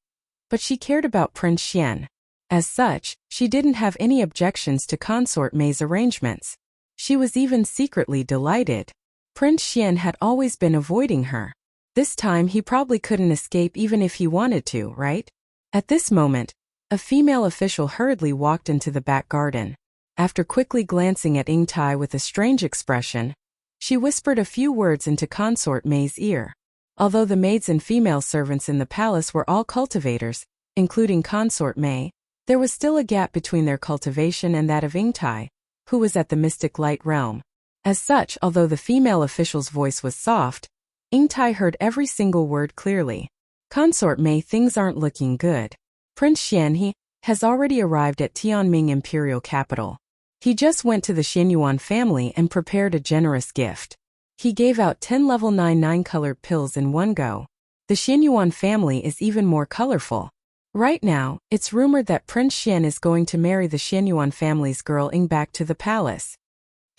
but she cared about Prince Xian. As such, she didn't have any objections to Consort Mei's arrangements. She was even secretly delighted. Prince Xian had always been avoiding her. This time he probably couldn't escape even if he wanted to, right? At this moment, a female official hurriedly walked into the back garden. After quickly glancing at Ying Tai with a strange expression, she whispered a few words into Consort Mei's ear. Although the maids and female servants in the palace were all cultivators, including Consort Mei, there was still a gap between their cultivation and that of Ying Tai, who was at the mystic light realm. As such, although the female official's voice was soft, Ying Tai heard every single word clearly. Consort Mei, things aren't looking good. Prince Xian he has already arrived at Tianming Imperial Capital. He just went to the Xianyuan family and prepared a generous gift. He gave out 10 level 9 9-colored pills in one go. The Xianyuan family is even more colorful. Right now, it's rumored that Prince Xian is going to marry the Xianyuan family's girl Ying back to the palace.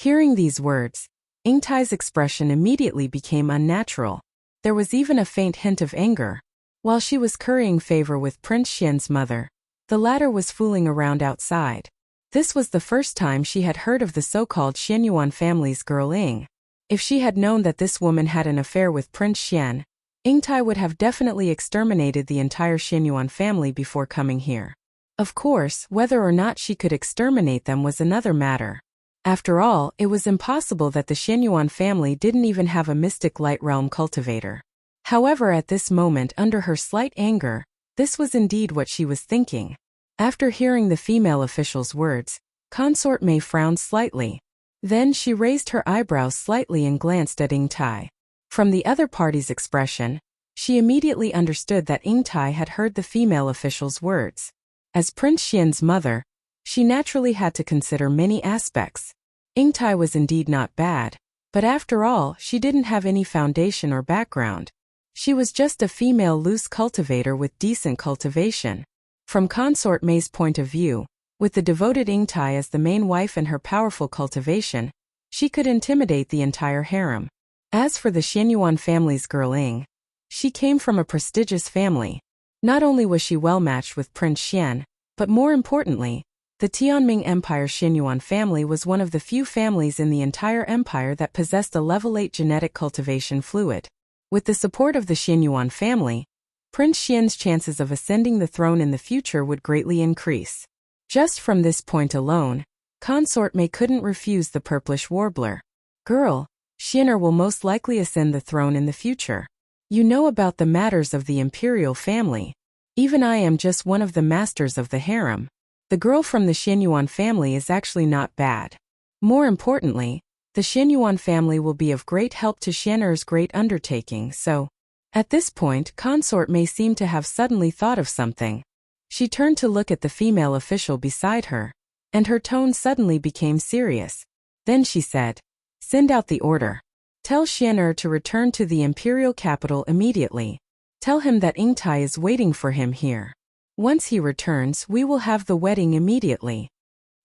Hearing these words, Ingtai's expression immediately became unnatural. There was even a faint hint of anger. While she was currying favor with Prince Xian's mother, the latter was fooling around outside. This was the first time she had heard of the so-called Xianyuan family's girl Ing. If she had known that this woman had an affair with Prince Xian, Ingtai would have definitely exterminated the entire Xianyuan family before coming here. Of course, whether or not she could exterminate them was another matter. After all, it was impossible that the Xianyuan family didn't even have a mystic light realm cultivator. However, at this moment, under her slight anger, this was indeed what she was thinking. After hearing the female official's words, Consort Mei frowned slightly. Then she raised her eyebrows slightly and glanced at Ingtai. From the other party's expression, she immediately understood that Ingtai had heard the female official's words. As Prince Xian's mother, she naturally had to consider many aspects. Ingtai was indeed not bad, but after all, she didn't have any foundation or background. She was just a female loose cultivator with decent cultivation. From Consort Mei's point of view, with the devoted Ingtai as the main wife and her powerful cultivation, she could intimidate the entire harem. As for the Xianyuan family's girl Ing, she came from a prestigious family. Not only was she well matched with Prince Xian, but more importantly, the Tianming Empire Xianyuan family was one of the few families in the entire empire that possessed a level 8 genetic cultivation fluid. With the support of the Xianyuan family, Prince Xian's chances of ascending the throne in the future would greatly increase. Just from this point alone, Consort Mei couldn't refuse the purplish warbler. Girl, Xianer will most likely ascend the throne in the future. You know about the matters of the imperial family. Even I am just one of the masters of the harem. The girl from the Xianyuan family is actually not bad. More importantly, the Xianyuan family will be of great help to Xianer's great undertaking, so... At this point, Consort Mei seemed to have suddenly thought of something. She turned to look at the female official beside her, and her tone suddenly became serious. Then she said, "Send out the order. Tell Xianer to return to the imperial capital immediately. Tell him that Ingtai is waiting for him here. Once he returns, we will have the wedding immediately."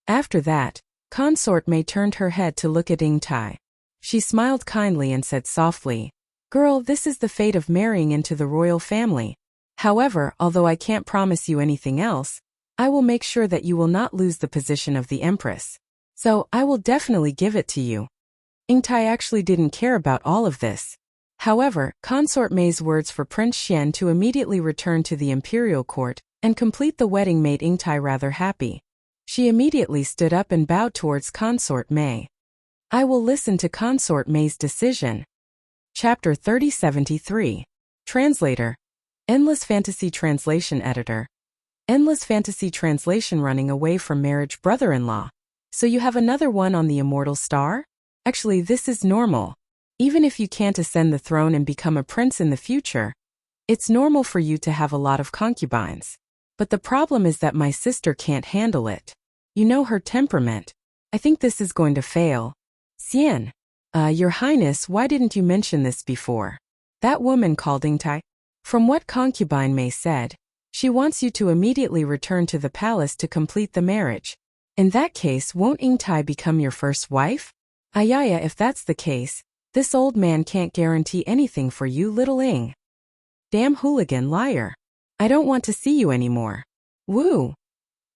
After that, Consort Mei turned her head to look at Ingtai. She smiled kindly and said softly, "Girl, this is the fate of marrying into the royal family. However, although I can't promise you anything else, I will make sure that you will not lose the position of the empress. So, I will definitely give it to you." Ingtai actually didn't care about all of this. However, Consort Mei's words for Prince Xian to immediately return to the imperial court and complete the wedding made Ingtai rather happy. She immediately stood up and bowed towards Consort Mei. "I will listen to Consort Mei's decision." Chapter 3073. Translator. Endless Fantasy Translation Editor. Endless Fantasy Translation. Running away from marriage, brother-in-law. So you have another one on the immortal star? Actually, this is normal. Even if you can't ascend the throne and become a prince in the future, it's normal for you to have a lot of concubines. But the problem is that my sister can't handle it. You know her temperament. I think this is going to fail. Xian. Your Highness, why didn't you mention this before? That woman called Ingtai. From what concubine Mei said, she wants you to immediately return to the palace to complete the marriage. In that case, won't Ingtai become your first wife? Ayaya, if that's the case, this old man can't guarantee anything for you, little Ing. Damn hooligan liar. I don't want to see you anymore. Woo!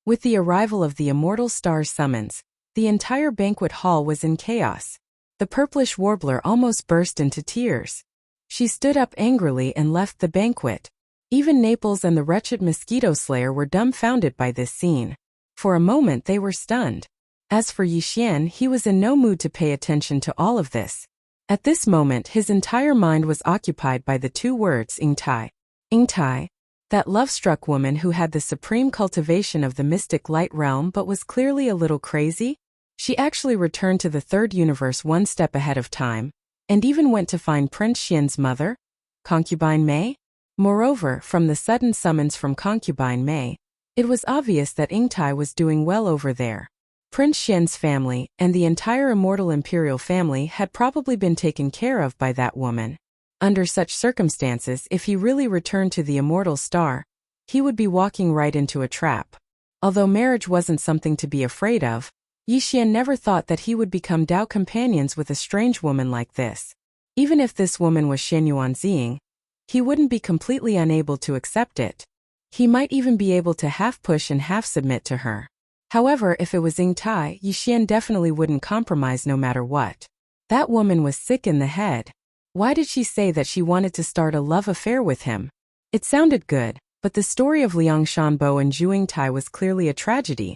With the arrival of the immortal star's summons, the entire banquet hall was in chaos. The purplish warbler almost burst into tears. She stood up angrily and left the banquet. Even Naples and the wretched mosquito slayer were dumbfounded by this scene. For a moment they were stunned. As for Yi Xian, he was in no mood to pay attention to all of this. At this moment his entire mind was occupied by the two words Ingtai. Ingtai, that love-struck woman who had the supreme cultivation of the mystic light realm but was clearly a little crazy. She actually returned to the third universe one step ahead of time, and even went to find Prince Xian's mother, Concubine Mei. Moreover, from the sudden summons from Concubine Mei, it was obvious that Ingtai was doing well over there. Prince Xian's family, and the entire immortal imperial family had probably been taken care of by that woman. Under such circumstances, if he really returned to the immortal star, he would be walking right into a trap. Although marriage wasn't something to be afraid of, Yixian never thought that he would become Dao companions with a strange woman like this. Even if this woman was Xianyuan Ziying, he wouldn't be completely unable to accept it. He might even be able to half push and half submit to her. However, if it was Ying Tai, Yixian definitely wouldn't compromise no matter what. That woman was sick in the head. Why did she say that she wanted to start a love affair with him? It sounded good, but the story of Liang Shanbo and Zhu Yingtai was clearly a tragedy.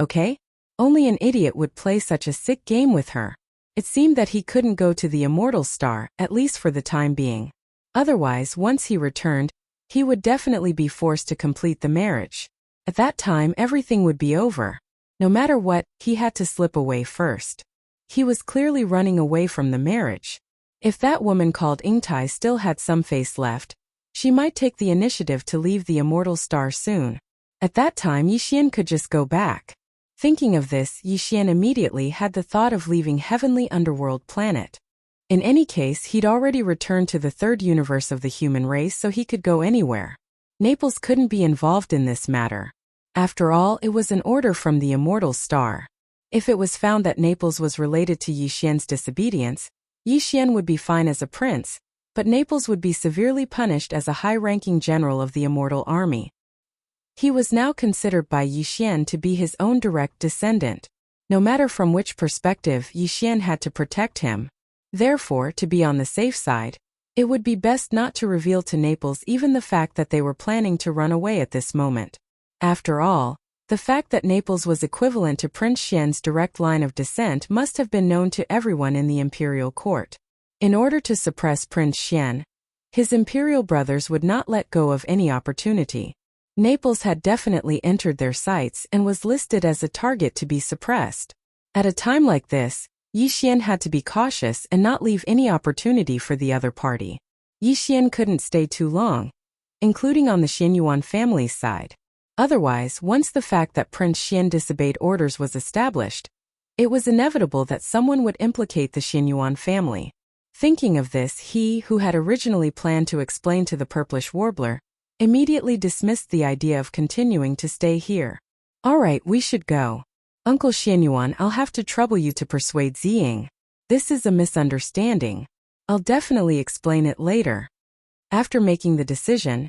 Okay? Only an idiot would play such a sick game with her. It seemed that he couldn't go to the immortal star, at least for the time being. Otherwise, once he returned, he would definitely be forced to complete the marriage. At that time, everything would be over. No matter what, he had to slip away first. He was clearly running away from the marriage. If that woman called Yingtai still had some face left, she might take the initiative to leave the immortal star soon. At that time, Yixian could just go back. Thinking of this, Yixian immediately had the thought of leaving heavenly underworld planet. In any case, he'd already returned to the third universe of the human race, so he could go anywhere. Naples couldn't be involved in this matter. After all, it was an order from the immortal star. If it was found that Naples was related to Yixian's disobedience, Yixian would be fine as a prince, but Naples would be severely punished as a high-ranking general of the immortal army. He was now considered by Yixian to be his own direct descendant. No matter from which perspective, Yixian had to protect him. Therefore, to be on the safe side, it would be best not to reveal to Naples even the fact that they were planning to run away at this moment. After all, the fact that Naples was equivalent to Prince Xian's direct line of descent must have been known to everyone in the imperial court. In order to suppress Prince Xian, his imperial brothers would not let go of any opportunity. Naples had definitely entered their sights and was listed as a target to be suppressed. At a time like this, Yixian had to be cautious and not leave any opportunity for the other party. Yixian couldn't stay too long, including on the Xianyuan family's side. Otherwise, once the fact that Prince Xian disobeyed orders was established, it was inevitable that someone would implicate the Xianyuan family. Thinking of this, he, who had originally planned to explain to the purplish warbler, immediately dismissed the idea of continuing to stay here. Alright, we should go. Uncle Xianyuan, I'll have to trouble you to persuade Ziying. This is a misunderstanding. I'll definitely explain it later. After making the decision,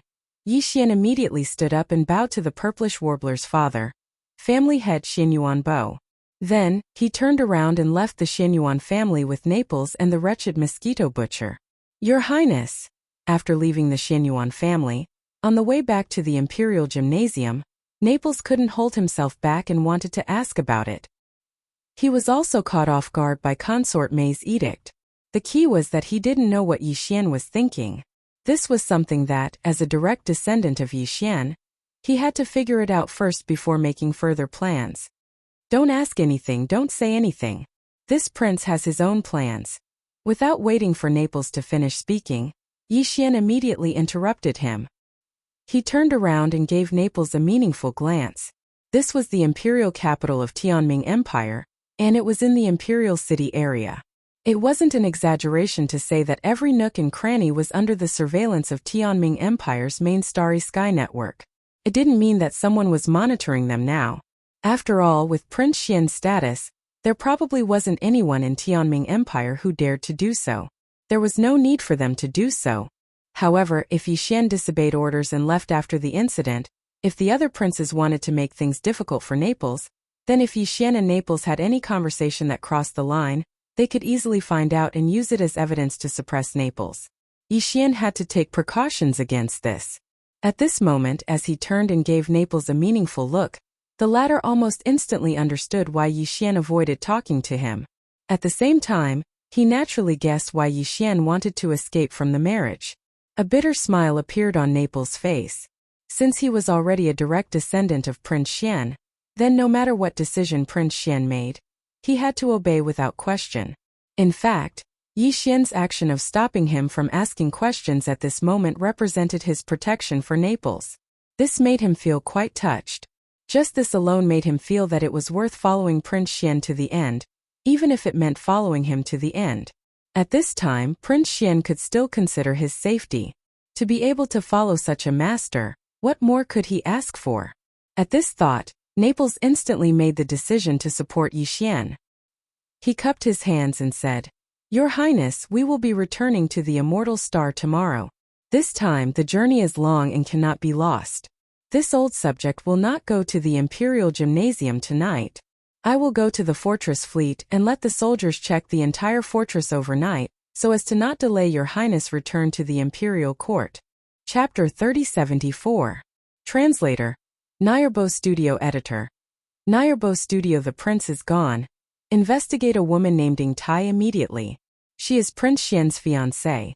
Yixian immediately stood up and bowed to the purplish warbler's father, family head Xianyuan Bo. Then, he turned around and left the Xianyuan family with Naples and the wretched mosquito butcher. Your Highness! After leaving the Xianyuan family, on the way back to the Imperial Gymnasium, Naples couldn't hold himself back and wanted to ask about it. He was also caught off guard by Consort May's edict. The key was that he didn't know what Yixian was thinking. This was something that, as a direct descendant of Yixian, he had to figure it out first before making further plans. Don't ask anything, don't say anything. This prince has his own plans. Without waiting for Naples to finish speaking, Yixian immediately interrupted him. He turned around and gave Naples a meaningful glance. This was the imperial capital of Tianming Empire, and it was in the imperial city area. It wasn't an exaggeration to say that every nook and cranny was under the surveillance of Tianming Empire's main starry sky network. It didn't mean that someone was monitoring them now. After all, with Prince Xian's status, there probably wasn't anyone in Tianming Empire who dared to do so. There was no need for them to do so. However, if Yixian disobeyed orders and left after the incident, if the other princes wanted to make things difficult for Naples, then if Yixian and Naples had any conversation that crossed the line, they could easily find out and use it as evidence to suppress Naples. Yixian had to take precautions against this. At this moment, as he turned and gave Naples a meaningful look, the latter almost instantly understood why Yixian avoided talking to him. At the same time, he naturally guessed why Yixian wanted to escape from the marriage. A bitter smile appeared on Naples' face. Since he was already a direct descendant of Prince Xian, then no matter what decision Prince Xian made, he had to obey without question. In fact, Yixian's action of stopping him from asking questions at this moment represented his protection for Naples. This made him feel quite touched. Just this alone made him feel that it was worth following Prince Xian to the end, even if it meant following him to the end. At this time, Prince Xian could still consider his safety. To be able to follow such a master, what more could he ask for? At this thought, Naples instantly made the decision to support Yixian. He cupped his hands and said, "Your Highness, we will be returning to the immortal star tomorrow. This time the journey is long and cannot be lost. This old subject will not go to the Imperial Gymnasium tonight. I will go to the fortress fleet and let the soldiers check the entire fortress overnight, so as to not delay your Highness' return to the Imperial Court." Chapter 3074. Translator. Nayarbo Studio Editor. Nayarbo Studio. The prince is gone. Investigate a woman named Ingtai immediately. She is Prince Xian's fiancée.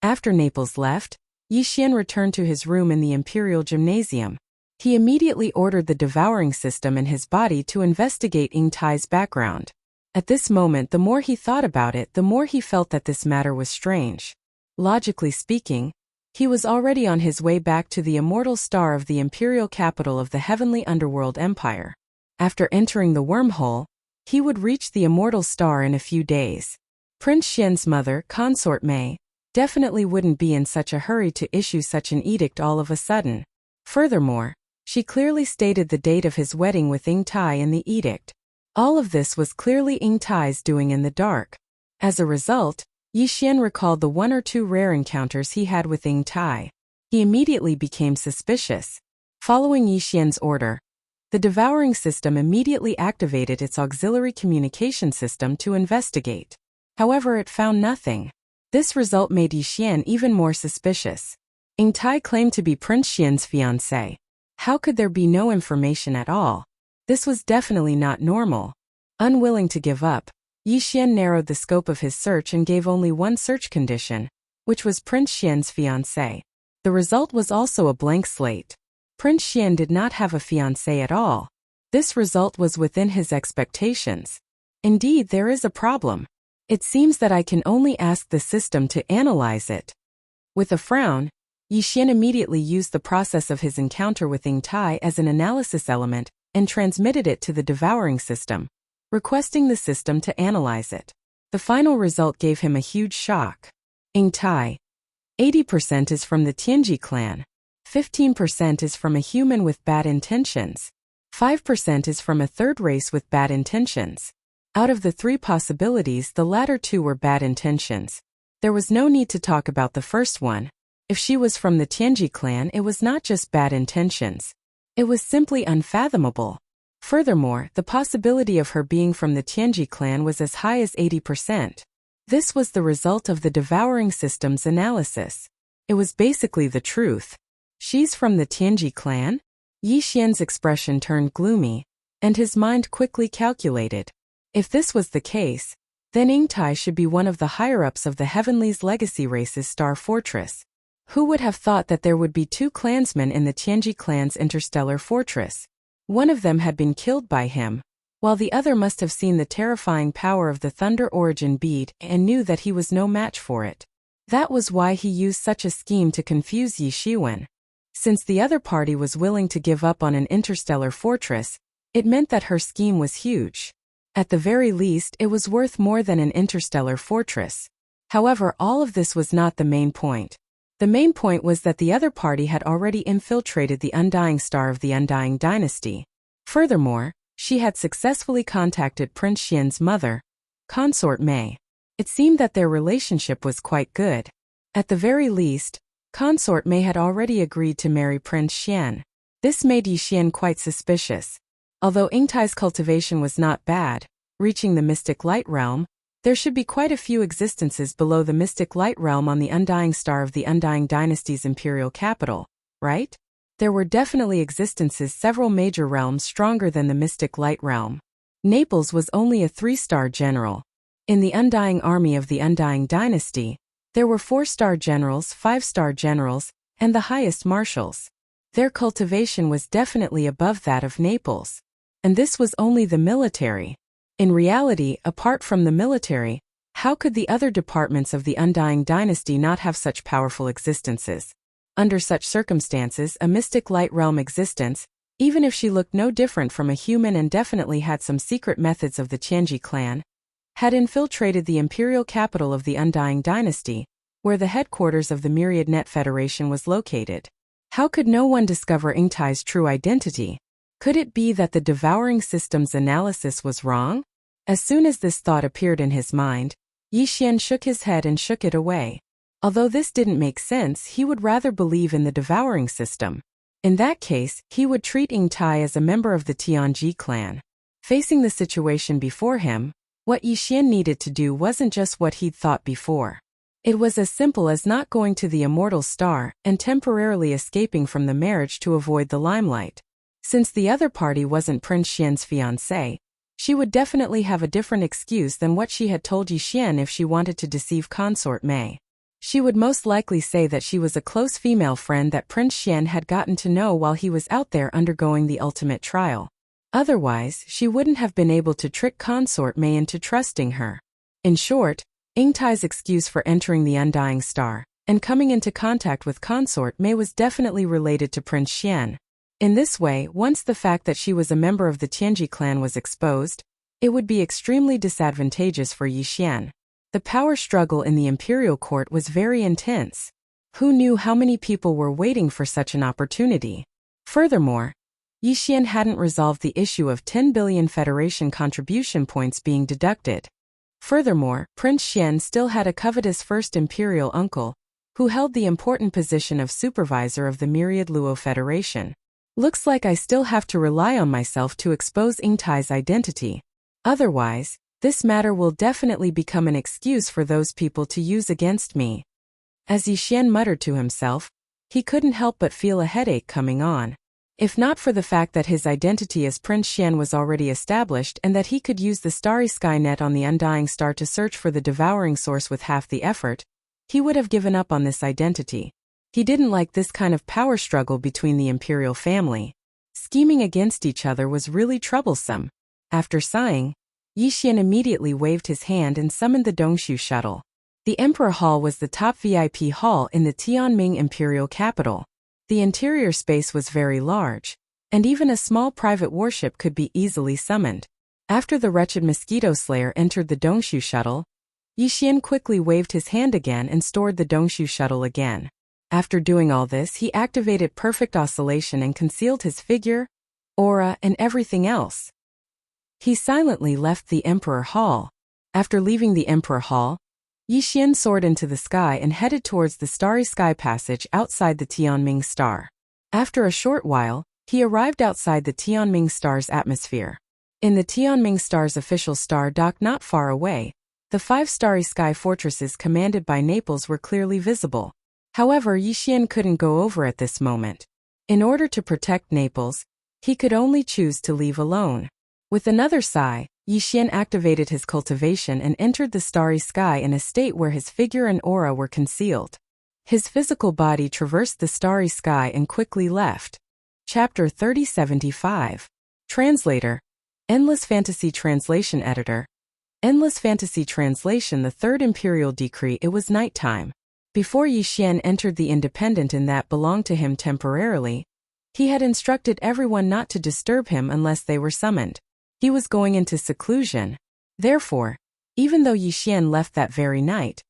After Naples left, Yixian returned to his room in the Imperial Gymnasium. He immediately ordered the devouring system in his body to investigate Ingtai's background. At this moment, the more he thought about it, the more he felt that this matter was strange. Logically speaking, he was already on his way back to the immortal star of the imperial capital of the heavenly underworld empire. After entering the wormhole, he would reach the immortal star in a few days. Prince Xian's mother, Consort Mei, definitely wouldn't be in such a hurry to issue such an edict all of a sudden. Furthermore, she clearly stated the date of his wedding with Ingtai in the edict. All of this was clearly Ingtai's doing in the dark. As a result, Yixian recalled the 1 or 2 rare encounters he had with Ingtai. He immediately became suspicious. Following Yixian's order, the devouring system immediately activated its auxiliary communication system to investigate. However, it found nothing. This result made Yixian even more suspicious. Ingtai claimed to be Prince Xian's fiancée. How could there be no information at all? This was definitely not normal. Unwilling to give up, Yixian narrowed the scope of his search and gave only one search condition, which was Prince Xian's fiancée. The result was also a blank slate. Prince Xian did not have a fiancée at all. This result was within his expectations. Indeed, there is a problem. It seems that I can only ask the system to analyze it. With a frown, Yixian immediately used the process of his encounter with Ingtai as an analysis element and transmitted it to the devouring system, requesting the system to analyze it. The final result gave him a huge shock. Ingtai. 80% is from the Tianji clan. 15% is from a human with bad intentions. 5% is from a third race with bad intentions. Out of the 3 possibilities, the latter 2 were bad intentions. There was no need to talk about the first one. If she was from the Tianji clan, it was not just bad intentions. It was simply unfathomable. Furthermore, the possibility of her being from the Tianji clan was as high as 80%. This was the result of the devouring system's analysis. It was basically the truth. She's from the Tianji clan? Yixian's expression turned gloomy, and his mind quickly calculated. If this was the case, then Ingtai should be one of the higher-ups of the Heavenly's legacy race's Star Fortress. Who would have thought that there would be 2 clansmen in the Tianji clan's interstellar fortress? One of them had been killed by him, while the other must have seen the terrifying power of the Thunder Origin bead and knew that he was no match for it. That was why he used such a scheme to confuse Yi Shiwen. Since the other party was willing to give up on an interstellar fortress, it meant that her scheme was huge. At the very least, it was worth more than an interstellar fortress. However, all of this was not the main point. The main point was that the other party had already infiltrated the undying star of the Undying Dynasty. Furthermore, she had successfully contacted Prince Xian's mother, Consort Mei. It seemed that their relationship was quite good. At the very least, Consort Mei had already agreed to marry Prince Xian. This made Yixian quite suspicious. Although Ingtai's cultivation was not bad, reaching the Mystic Light Realm, there should be quite a few existences below the Mystic Light Realm on the Undying Star of the Undying Dynasty's imperial capital, right? There were definitely existences several major realms stronger than the Mystic Light Realm. Naples was only a 3-star general. In the Undying Army of the Undying Dynasty, there were 4-star generals, 5-star generals, and the highest marshals. Their cultivation was definitely above that of Naples. And this was only the military. In reality, apart from the military, how could the other departments of the Undying Dynasty not have such powerful existences? Under such circumstances, a Mystic Light Realm existence, even if she looked no different from a human and definitely had some secret methods of the Tianji clan, had infiltrated the imperial capital of the Undying Dynasty, where the headquarters of the Myriad Net Federation was located. How could no one discover Ingtai's true identity? Could it be that the devouring system's analysis was wrong? As soon as this thought appeared in his mind, Yixian shook his head and shook it away. Although this didn't make sense, he would rather believe in the devouring system. In that case, he would treat Yingtai as a member of the Tianji clan. Facing the situation before him, what Yixian needed to do wasn't just what he'd thought before. It was as simple as not going to the immortal star and temporarily escaping from the marriage to avoid the limelight. Since the other party wasn't Prince Xian's fiancé, she would definitely have a different excuse than what she had told Yixian if she wanted to deceive Consort Mei. She would most likely say that she was a close female friend that Prince Xian had gotten to know while he was out there undergoing the ultimate trial. Otherwise, she wouldn't have been able to trick Consort Mei into trusting her. In short, Yingtai's excuse for entering the Undying Star and coming into contact with Consort Mei was definitely related to Prince Xian. In this way, once the fact that she was a member of the Tianji clan was exposed, it would be extremely disadvantageous for Yixian. The power struggle in the imperial court was very intense. Who knew how many people were waiting for such an opportunity? Furthermore, Yixian hadn't resolved the issue of 10 billion Federation contribution points being deducted. Furthermore, Prince Xian still had a covetous first imperial uncle, who held the important position of supervisor of the Myriad Luo Federation. Looks like I still have to rely on myself to expose Yingtai's identity. Otherwise, this matter will definitely become an excuse for those people to use against me. As Yixian muttered to himself, he couldn't help but feel a headache coming on. If not for the fact that his identity as Prince Xian was already established and that he could use the starry sky net on the Undying Star to search for the devouring source with half the effort, he would have given up on this identity. He didn't like this kind of power struggle between the imperial family. Scheming against each other was really troublesome. After sighing, Yixian immediately waved his hand and summoned the Dongshu shuttle. The Emperor Hall was the top VIP hall in the Tianming imperial capital. The interior space was very large, and even a small private warship could be easily summoned. After the wretched mosquito slayer entered the Dongshu shuttle, Yixian quickly waved his hand again and stored the Dongshu shuttle again. After doing all this, he activated perfect oscillation and concealed his figure, aura, and everything else. He silently left the Emperor Hall. After leaving the Emperor Hall, Yixian soared into the sky and headed towards the starry sky passage outside the Tianming Star. After a short while, he arrived outside the Tianming Star's atmosphere. In the Tianming Star's official star dock not far away, the 5 starry sky fortresses commanded by Naples were clearly visible. However, Yixian couldn't go over at this moment. In order to protect Naples, he could only choose to leave alone. With another sigh, Yixian activated his cultivation and entered the starry sky in a state where his figure and aura were concealed. His physical body traversed the starry sky and quickly left. Chapter 3075. Translator. Endless Fantasy Translation Editor. Endless Fantasy Translation. The Third Imperial Decree. It was nighttime. Before Yixian entered the Independent and that belonged to him temporarily, he had instructed everyone not to disturb him unless they were summoned. He was going into seclusion. Therefore, even though Yixian left that very night,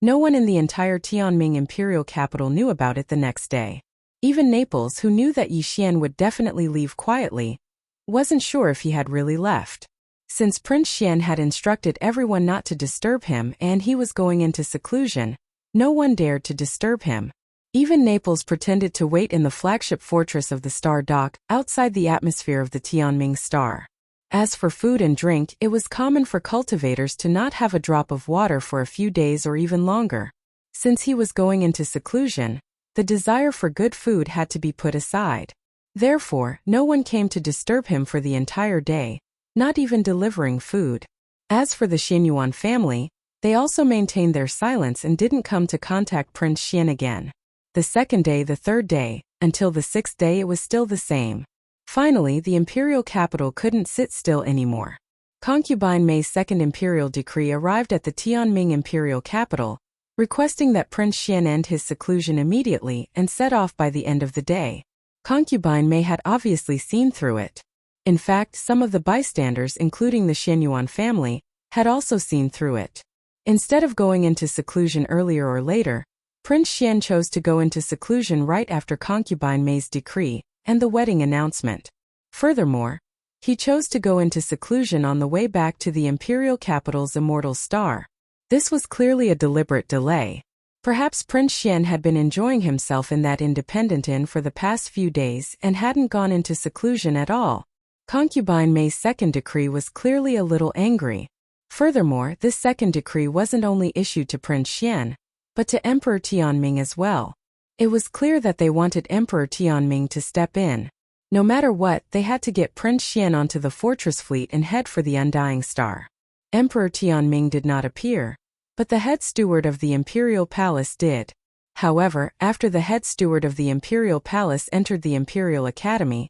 no one in the entire Tianming imperial capital knew about it the next day. Even Naples, who knew that Yixian would definitely leave quietly, wasn't sure if he had really left. Since Prince Xian had instructed everyone not to disturb him and he was going into seclusion, no one dared to disturb him. Even Naples pretended to wait in the flagship fortress of the Star Dock, outside the atmosphere of the Tianming Star. As for food and drink, it was common for cultivators to not have a drop of water for a few days or even longer. Since he was going into seclusion, the desire for good food had to be put aside. Therefore, no one came to disturb him for the entire day, not even delivering food. As for the Xianyuan family, they also maintained their silence and didn't come to contact Prince Xian again. The second day, the third day, until the 6th day it was still the same. Finally, the imperial capital couldn't sit still anymore. Concubine Mei's second imperial decree arrived at the Tianming imperial capital, requesting that Prince Xian end his seclusion immediately and set off by the end of the day. Concubine Mei had obviously seen through it. In fact, some of the bystanders, including the Xianyuan family, had also seen through it. Instead of going into seclusion earlier or later, Prince Xian chose to go into seclusion right after Concubine Mei's decree and the wedding announcement. Furthermore, he chose to go into seclusion on the way back to the imperial capital's immortal star. This was clearly a deliberate delay. Perhaps Prince Xian had been enjoying himself in that independent inn for the past few days and hadn't gone into seclusion at all. Concubine Mei's second decree was clearly a little angry. Furthermore, this second decree wasn't only issued to Prince Xian, but to Emperor Tianming as well. It was clear that they wanted Emperor Tianming to step in. No matter what, they had to get Prince Xian onto the fortress fleet and head for the Undying Star. Emperor Tianming did not appear, but the head steward of the Imperial Palace did. However, after the head steward of the Imperial Palace entered the Imperial Academy,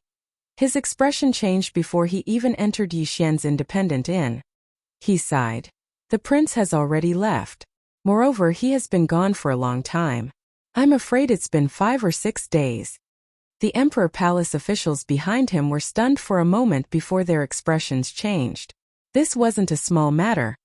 his expression changed before he even entered Yixian's independent inn. He sighed. The prince has already left. Moreover, he has been gone for a long time. I'm afraid it's been 5 or 6 days. The Emperor Palace officials behind him were stunned for a moment before their expressions changed. This wasn't a small matter.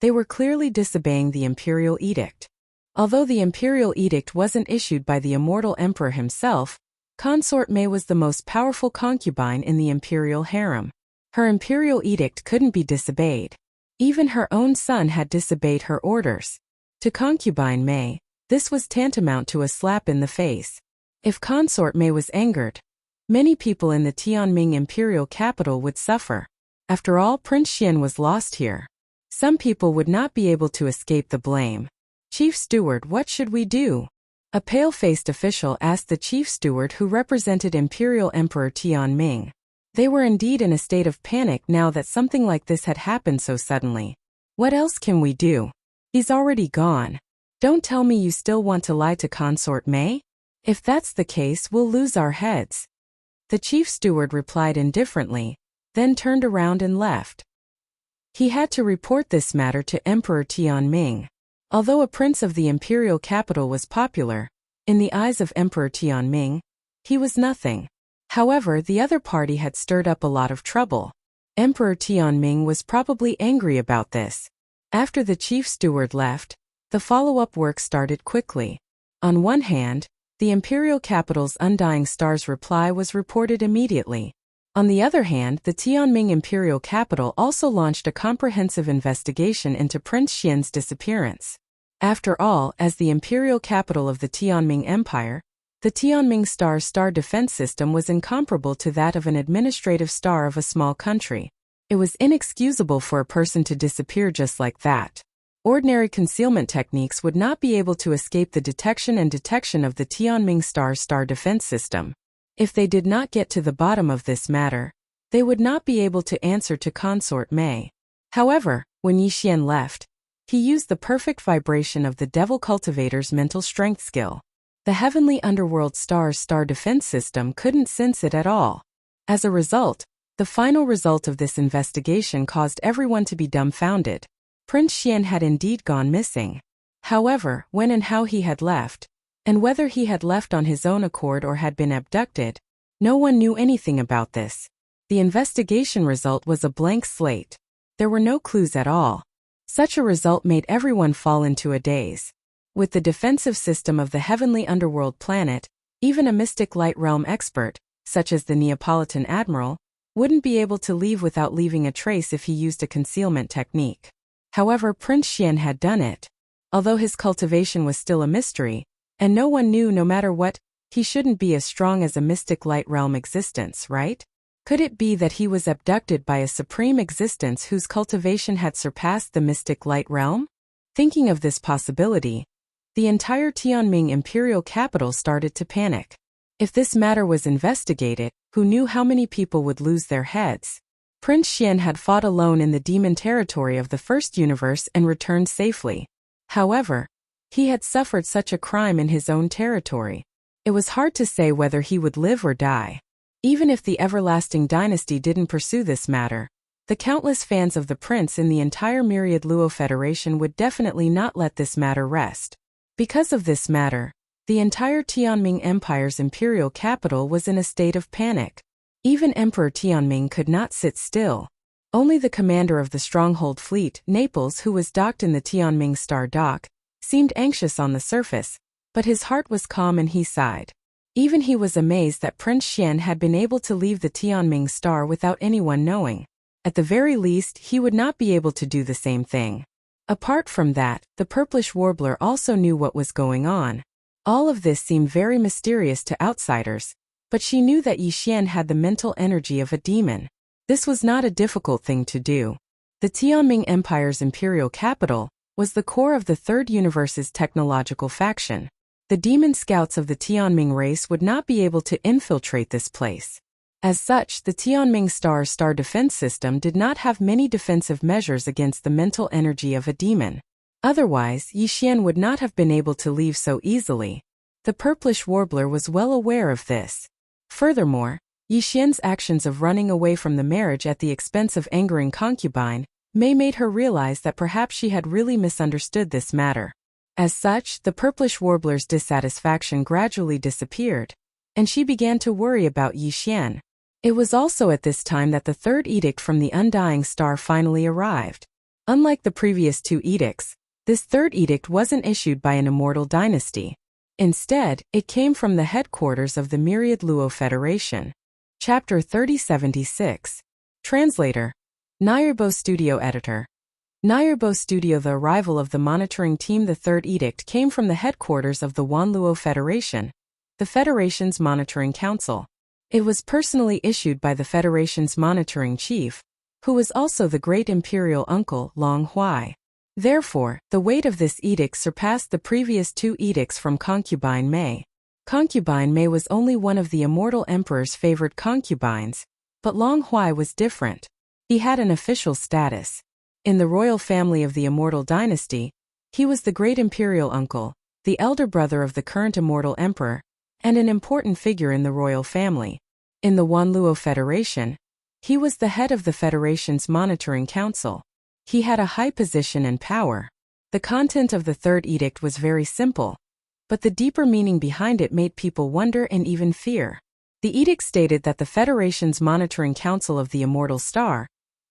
They were clearly disobeying the imperial edict. Although the imperial edict wasn't issued by the immortal emperor himself, Consort Mei was the most powerful concubine in the imperial harem. Her imperial edict couldn't be disobeyed. Even her own son had disobeyed her orders. To Concubine Mei, this was tantamount to a slap in the face. If Consort Mei was angered, many people in the Tianming imperial capital would suffer. After all, Prince Xian was lost here. Some people would not be able to escape the blame. Chief Steward, what should we do? A pale-faced official asked the chief steward who represented Imperial Emperor Tianming. They were indeed in a state of panic now that something like this had happened so suddenly. What else can we do? He's already gone. Don't tell me you still want to lie to Consort Mei? If that's the case, we'll lose our heads. The chief steward replied indifferently, then turned around and left. He had to report this matter to Emperor Tianming. Although a prince of the imperial capital was popular, in the eyes of Emperor Tianming, he was nothing. However, the other party had stirred up a lot of trouble. Emperor Tianming was probably angry about this. After the chief steward left, the follow-up work started quickly. On one hand, the imperial capital's Undying Star's reply was reported immediately. On the other hand, the Tianming imperial capital also launched a comprehensive investigation into Prince Xian's disappearance. After all, as the imperial capital of the Tianming Empire, the Tianming Star defense system was incomparable to that of an administrative star of a small country. It was inexcusable for a person to disappear just like that. Ordinary concealment techniques would not be able to escape the detection of the Tianming Star defense system. If they did not get to the bottom of this matter, they would not be able to answer to Consort Mei. However, when Yixian left, he used the perfect vibration of the Devil Cultivator's mental strength skill. The heavenly underworld star defense system couldn't sense it at all. As a result, the final result of this investigation caused everyone to be dumbfounded. Prince Xian had indeed gone missing. However, when and how he had left, and whether he had left on his own accord or had been abducted, no one knew anything about this. The investigation result was a blank slate. There were no clues at all. Such a result made everyone fall into a daze. With the defensive system of the heavenly underworld planet, even a mystic light realm expert, such as the Neapolitan Admiral, wouldn't be able to leave without leaving a trace if he used a concealment technique. However, Prince Xian had done it. Although his cultivation was still a mystery, and no one knew, no matter what, he shouldn't be as strong as a mystic light realm existence, right? Could it be that he was abducted by a supreme existence whose cultivation had surpassed the mystic light realm? Thinking of this possibility, the entire Tianming imperial capital started to panic. If this matter was investigated, who knew how many people would lose their heads? Prince Xian had fought alone in the demon territory of the first universe and returned safely. However, he had suffered such a crime in his own territory. It was hard to say whether he would live or die. Even if the Everlasting Dynasty didn't pursue this matter, the countless fans of the prince in the entire Myriad Luo Federation would definitely not let this matter rest. Because of this matter, the entire Tianming Empire's imperial capital was in a state of panic. Even Emperor Tianming could not sit still. Only the commander of the stronghold fleet, Naples, who was docked in the Tianming Star dock, seemed anxious on the surface, but his heart was calm and he sighed. Even he was amazed that Prince Xian had been able to leave the Tianming star without anyone knowing. At the very least, he would not be able to do the same thing. Apart from that, the purplish warbler also knew what was going on. All of this seemed very mysterious to outsiders, but she knew that Yi Xian had the mental energy of a demon. This was not a difficult thing to do. The Tianming Empire's imperial capital was the core of the Third Universe's technological faction. The demon scouts of the Tianming race would not be able to infiltrate this place. As such, the Tianming Star's star defense system did not have many defensive measures against the mental energy of a demon. Otherwise, Yi Xian would not have been able to leave so easily. The purplish warbler was well aware of this. Furthermore, Yi Xian's actions of running away from the marriage at the expense of angering concubine made her realize that perhaps she had really misunderstood this matter. As such, the purplish warbler's dissatisfaction gradually disappeared, and she began to worry about Yi Xian. It was also at this time that the third edict from the Undying Star finally arrived. Unlike the previous two edicts, this third edict wasn't issued by an immortal dynasty. Instead, it came from the headquarters of the Myriad Luo Federation. Chapter 3076. Translator. Nayurbo Studio Editor. Nayurbo Studio. The arrival of the monitoring team. The third edict came from the headquarters of the Wanluo Federation, the Federation's monitoring council. It was personally issued by the Federation's monitoring chief, who was also the great imperial uncle Long Huai. Therefore, the weight of this edict surpassed the previous two edicts from Concubine Mei. Concubine Mei was only one of the immortal emperor's favored concubines, but Long Huai was different. He had an official status. In the royal family of the immortal dynasty, he was the great imperial uncle, the elder brother of the current immortal emperor, and an important figure in the royal family. In the Wanluo Federation, he was the head of the Federation's monitoring council. He had a high position and power. The content of the third edict was very simple, but the deeper meaning behind it made people wonder and even fear. The edict stated that the Federation's monitoring council of the Immortal Star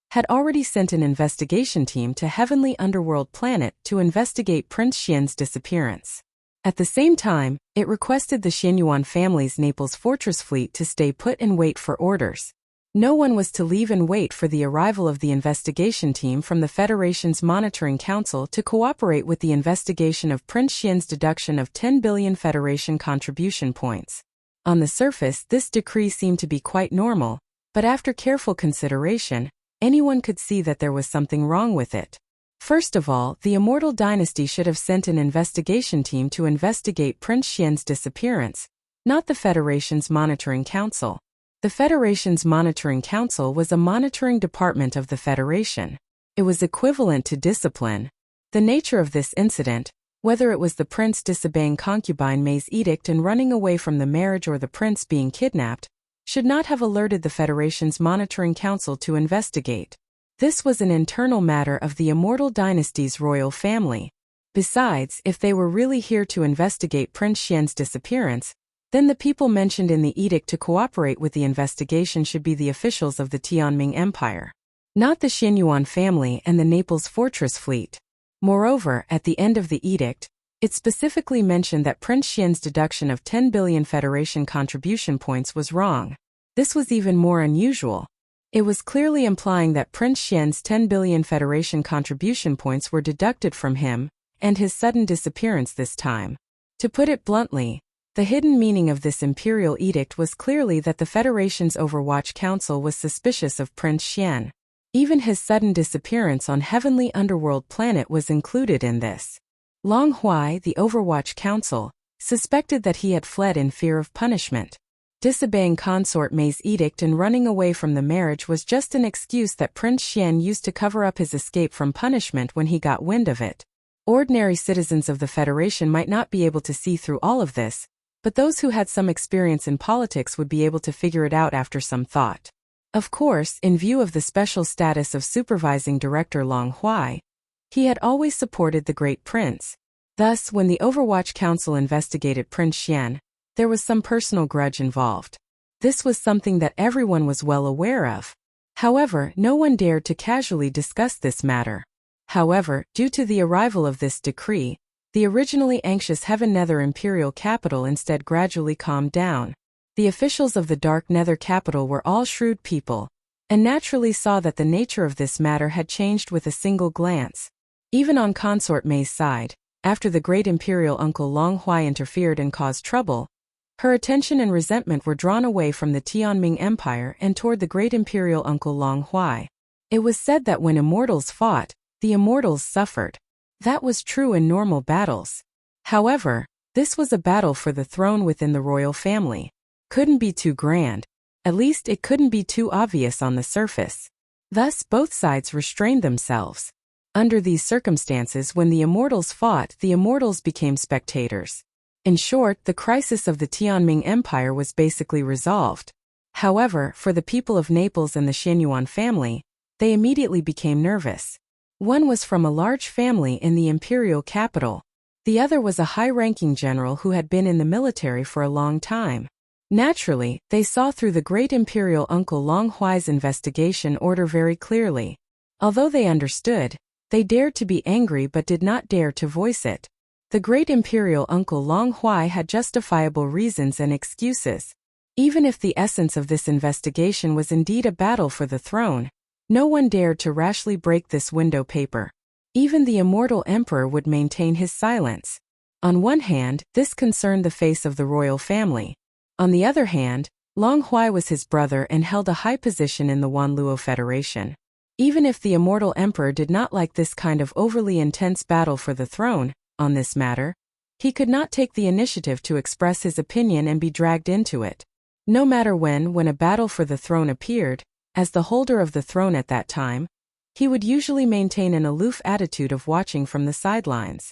had already sent an investigation team to Heavenly Underworld Planet to investigate Prince Xian's disappearance. At the same time, it requested the Xianyuan family's Naples fortress fleet to stay put and wait for orders. No one was to leave and wait for the arrival of the investigation team from the Federation's monitoring council to cooperate with the investigation of Prince Xian's deduction of 10 billion Federation contribution points. On the surface, this decree seemed to be quite normal, but after careful consideration, anyone could see that there was something wrong with it. First of all, the Immortal Dynasty should have sent an investigation team to investigate Prince Xian's disappearance, not the Federation's monitoring council. The Federation's monitoring council was a monitoring department of the Federation. It was equivalent to discipline. The nature of this incident, whether it was the prince disobeying concubine Mei's edict and running away from the marriage or the prince being kidnapped, should not have alerted the Federation's monitoring council to investigate. This was an internal matter of the Immortal Dynasty's royal family. Besides, if they were really here to investigate Prince Xian's disappearance, then the people mentioned in the edict to cooperate with the investigation should be the officials of the Tianming Empire, not the Xianyuan family and the Naples fortress fleet. Moreover, at the end of the edict, it specifically mentioned that Prince Xian's deduction of 10 billion Federation contribution points was wrong. This was even more unusual. It was clearly implying that Prince Xian's 10 billion Federation contribution points were deducted from him, and his sudden disappearance this time. To put it bluntly, the hidden meaning of this imperial edict was clearly that the Federation's Overwatch Council was suspicious of Prince Xian. Even his sudden disappearance on Heavenly Underworld Planet was included in this. Long Huai, the Overwatch Council, suspected that he had fled in fear of punishment. Disobeying consort Mei's edict and running away from the marriage was just an excuse that Prince Xian used to cover up his escape from punishment when he got wind of it. Ordinary citizens of the Federation might not be able to see through all of this, but those who had some experience in politics would be able to figure it out after some thought. Of course, in view of the special status of supervising director Long Huai, he had always supported the Great Prince. Thus, when the Overwatch Council investigated Prince Xian, there was some personal grudge involved. This was something that everyone was well aware of. However, no one dared to casually discuss this matter. However, due to the arrival of this decree, The originally anxious Heaven Nether Imperial capital instead gradually calmed down. The officials of the Dark Nether capital were all shrewd people, and naturally saw that the nature of this matter had changed with a single glance. Even on Consort May's side, after the great Imperial uncle Long Huai interfered and caused trouble, her attention and resentment were drawn away from the Tianming Empire and toward the great Imperial uncle Long Huai. It was said that when immortals fought, the immortals suffered. That was true in normal battles. However, this was a battle for the throne within the royal family. Couldn't be too grand. At least it couldn't be too obvious on the surface. Thus both sides restrained themselves. Under these circumstances, when the immortals fought, the immortals became spectators. In short, the crisis of the Tianming Empire was basically resolved. However, for the people of Naples and the Xianyuan family, they immediately became nervous. One was from a large family in the imperial capital. The other was a high-ranking general who had been in the military for a long time. Naturally, they saw through the great imperial uncle Long Huai's investigation order very clearly. Although they understood, they dared to be angry but did not dare to voice it. The great imperial uncle Long Huai had justifiable reasons and excuses. Even if the essence of this investigation was indeed a battle for the throne, no one dared to rashly break this window paper. Even the immortal emperor would maintain his silence. On one hand, this concerned the face of the royal family. On the other hand, Long Huai was his brother and held a high position in the Wanluo Federation. Even if the immortal emperor did not like this kind of overly intense battle for the throne, on this matter, he could not take the initiative to express his opinion and be dragged into it. No matter when a battle for the throne appeared, as the holder of the throne at that time, he would usually maintain an aloof attitude of watching from the sidelines.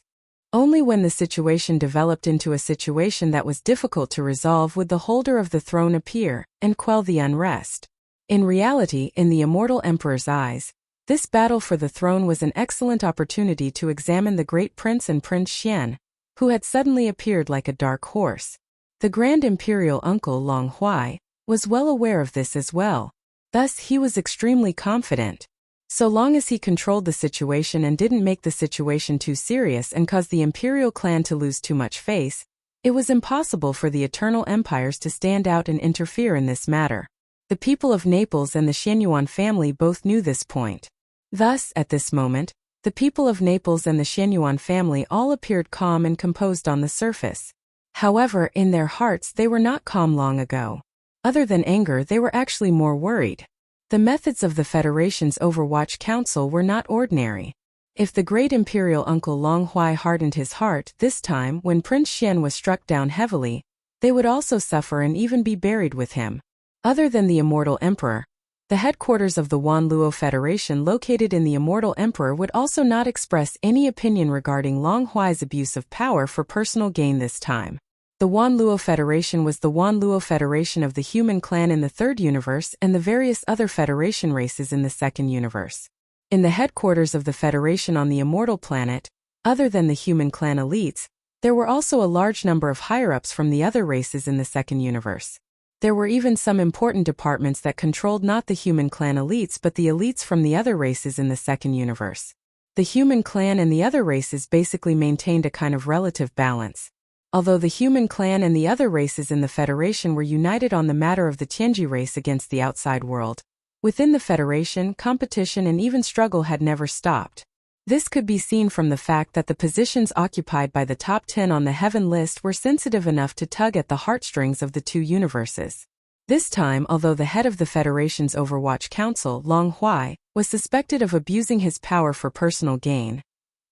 Only when the situation developed into a situation that was difficult to resolve would the holder of the throne appear and quell the unrest. In reality, in the immortal emperor's eyes, this battle for the throne was an excellent opportunity to examine the great prince and Prince Xian, who had suddenly appeared like a dark horse. The grand imperial uncle Long Huai was well aware of this as well. Thus he was extremely confident. So long as he controlled the situation and didn't make the situation too serious and cause the imperial clan to lose too much face, it was impossible for the eternal empires to stand out and interfere in this matter. The people of Naples and the Xianyuan family both knew this point. Thus, at this moment, the people of Naples and the Xianyuan family all appeared calm and composed on the surface. However, in their hearts they were not calm long ago. Other than anger, they were actually more worried. The methods of the Federation's Overwatch Council were not ordinary. If the great imperial uncle Long Huai hardened his heart this time when Prince Xian was struck down heavily, they would also suffer and even be buried with him. Other than the immortal emperor, the headquarters of the Wanluo Federation located in the immortal emperor would also not express any opinion regarding Long Huai's abuse of power for personal gain this time. The Wanluo Federation was the Wanluo Federation of the human clan in the third universe and the various other Federation races in the second universe. In the headquarters of the Federation on the immortal planet, other than the human clan elites, there were also a large number of higher-ups from the other races in the second universe. There were even some important departments that controlled not the human clan elites but the elites from the other races in the second universe. The human clan and the other races basically maintained a kind of relative balance. Although the human clan and the other races in the Federation were united on the matter of the Tianji race against the outside world, within the Federation, competition and even struggle had never stopped. This could be seen from the fact that the positions occupied by the top 10 on the Heaven list were sensitive enough to tug at the heartstrings of the two universes. This time, although the head of the Federation's Overwatch Council, Long Huai, was suspected of abusing his power for personal gain,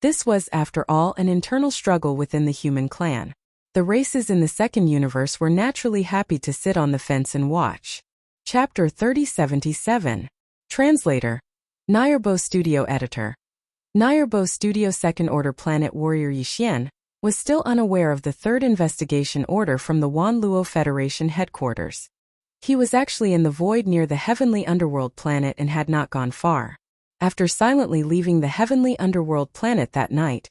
this was, after all, an internal struggle within the human clan. The races in the second universe were naturally happy to sit on the fence and watch. Chapter 3077. Translator. Nayarbo Studio Editor. Nayarbo Studio Second Order Planet Warrior Yixian was still unaware of the third investigation order from the Wanluo Federation headquarters. He was actually in the void near the heavenly underworld planet and had not gone far. After silently leaving the heavenly underworld planet that night,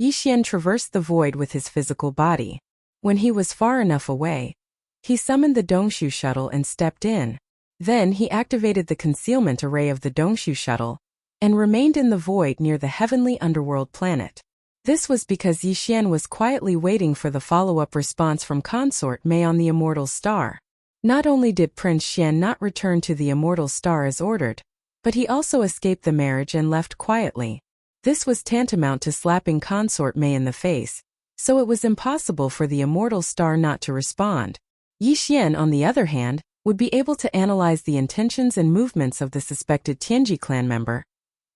Yixian traversed the void with his physical body. When he was far enough away, he summoned the Dongshu shuttle and stepped in. Then he activated the concealment array of the Dongshu shuttle and remained in the void near the heavenly underworld planet. This was because Yi Xian was quietly waiting for the follow-up response from Consort Mei on the Immortal Star. Not only did Prince Xian not return to the Immortal Star as ordered, but he also escaped the marriage and left quietly. This was tantamount to slapping Consort Mei in the face, so it was impossible for the Immortal Star not to respond. Yi Xian, on the other hand, would be able to analyze the intentions and movements of the suspected Tianji clan member,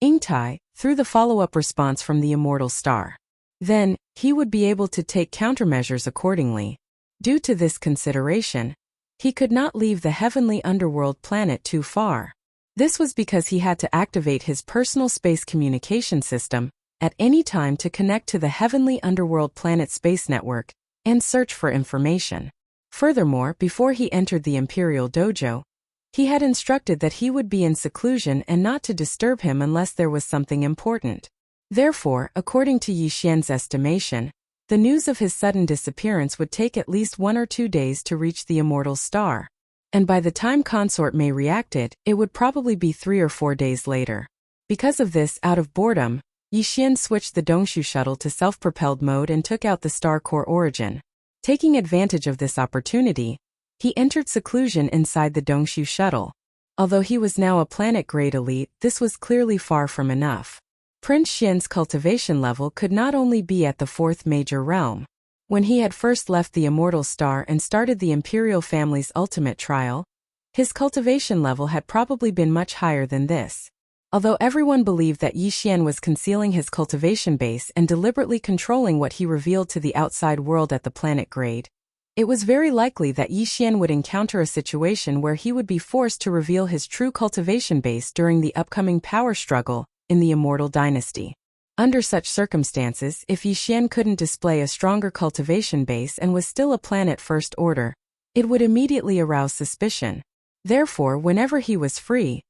Yingtai, through the follow-up response from the Immortal Star. Then, he would be able to take countermeasures accordingly. Due to this consideration, he could not leave the heavenly underworld planet too far. This was because he had to activate his personal space communication system at any time to connect to the heavenly underworld planet space network and search for information. Furthermore, before he entered the Imperial Dojo, he had instructed that he would be in seclusion and not to disturb him unless there was something important. Therefore, according to Yi Xian's estimation, the news of his sudden disappearance would take at least 1 or 2 days to reach the Immortal Star. And by the time Consort Mei reacted, it would probably be 3 or 4 days later. Because of this, out of boredom, Yi Xian switched the Dongshu shuttle to self-propelled mode and took out the Star Core Origin. Taking advantage of this opportunity, he entered seclusion inside the Dongshu shuttle. Although he was now a planet-grade elite, this was clearly far from enough. Prince Xian's cultivation level could not only be at the 4th major realm. When he had first left the Immortal Star and started the Imperial family's ultimate trial, his cultivation level had probably been much higher than this. Although everyone believed that Yi Xian was concealing his cultivation base and deliberately controlling what he revealed to the outside world at the planet grade, it was very likely that Yi Xian would encounter a situation where he would be forced to reveal his true cultivation base during the upcoming power struggle in the Immortal Dynasty. Under such circumstances, if Yi Xian couldn't display a stronger cultivation base and was still a planet first order, it would immediately arouse suspicion. Therefore, whenever he was free,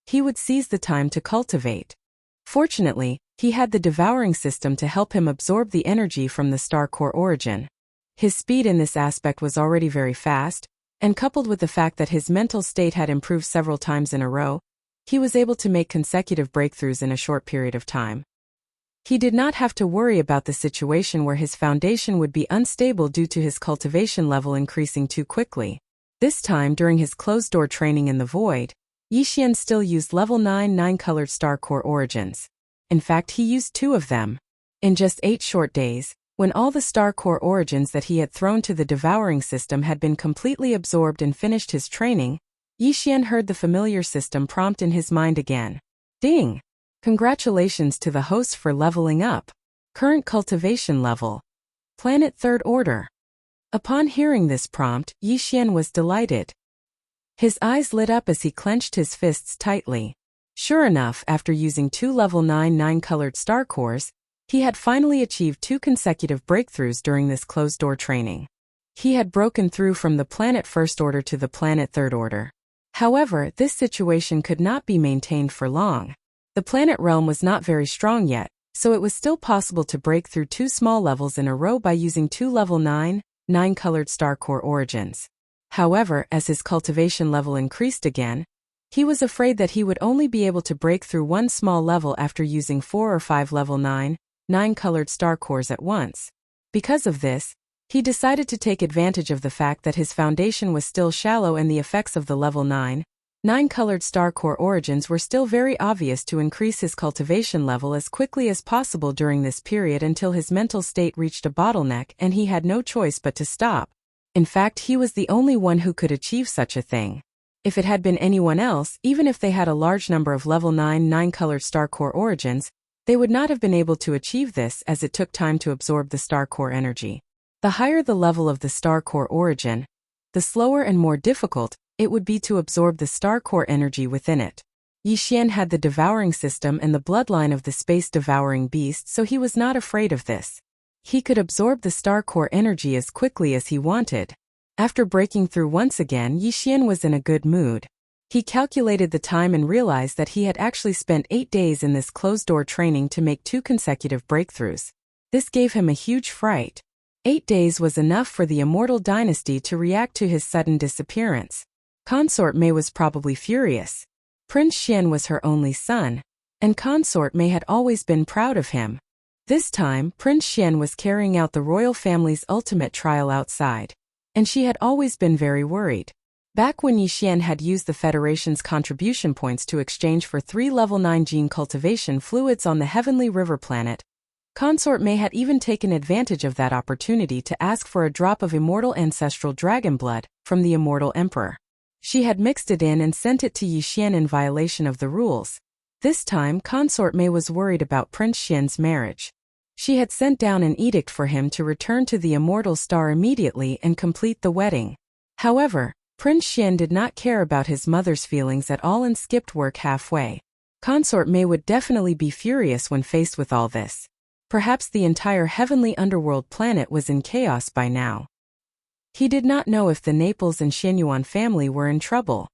he would seize the time to cultivate. Fortunately, he had the Devouring system to help him absorb the energy from the Star Core Origin. His speed in this aspect was already very fast, and coupled with the fact that his mental state had improved several times in a row, he was able to make consecutive breakthroughs in a short period of time. He did not have to worry about the situation where his foundation would be unstable due to his cultivation level increasing too quickly. This time, during his closed-door training in the void, Yi Xian still used level 9 9-colored Star Core Origins. In fact, he used 2 of them. In just 8 short days, when all the Star Core Origins that he had thrown to the Devouring system had been completely absorbed and finished his training, Yi Xian heard the familiar system prompt in his mind again. Ding! Congratulations to the host for leveling up. Current cultivation level. Planet 3rd order. Upon hearing this prompt, Yi Xian was delighted. His eyes lit up as he clenched his fists tightly. Sure enough, after using 2 level 9 9-colored Star Cores, he had finally achieved 2 consecutive breakthroughs during this closed-door training. He had broken through from the Planet First Order to the Planet Third Order. However, this situation could not be maintained for long. The planet realm was not very strong yet, so it was still possible to break through 2 small levels in a row by using 2 level 9 9-colored Star Core Origins. However, as his cultivation level increased again, he was afraid that he would only be able to break through 1 small level after using 4 or 5 level 9 9-colored Star Cores at once. Because of this, he decided to take advantage of the fact that his foundation was still shallow and the effects of the level 9 9-colored Star Core Origins were still very obvious to increase his cultivation level as quickly as possible during this period until his mental state reached a bottleneck and he had no choice but to stop. In fact, he was the only one who could achieve such a thing. If it had been anyone else, even if they had a large number of level 9 9-colored Star Core Origins, they would not have been able to achieve this as it took time to absorb the Star Core energy. The higher the level of the Star Core Origin, the slower and more difficult it would be to absorb the Star Core energy within it. Yi Xian had the Devouring system and the bloodline of the space devouring beast, so he was not afraid of this. He could absorb the Star Core energy as quickly as he wanted. After breaking through once again, Yi Xian was in a good mood. He calculated the time and realized that he had actually spent 8 days in this closed-door training to make 2 consecutive breakthroughs. This gave him a huge fright. 8 days was enough for the Immortal Dynasty to react to his sudden disappearance. Consort Mei was probably furious. Prince Xian was her only son, and Consort Mei had always been proud of him. This time, Prince Xian was carrying out the royal family's ultimate trial outside. And she had always been very worried. Back when Yi Xian had used the Federation's contribution points to exchange for 3 level 9 gene cultivation fluids on the Heavenly River planet, Consort Mei had even taken advantage of that opportunity to ask for a drop of immortal ancestral dragon blood from the immortal emperor. She had mixed it in and sent it to Yi Xian in violation of the rules. This time, Consort Mei was worried about Prince Xian's marriage. She had sent down an edict for him to return to the immortal star immediately and complete the wedding. However, Prince Xian did not care about his mother's feelings at all and skipped work halfway. Consort Mei would definitely be furious when faced with all this. Perhaps the entire heavenly underworld planet was in chaos by now. He did not know if the Naples and Xianyuan family were in trouble.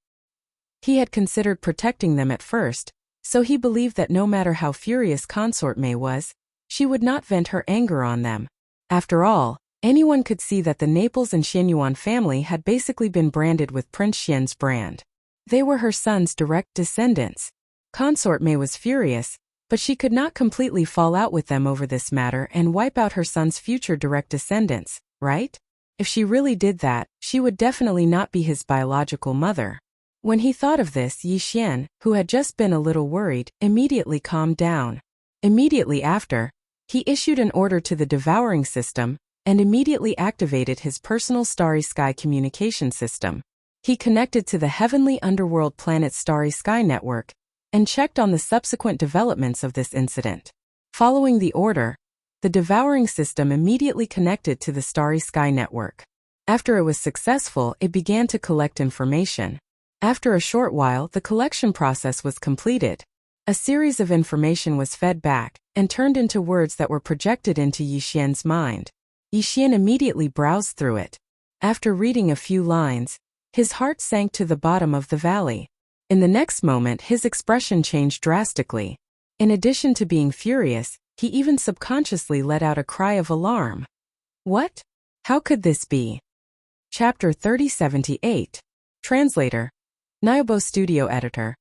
He had considered protecting them at first, so he believed that no matter how furious Consort Mei was, she would not vent her anger on them. After all, anyone could see that the Naples and Xianyuan family had basically been branded with Prince Xian's brand. They were her son's direct descendants. Consort Mei was furious, but she could not completely fall out with them over this matter and wipe out her son's future direct descendants, right? If she really did that, she would definitely not be his biological mother. When he thought of this, Yi Xian, who had just been a little worried, immediately calmed down. Immediately after, he issued an order to the Devouring system and immediately activated his personal Starry Sky communication system. He connected to the heavenly underworld planet Starry Sky network and checked on the subsequent developments of this incident. Following the order, the Devouring system immediately connected to the Starry Sky network. After it was successful, it began to collect information. After a short while, the collection process was completed. A series of information was fed back and turned into words that were projected into Yi Xian's mind. Yi Xian immediately browsed through it. After reading a few lines, his heart sank to the bottom of the valley. In the next moment, his expression changed drastically. In addition to being furious, he even subconsciously let out a cry of alarm. What? How could this be? Chapter 3078. Translator. Nyobo Studio Editor.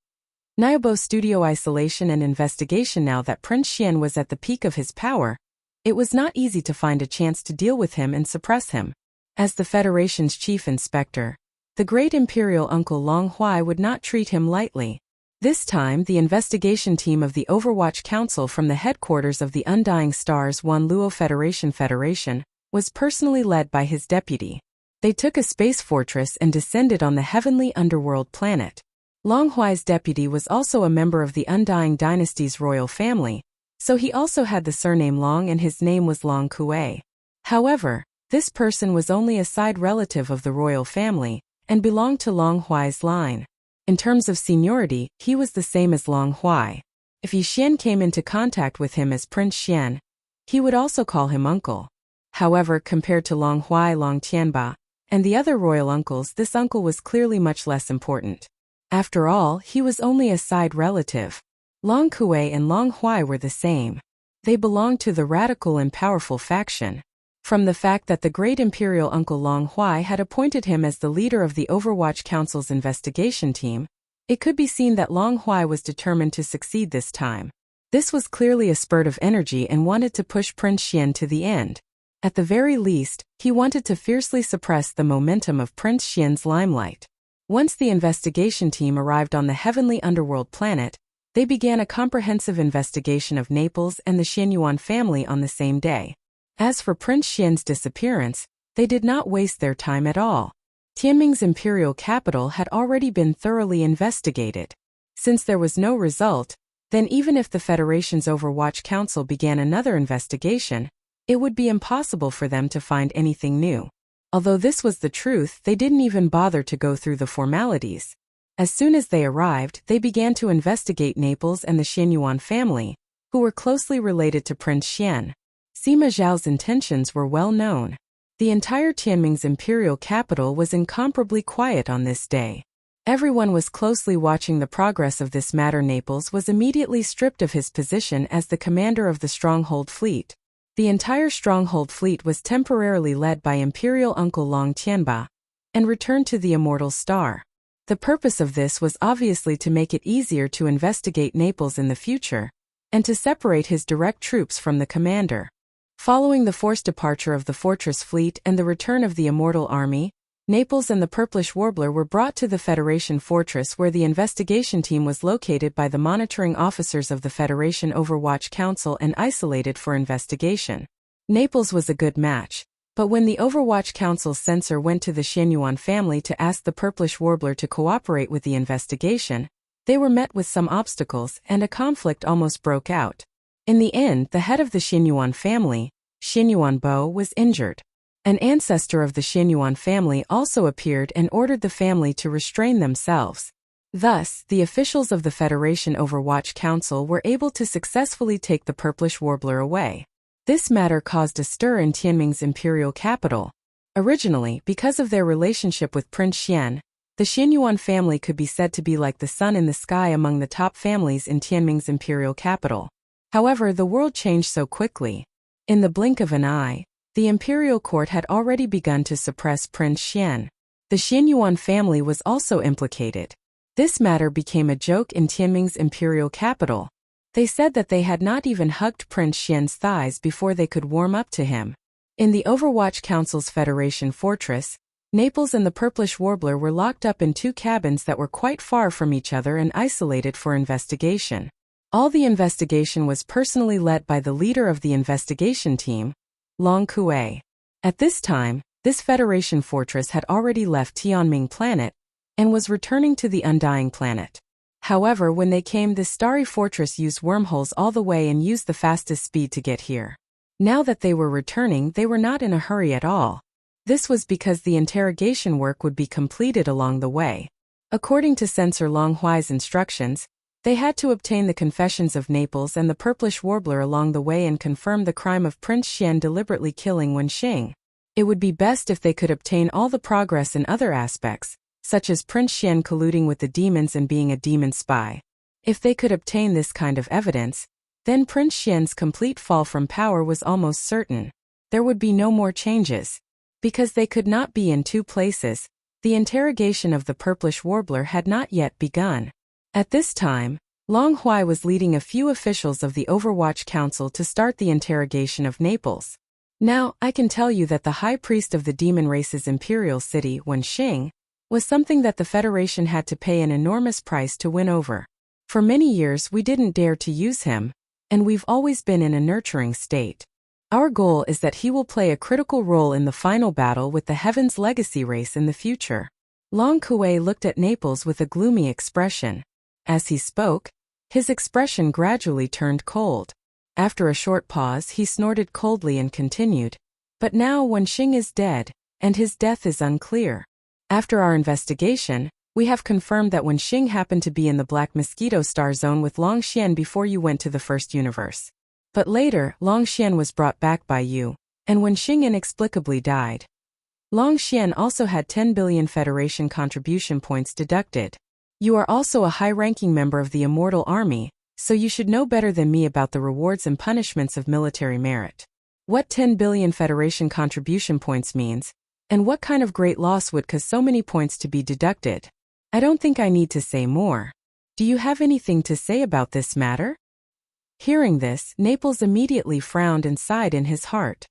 Nyobo Studio Isolation and Investigation. Now that Prince Xian was at the peak of his power, it was not easy to find a chance to deal with him and suppress him. As the Federation's chief inspector, the great imperial uncle Long Huai would not treat him lightly. This time, the investigation team of the Overwatch Council from the headquarters of the Undying Stars Wan Luo Federation was personally led by his deputy. They took a space fortress and descended on the heavenly underworld planet. Long Huai's deputy was also a member of the Undying Dynasty's royal family, so he also had the surname Long and his name was Long Kuei. However, this person was only a side relative of the royal family and belonged to Long Huai's line. In terms of seniority, he was the same as Long Huai. If Yi Xian came into contact with him as Prince Xian, he would also call him uncle. However, compared to Long Huai, Long Tianba, and the other royal uncles, this uncle was clearly much less important. After all, he was only a side relative. Long Kuei and Long Huai were the same. They belonged to the radical and powerful faction. From the fact that the great imperial uncle Long Huai had appointed him as the leader of the Overwatch Council's investigation team, it could be seen that Long Huai was determined to succeed this time. This was clearly a spurt of energy and wanted to push Prince Xian to the end. At the very least, he wanted to fiercely suppress the momentum of Prince Xian's limelight. Once the investigation team arrived on the heavenly underworld planet, they began a comprehensive investigation of Naples and the Xianyuan family on the same day. As for Prince Xian's disappearance, they did not waste their time at all. Tianming's imperial capital had already been thoroughly investigated. Since there was no result, then even if the Federation's Overwatch Council began another investigation, it would be impossible for them to find anything new. Although this was the truth, they didn't even bother to go through the formalities. As soon as they arrived, they began to investigate Naples and the Xianyuan family, who were closely related to Prince Xian. Sima Zhao's intentions were well known. The entire Tianming's imperial capital was incomparably quiet on this day. Everyone was closely watching the progress of this matter. Naples was immediately stripped of his position as the commander of the Stronghold Fleet. The entire Stronghold Fleet was temporarily led by Imperial Uncle Long Tianba and returned to the Immortal Star. The purpose of this was obviously to make it easier to investigate Naples in the future, and to separate his direct troops from the commander. Following the forced departure of the fortress fleet and the return of the Immortal Army, Naples and the Purplish Warbler were brought to the Federation fortress where the investigation team was located by the monitoring officers of the Federation Overwatch Council and isolated for investigation. Naples was a good match, but when the Overwatch Council's censor went to the Xianyuan family to ask the Purplish Warbler to cooperate with the investigation, they were met with some obstacles and a conflict almost broke out. In the end, the head of the Xianyuan family, Xianyuan Bo, was injured. An ancestor of the Xianyuan family also appeared and ordered the family to restrain themselves. Thus, the officials of the Federation Overwatch Council were able to successfully take the Purplish Warbler away. This matter caused a stir in Tianming's imperial capital. Originally, because of their relationship with Prince Xian, the Xianyuan family could be said to be like the sun in the sky among the top families in Tianming's imperial capital. However, the world changed so quickly. In the blink of an eye, the imperial court had already begun to suppress Prince Xian. The Xianyuan family was also implicated. This matter became a joke in Tianming's imperial capital. They said that they had not even hugged Prince Xian's thighs before they could warm up to him. In the Overwatch Council's Federation fortress, Naples and the Purplish Warbler were locked up in two cabins that were quite far from each other and isolated for investigation. All the investigation was personally led by the leader of the investigation team, Long Kuei. At this time, this Federation fortress had already left Tianming planet and was returning to the Undying planet. However, when they came, the starry fortress used wormholes all the way and used the fastest speed to get here. Now that they were returning, they were not in a hurry at all. This was because the interrogation work would be completed along the way. According to Censor Long Huai's instructions, they had to obtain the confessions of Naples and the Purplish Warbler along the way and confirm the crime of Prince Xian deliberately killing Wenxing. It would be best if they could obtain all the progress in other aspects, such as Prince Xian colluding with the demons and being a demon spy. If they could obtain this kind of evidence, then Prince Xian's complete fall from power was almost certain. There would be no more changes. Because they could not be in two places, the interrogation of the Purplish Warbler had not yet begun. At this time, Long Huai was leading a few officials of the Overwatch Council to start the interrogation of Naples. Now, I can tell you that the High Priest of the Demon Race's imperial city, Wenxing, was something that the Federation had to pay an enormous price to win over. For many years we didn't dare to use him, and we've always been in a nurturing state. Our goal is that he will play a critical role in the final battle with the Heaven's Legacy race in the future. Long Kuei looked at Naples with a gloomy expression. As he spoke, his expression gradually turned cold. After a short pause, he snorted coldly and continued. But now Wenxing is dead, and his death is unclear. After our investigation, we have confirmed that Wenxing happened to be in the Black Mosquito Star Zone with Long Xian before you went to the first universe. But later, Long Xian was brought back by you, and Wenxing inexplicably died. Long Xian also had 10 billion Federation contribution points deducted. You are also a high-ranking member of the Immortal Army, so you should know better than me about the rewards and punishments of military merit. What 10 billion Federation contribution points means, and what kind of great loss would cause so many points to be deducted. I don't think I need to say more. Do you have anything to say about this matter? Hearing this, Naples immediately frowned and sighed in his heart.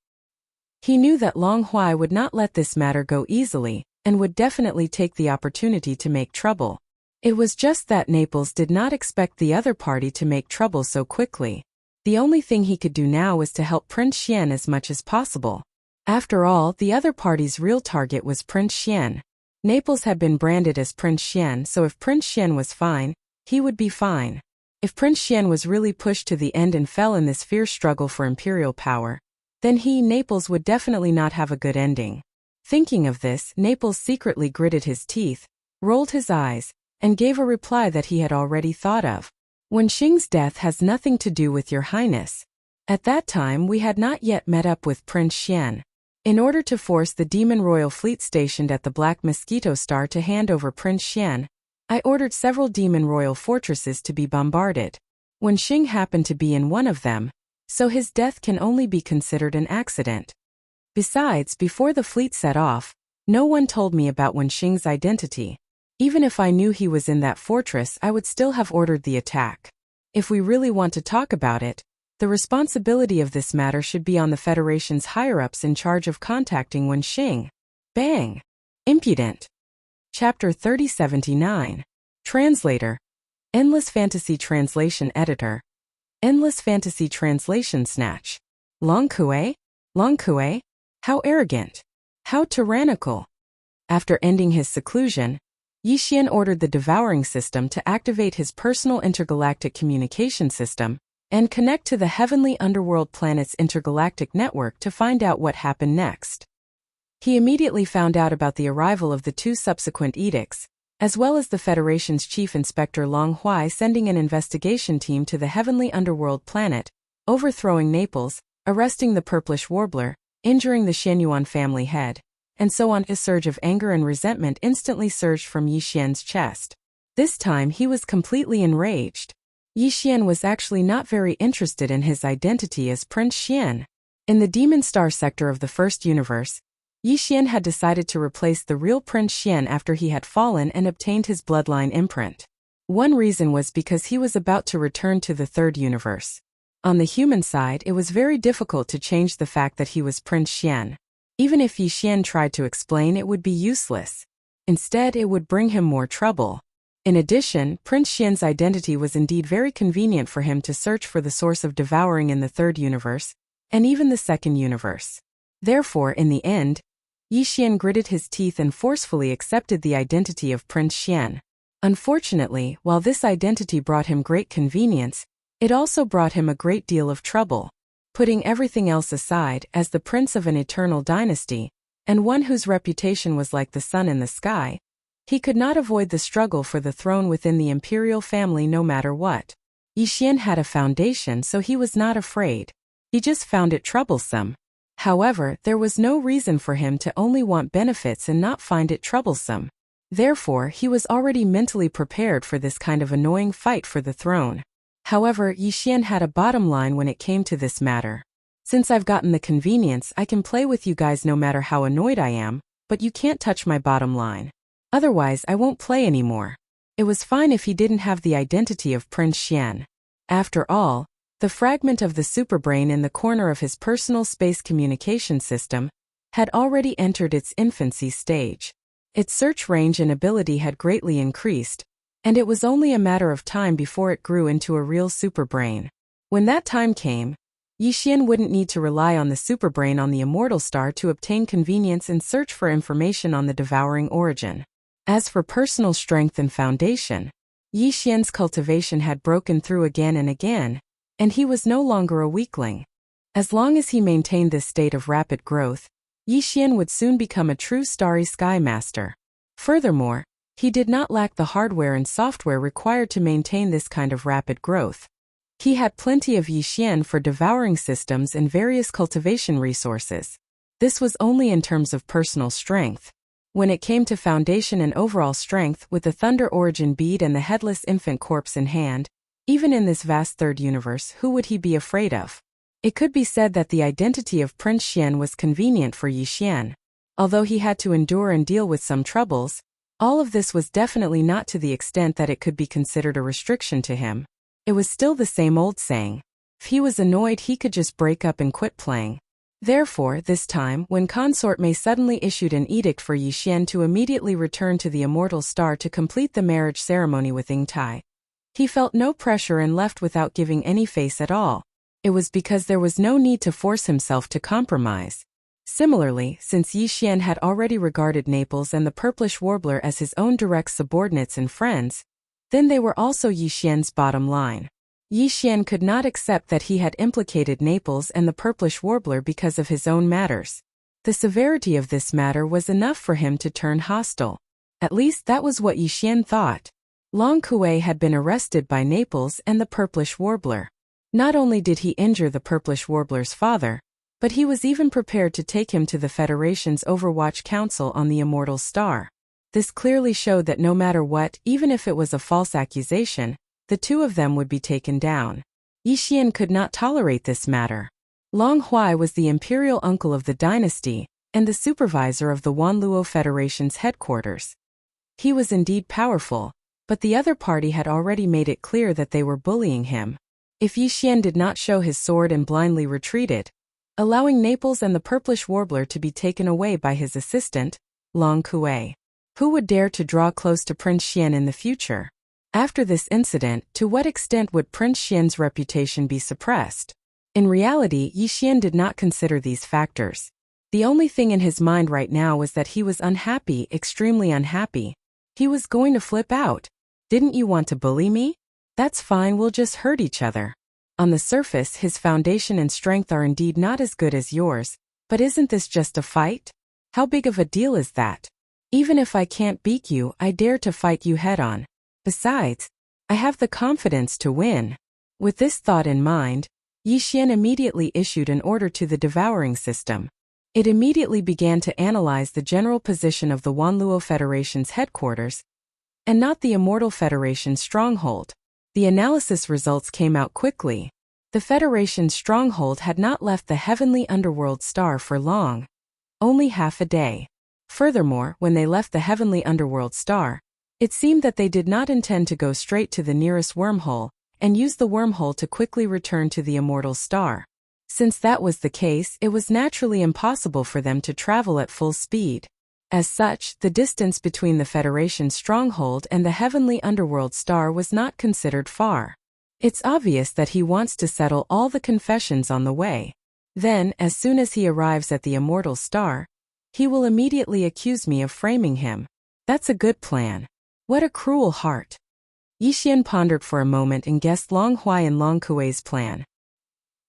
He knew that Long Huai would not let this matter go easily, and would definitely take the opportunity to make trouble. It was just that Naples did not expect the other party to make trouble so quickly. The only thing he could do now was to help Prince Xian as much as possible. After all, the other party's real target was Prince Xian. Naples had been branded as Prince Xian, so if Prince Xian was fine, he would be fine. If Prince Xian was really pushed to the end and fell in this fierce struggle for imperial power, then he, Naples, would definitely not have a good ending. Thinking of this, Naples secretly gritted his teeth, rolled his eyes, and gave a reply that he had already thought of. Wenxing's death has nothing to do with your highness. At that time we had not yet met up with Prince Xian. In order to force the Demon Royal Fleet stationed at the Black Mosquito Star to hand over Prince Xian, I ordered several Demon Royal fortresses to be bombarded. Wenxing happened to be in one of them, so his death can only be considered an accident. Besides, before the fleet set off, no one told me about Wenxing's identity. Even if I knew he was in that fortress, I would still have ordered the attack. If we really want to talk about it, the responsibility of this matter should be on the Federation's higher-ups in charge of contacting Wen Xing. Bang! Impudent. Chapter 3079. Translator. Endless Fantasy Translation Editor. Endless Fantasy Translation Snatch. Long Kue? Long Kue? How arrogant! How tyrannical! After ending his seclusion, Yixian ordered the Devouring system to activate his personal intergalactic communication system and connect to the heavenly underworld planet's intergalactic network to find out what happened next. He immediately found out about the arrival of the two subsequent edicts, as well as the Federation's Chief Inspector Long Huai sending an investigation team to the heavenly underworld planet, overthrowing Naples, arresting the Purplish Warbler, injuring the Xianyuan family head, and so on. A surge of anger and resentment instantly surged from Yixian's chest. This time he was completely enraged. Yixian was actually not very interested in his identity as Prince Xian. In the Demon Star sector of the First Universe, Yixian had decided to replace the real Prince Xian after he had fallen and obtained his bloodline imprint. One reason was because he was about to return to the Third Universe. On the human side, it was very difficult to change the fact that he was Prince Xian. Even if Yixian tried to explain, it would be useless. Instead, it would bring him more trouble. In addition, Prince Xian's identity was indeed very convenient for him to search for the source of Devouring in the Third Universe, and even the Second Universe. Therefore, in the end, Yixian gritted his teeth and forcefully accepted the identity of Prince Xian. Unfortunately, while this identity brought him great convenience, it also brought him a great deal of trouble. Putting everything else aside, as the prince of an eternal dynasty, and one whose reputation was like the sun in the sky, he could not avoid the struggle for the throne within the imperial family no matter what. Yixian had a foundation, so he was not afraid. He just found it troublesome. However, there was no reason for him to only want benefits and not find it troublesome. Therefore, he was already mentally prepared for this kind of annoying fight for the throne. However, Yixian had a bottom line when it came to this matter. Since I've gotten the convenience, I can play with you guys no matter how annoyed I am, but you can't touch my bottom line. Otherwise, I won't play anymore. It was fine if he didn't have the identity of Prince Xian. After all, the fragment of the superbrain in the corner of his personal space communication system had already entered its infancy stage. Its search range and ability had greatly increased, and it was only a matter of time before it grew into a real superbrain. When that time came, Yixian wouldn't need to rely on the superbrain on the immortal star to obtain convenience and search for information on the devouring origin. As for personal strength and foundation, Yixian's cultivation had broken through again and again, and he was no longer a weakling. As long as he maintained this state of rapid growth, Yixian would soon become a true starry sky master. Furthermore, he did not lack the hardware and software required to maintain this kind of rapid growth. He had plenty of Yixian for devouring systems and various cultivation resources. This was only in terms of personal strength. When it came to foundation and overall strength, with the Thunder Origin Bead and the Headless Infant Corpse in hand, even in this vast third universe, who would he be afraid of? It could be said that the identity of Prince Xian was convenient for Yixian. Although he had to endure and deal with some troubles, all of this was definitely not to the extent that it could be considered a restriction to him. It was still the same old saying. If he was annoyed, he could just break up and quit playing. Therefore, this time, when Consort Mei suddenly issued an edict for Yixian to immediately return to the immortal star to complete the marriage ceremony with Ying Tai, he felt no pressure and left without giving any face at all. It was because there was no need to force himself to compromise. Similarly, since Yixian had already regarded Naples and the Purplish Warbler as his own direct subordinates and friends, then they were also Yixian's bottom line. Yixian could not accept that he had implicated Naples and the Purplish Warbler because of his own matters. The severity of this matter was enough for him to turn hostile. At least that was what Yixian thought. Long Kue had been arrested by Naples and the Purplish Warbler. Not only did he injure the Purplish Warbler's father, but he was even prepared to take him to the Federation's Overwatch Council on the Immortal Star. This clearly showed that no matter what, even if it was a false accusation, the two of them would be taken down. Yixian could not tolerate this matter. Long Huai was the imperial uncle of the dynasty, and the supervisor of the Wanluo Federation's headquarters. He was indeed powerful, But the other party had already made it clear that they were bullying him. If Yi Xian did not show his sword and blindly retreated, allowing Naples and the purplish warbler to be taken away by his assistant, Long Kuei, who would dare to draw close to Prince Xian in the future? After this incident, to what extent would Prince Xian's reputation be suppressed? In reality, Yi Xian did not consider these factors. The only thing in his mind right now was that he was unhappy, extremely unhappy. He was going to flip out. Didn't you want to bully me? That's fine, we'll just hurt each other. On the surface, his foundation and strength are indeed not as good as yours, but isn't this just a fight? How big of a deal is that? Even if I can't beat you, I dare to fight you head-on. Besides, I have the confidence to win. With this thought in mind, Yi Xian immediately issued an order to the Devouring system. It immediately began to analyze the general position of the Wanluo Federation's headquarters, and not the Immortal Federation's stronghold. The analysis results came out quickly. The Federation's stronghold had not left the heavenly underworld star for long. Only half a day. Furthermore, when they left the heavenly underworld star, it seemed that they did not intend to go straight to the nearest wormhole, and use the wormhole to quickly return to the immortal star. Since that was the case, it was naturally impossible for them to travel at full speed. As such, the distance between the Federation's stronghold and the heavenly underworld star was not considered far. It's obvious that he wants to settle all the confessions on the way. Then, as soon as he arrives at the immortal star, he will immediately accuse me of framing him. That's a good plan. What a cruel heart. Yi Xian pondered for a moment and guessed Long Huai and Long Kuei's plan.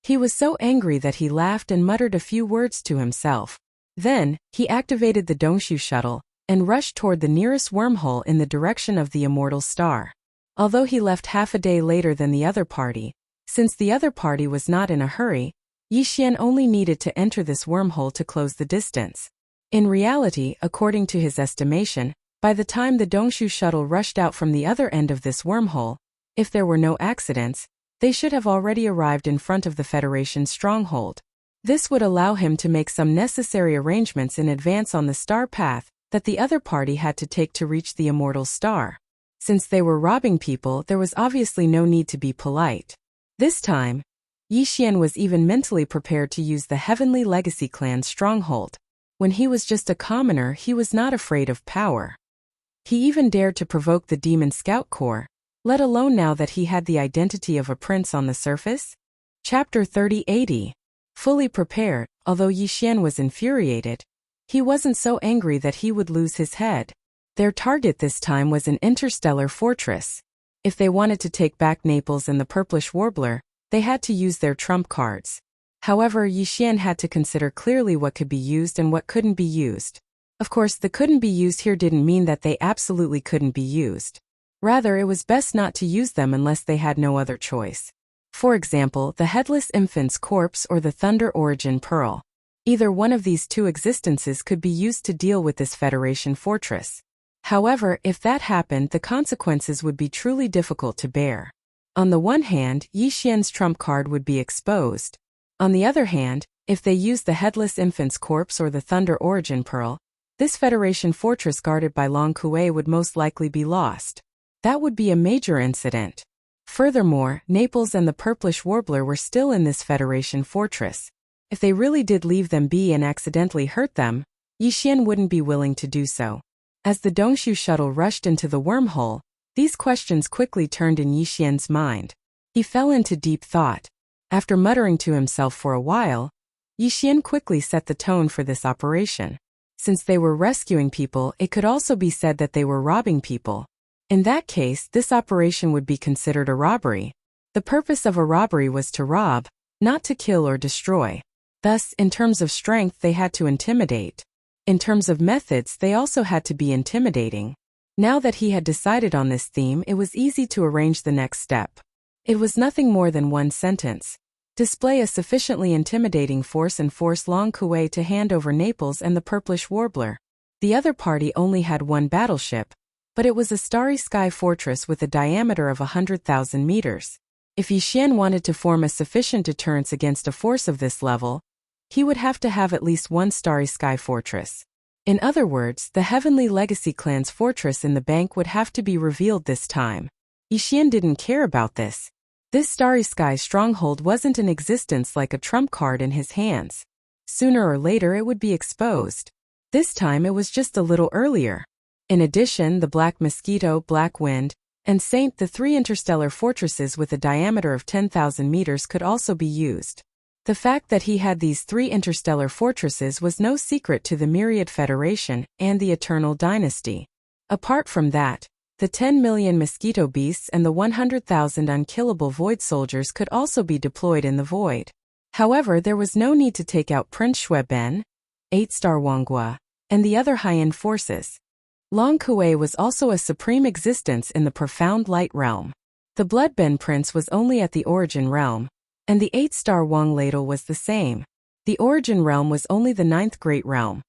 He was so angry that he laughed and muttered a few words to himself. Then, he activated the Dongshu shuttle, and rushed toward the nearest wormhole in the direction of the immortal star. Although he left half a day later than the other party, since the other party was not in a hurry, Yi Xian only needed to enter this wormhole to close the distance. In reality, according to his estimation, by the time the Dongshu shuttle rushed out from the other end of this wormhole, if there were no accidents, they should have already arrived in front of the Federation's stronghold. This would allow him to make some necessary arrangements in advance on the star path that the other party had to take to reach the immortal star. Since they were robbing people, there was obviously no need to be polite. This time, Yi Xian was even mentally prepared to use the Heavenly Legacy clan's stronghold. When he was just a commoner, he was not afraid of power. He even dared to provoke the Demon Scout Corps, let alone now that he had the identity of a prince on the surface. Chapter 3080. Fully prepared, although Yi Xian was infuriated, he wasn't so angry that he would lose his head. Their target this time was an interstellar fortress. If they wanted to take back Naples and the purplish warbler, they had to use their trump cards. However, Yi Xian had to consider clearly what could be used and what couldn't be used. Of course, the couldn't be used here didn't mean that they absolutely couldn't be used. Rather, it was best not to use them unless they had no other choice. For example, the Headless Infant's corpse or the Thunder Origin Pearl. Either one of these two existences could be used to deal with this Federation fortress. However, if that happened, the consequences would be truly difficult to bear. On the one hand, Yi Xian's trump card would be exposed. On the other hand, if they used the Headless Infant's corpse or the Thunder Origin Pearl, this Federation fortress guarded by Long Kuei would most likely be lost. That would be a major incident. Furthermore, Naples and the purplish warbler were still in this Federation fortress. If they really did leave them be and accidentally hurt them, Yi Xian wouldn't be willing to do so. As the Dongshu shuttle rushed into the wormhole, these questions quickly turned in Yi Xian's mind. He fell into deep thought. After muttering to himself for a while, Yi Xian quickly set the tone for this operation. Since they were rescuing people, it could also be said that they were robbing people. In that case, this operation would be considered a robbery. The purpose of a robbery was to rob, not to kill or destroy. Thus, in terms of strength, they had to intimidate. In terms of methods, they also had to be intimidating. Now that he had decided on this theme, it was easy to arrange the next step. It was nothing more than one sentence. Display a sufficiently intimidating force and force Long Kuei to hand over Naples and the purplish warbler. The other party only had one battleship, but it was a starry sky fortress with a diameter of 100,000 meters. If Yi Xian wanted to form a sufficient deterrence against a force of this level, he would have to have at least one starry sky fortress. In other words, the Heavenly Legacy clan's fortress in the bank would have to be revealed this time. Yixian didn't care about this. This Starry Sky stronghold wasn't in existence like a trump card in his hands. Sooner or later it would be exposed. This time it was just a little earlier. In addition, the Black Mosquito, Black Wind, and Saint, the three interstellar fortresses with a diameter of 10,000 meters, could also be used. The fact that he had these three interstellar fortresses was no secret to the Myriad Federation and the Eternal Dynasty. Apart from that, the 10 million mosquito beasts and the 100,000 unkillable void soldiers could also be deployed in the void. However, there was no need to take out Prince Shueben, 8-star Wanghua, and the other high-end forces. Long Kuei was also a supreme existence in the profound light realm. The Bloodbend Prince was only at the origin realm, and the 8-star Wang Ladle was the same. The origin realm was only the 9th great realm,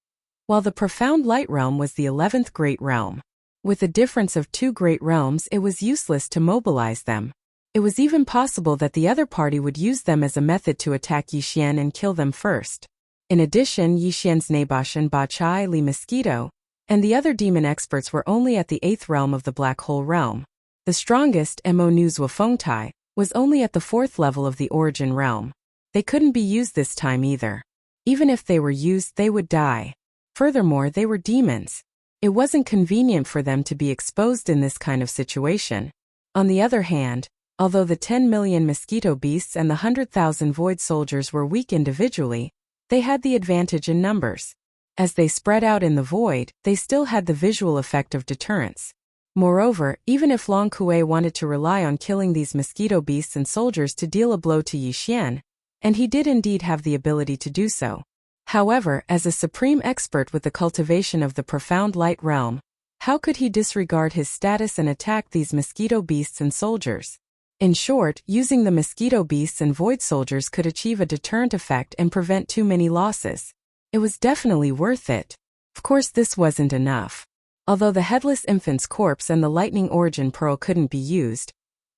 while the profound light realm was the 11th great realm. With a difference of 2 great realms, it was useless to mobilize them. It was even possible that the other party would use them as a method to attack Yixian and kill them first. In addition, Yixian's Nabashan Bachai Li Mosquito and the other demon experts were only at the 8th realm of the Black Hole realm. The strongest, Mo Nuzwa Fengtai, was only at the 4th level of the origin realm. They couldn't be used this time either. Even if they were used, they would die. Furthermore, they were demons. It wasn't convenient for them to be exposed in this kind of situation. On the other hand, although the 10 million mosquito beasts and the 100,000 void soldiers were weak individually, they had the advantage in numbers. As they spread out in the void, they still had the visual effect of deterrence. Moreover, even if Long Kuei wanted to rely on killing these mosquito beasts and soldiers to deal a blow to Yixian, and he did indeed have the ability to do so. However, as a supreme expert with the cultivation of the profound light realm, how could he disregard his status and attack these mosquito beasts and soldiers? In short, using the mosquito beasts and void soldiers could achieve a deterrent effect and prevent too many losses. It was definitely worth it. Of course, this wasn't enough. Although the Headless Infant's corpse and the Lightning Origin Pearl couldn't be used,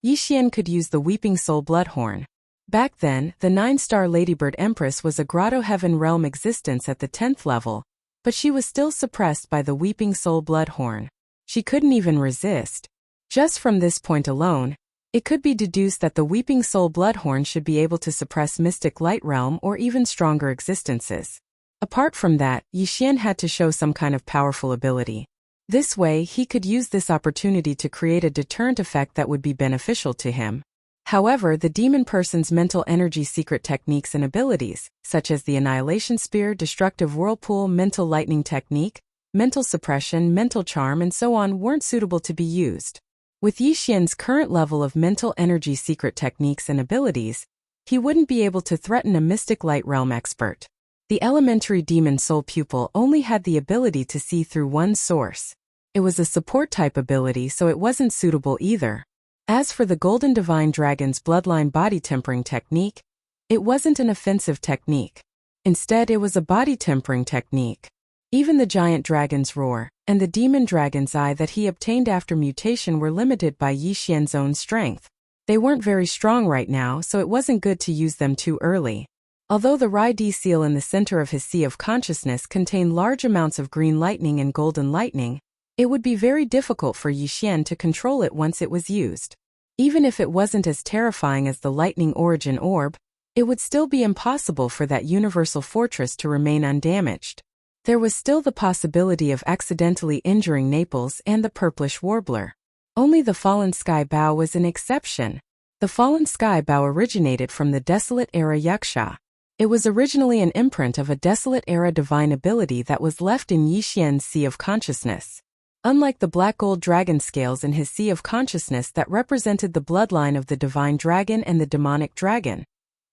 Yixian could use the Weeping Soul Bloodhorn. Back then, the 9-star Ladybird Empress was a Grotto Heaven realm existence at the 10th level, but she was still suppressed by the Weeping Soul Bloodhorn. She couldn't even resist. Just from this point alone, it could be deduced that the Weeping Soul Bloodhorn should be able to suppress Mystic Light Realm or even stronger existences. Apart from that, Yixian had to show some kind of powerful ability. This way, he could use this opportunity to create a deterrent effect that would be beneficial to him. However, the demon person's mental energy secret techniques and abilities, such as the Annihilation Spear, Destructive Whirlpool, Mental Lightning Technique, Mental Suppression, Mental Charm, and so on, weren't suitable to be used. With Yixian's current level of mental energy secret techniques and abilities, he wouldn't be able to threaten a Mystic Light Realm expert. The elementary demon soul pupil only had the ability to see through one source. It was a support-type ability, so it wasn't suitable either. As for the Golden Divine Dragon's Bloodline Body Tempering Technique, it wasn't an offensive technique. Instead, it was a body tempering technique. Even the Giant Dragon's Roar and the Demon Dragon's Eye that he obtained after mutation were limited by Yixian's own strength. They weren't very strong right now, so it wasn't good to use them too early. Although the Rai D seal in the center of his Sea of Consciousness contained large amounts of green lightning and golden lightning, it would be very difficult for Yixian to control it once it was used. Even if it wasn't as terrifying as the Lightning Origin Orb, it would still be impossible for that universal fortress to remain undamaged. There was still the possibility of accidentally injuring Naples and the Purplish Warbler. Only the Fallen Sky Bow was an exception. The Fallen Sky Bow originated from the Desolate Era Yaksha. It was originally an imprint of a Desolate Era divine ability that was left in Yixian's Sea of Consciousness. Unlike the black gold dragon scales in his Sea of Consciousness that represented the bloodline of the divine dragon and the demonic dragon,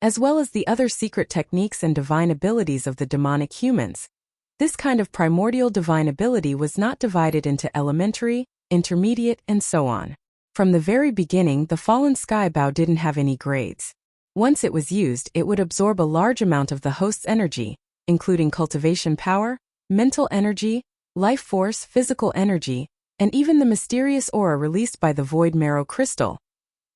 as well as the other secret techniques and divine abilities of the demonic humans, this kind of primordial divine ability was not divided into elementary, intermediate, and so on. From the very beginning, the Fallen Sky Bow didn't have any grades. Once it was used, it would absorb a large amount of the host's energy, including cultivation power, mental energy, life force, physical energy, and even the mysterious aura released by the Void Marrow Crystal.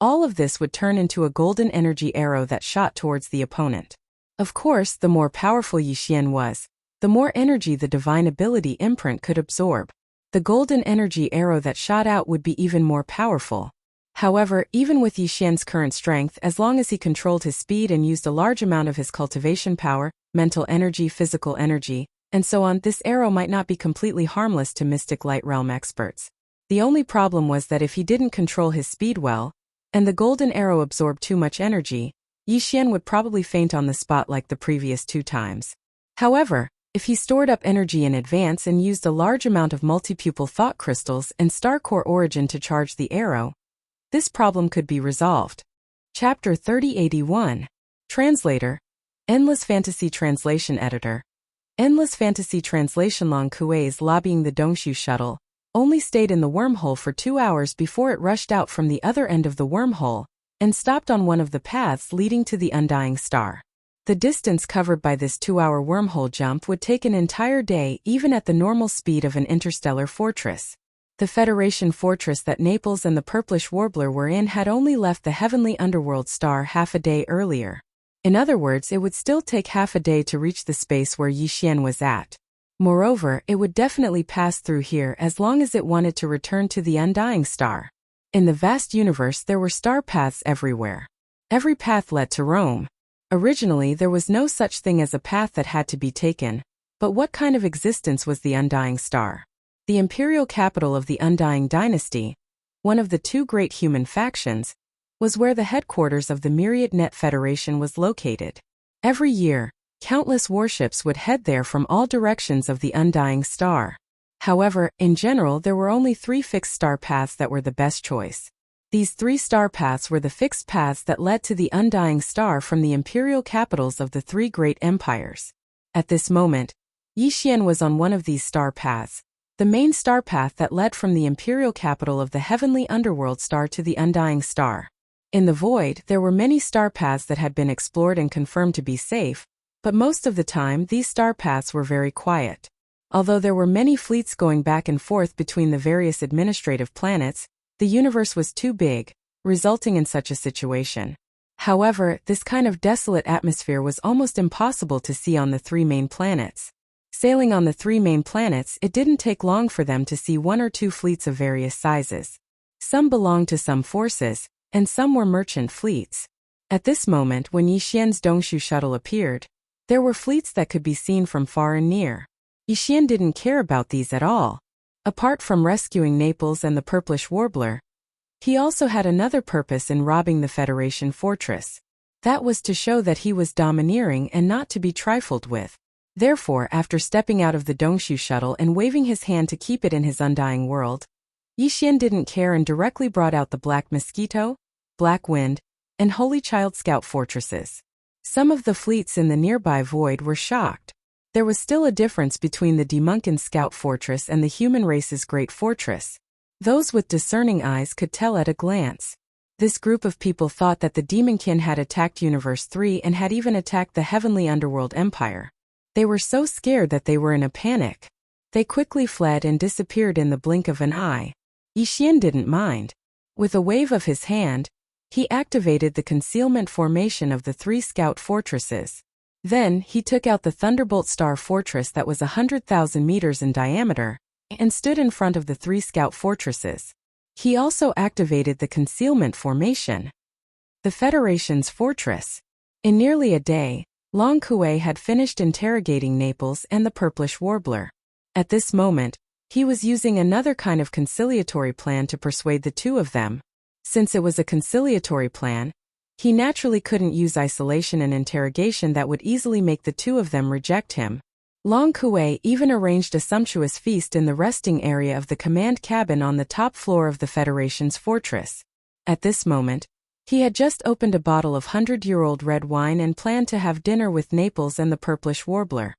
All of this would turn into a golden energy arrow that shot towards the opponent. Of course, the more powerful Yixian was, the more energy the divine ability imprint could absorb. The golden energy arrow that shot out would be even more powerful. However, even with Yi Xian's current strength, as long as he controlled his speed and used a large amount of his cultivation power, mental energy, physical energy, and so on, this arrow might not be completely harmless to Mystic Light Realm experts. The only problem was that if he didn't control his speed well, and the golden arrow absorbed too much energy, Yi Xian would probably faint on the spot like the previous 2 times. However, if he stored up energy in advance and used a large amount of multipupil thought crystals and star core origin to charge the arrow, this problem could be resolved. Chapter 3081. Translator. Endless Fantasy Translation Editor. Endless Fantasy Translation. Long Kuei's lobbying the Dongshu shuttle only stayed in the wormhole for 2 hours before it rushed out from the other end of the wormhole and stopped on one of the paths leading to the undying star. The distance covered by this 2-hour wormhole jump would take an entire day even at the normal speed of an interstellar fortress. The Federation fortress that Naples and the Purplish Warbler were in had only left the heavenly underworld star half a day earlier. In other words, it would still take half a day to reach the space where Yi Xian was at. Moreover, it would definitely pass through here as long as it wanted to return to the undying star. In the vast universe there were star paths everywhere. Every path led to Rome. Originally there was no such thing as a path that had to be taken, but what kind of existence was the undying star? The imperial capital of the Undying Dynasty, one of the 2 great human factions, was where the headquarters of the Myriad Net Federation was located. Every year, countless warships would head there from all directions of the undying star. However, in general there were only 3 fixed star paths that were the best choice. These 3 star paths were the fixed paths that led to the undying star from the imperial capitals of the 3 great empires. At this moment, Yi Xian was on one of these star paths, the main star path that led from the imperial capital of the heavenly underworld star to the undying star. In the void, there were many star paths that had been explored and confirmed to be safe, but most of the time these star paths were very quiet. Although there were many fleets going back and forth between the various administrative planets, the universe was too big, resulting in such a situation. However, this kind of desolate atmosphere was almost impossible to see on the 3 main planets. Sailing on the 3 main planets, it didn't take long for them to see 1 or 2 fleets of various sizes. Some belonged to some forces, and some were merchant fleets. At this moment, when Yi Xian's Dongshu shuttle appeared, there were fleets that could be seen from far and near. Yi Xian didn't care about these at all. Apart from rescuing Naples and the Purplish Warbler, he also had another purpose in robbing the Federation fortress. That was to show that he was domineering and not to be trifled with. Therefore, after stepping out of the Dongshu shuttle and waving his hand to keep it in his undying world, Yi Xian didn't care and directly brought out the Black Mosquito, Black Wind, and Holy Child Scout fortresses. Some of the fleets in the nearby void were shocked. There was still a difference between the Demonkin Scout Fortress and the human race's Great Fortress. Those with discerning eyes could tell at a glance. This group of people thought that the Demonkin had attacked Universe 3 and had even attacked the Heavenly Underworld Empire. They were so scared that they were in a panic. They quickly fled and disappeared in the blink of an eye. Yi Xian didn't mind. With a wave of his hand, he activated the concealment formation of the 3 scout fortresses. Then, he took out the Thunderbolt Star Fortress that was 100,000 meters in diameter, and stood in front of the 3 scout fortresses. He also activated the concealment formation. The Federation's fortress. In nearly a day, Long Kuei had finished interrogating Naples and the Purplish Warbler. At this moment, he was using another kind of conciliatory plan to persuade the 2 of them. Since it was a conciliatory plan, he naturally couldn't use isolation and interrogation that would easily make the 2 of them reject him. Long Kuei even arranged a sumptuous feast in the resting area of the command cabin on the top floor of the Federation's fortress. At this moment, he had just opened a bottle of 100-year-old red wine and planned to have dinner with Naples and the Purplish Warbler.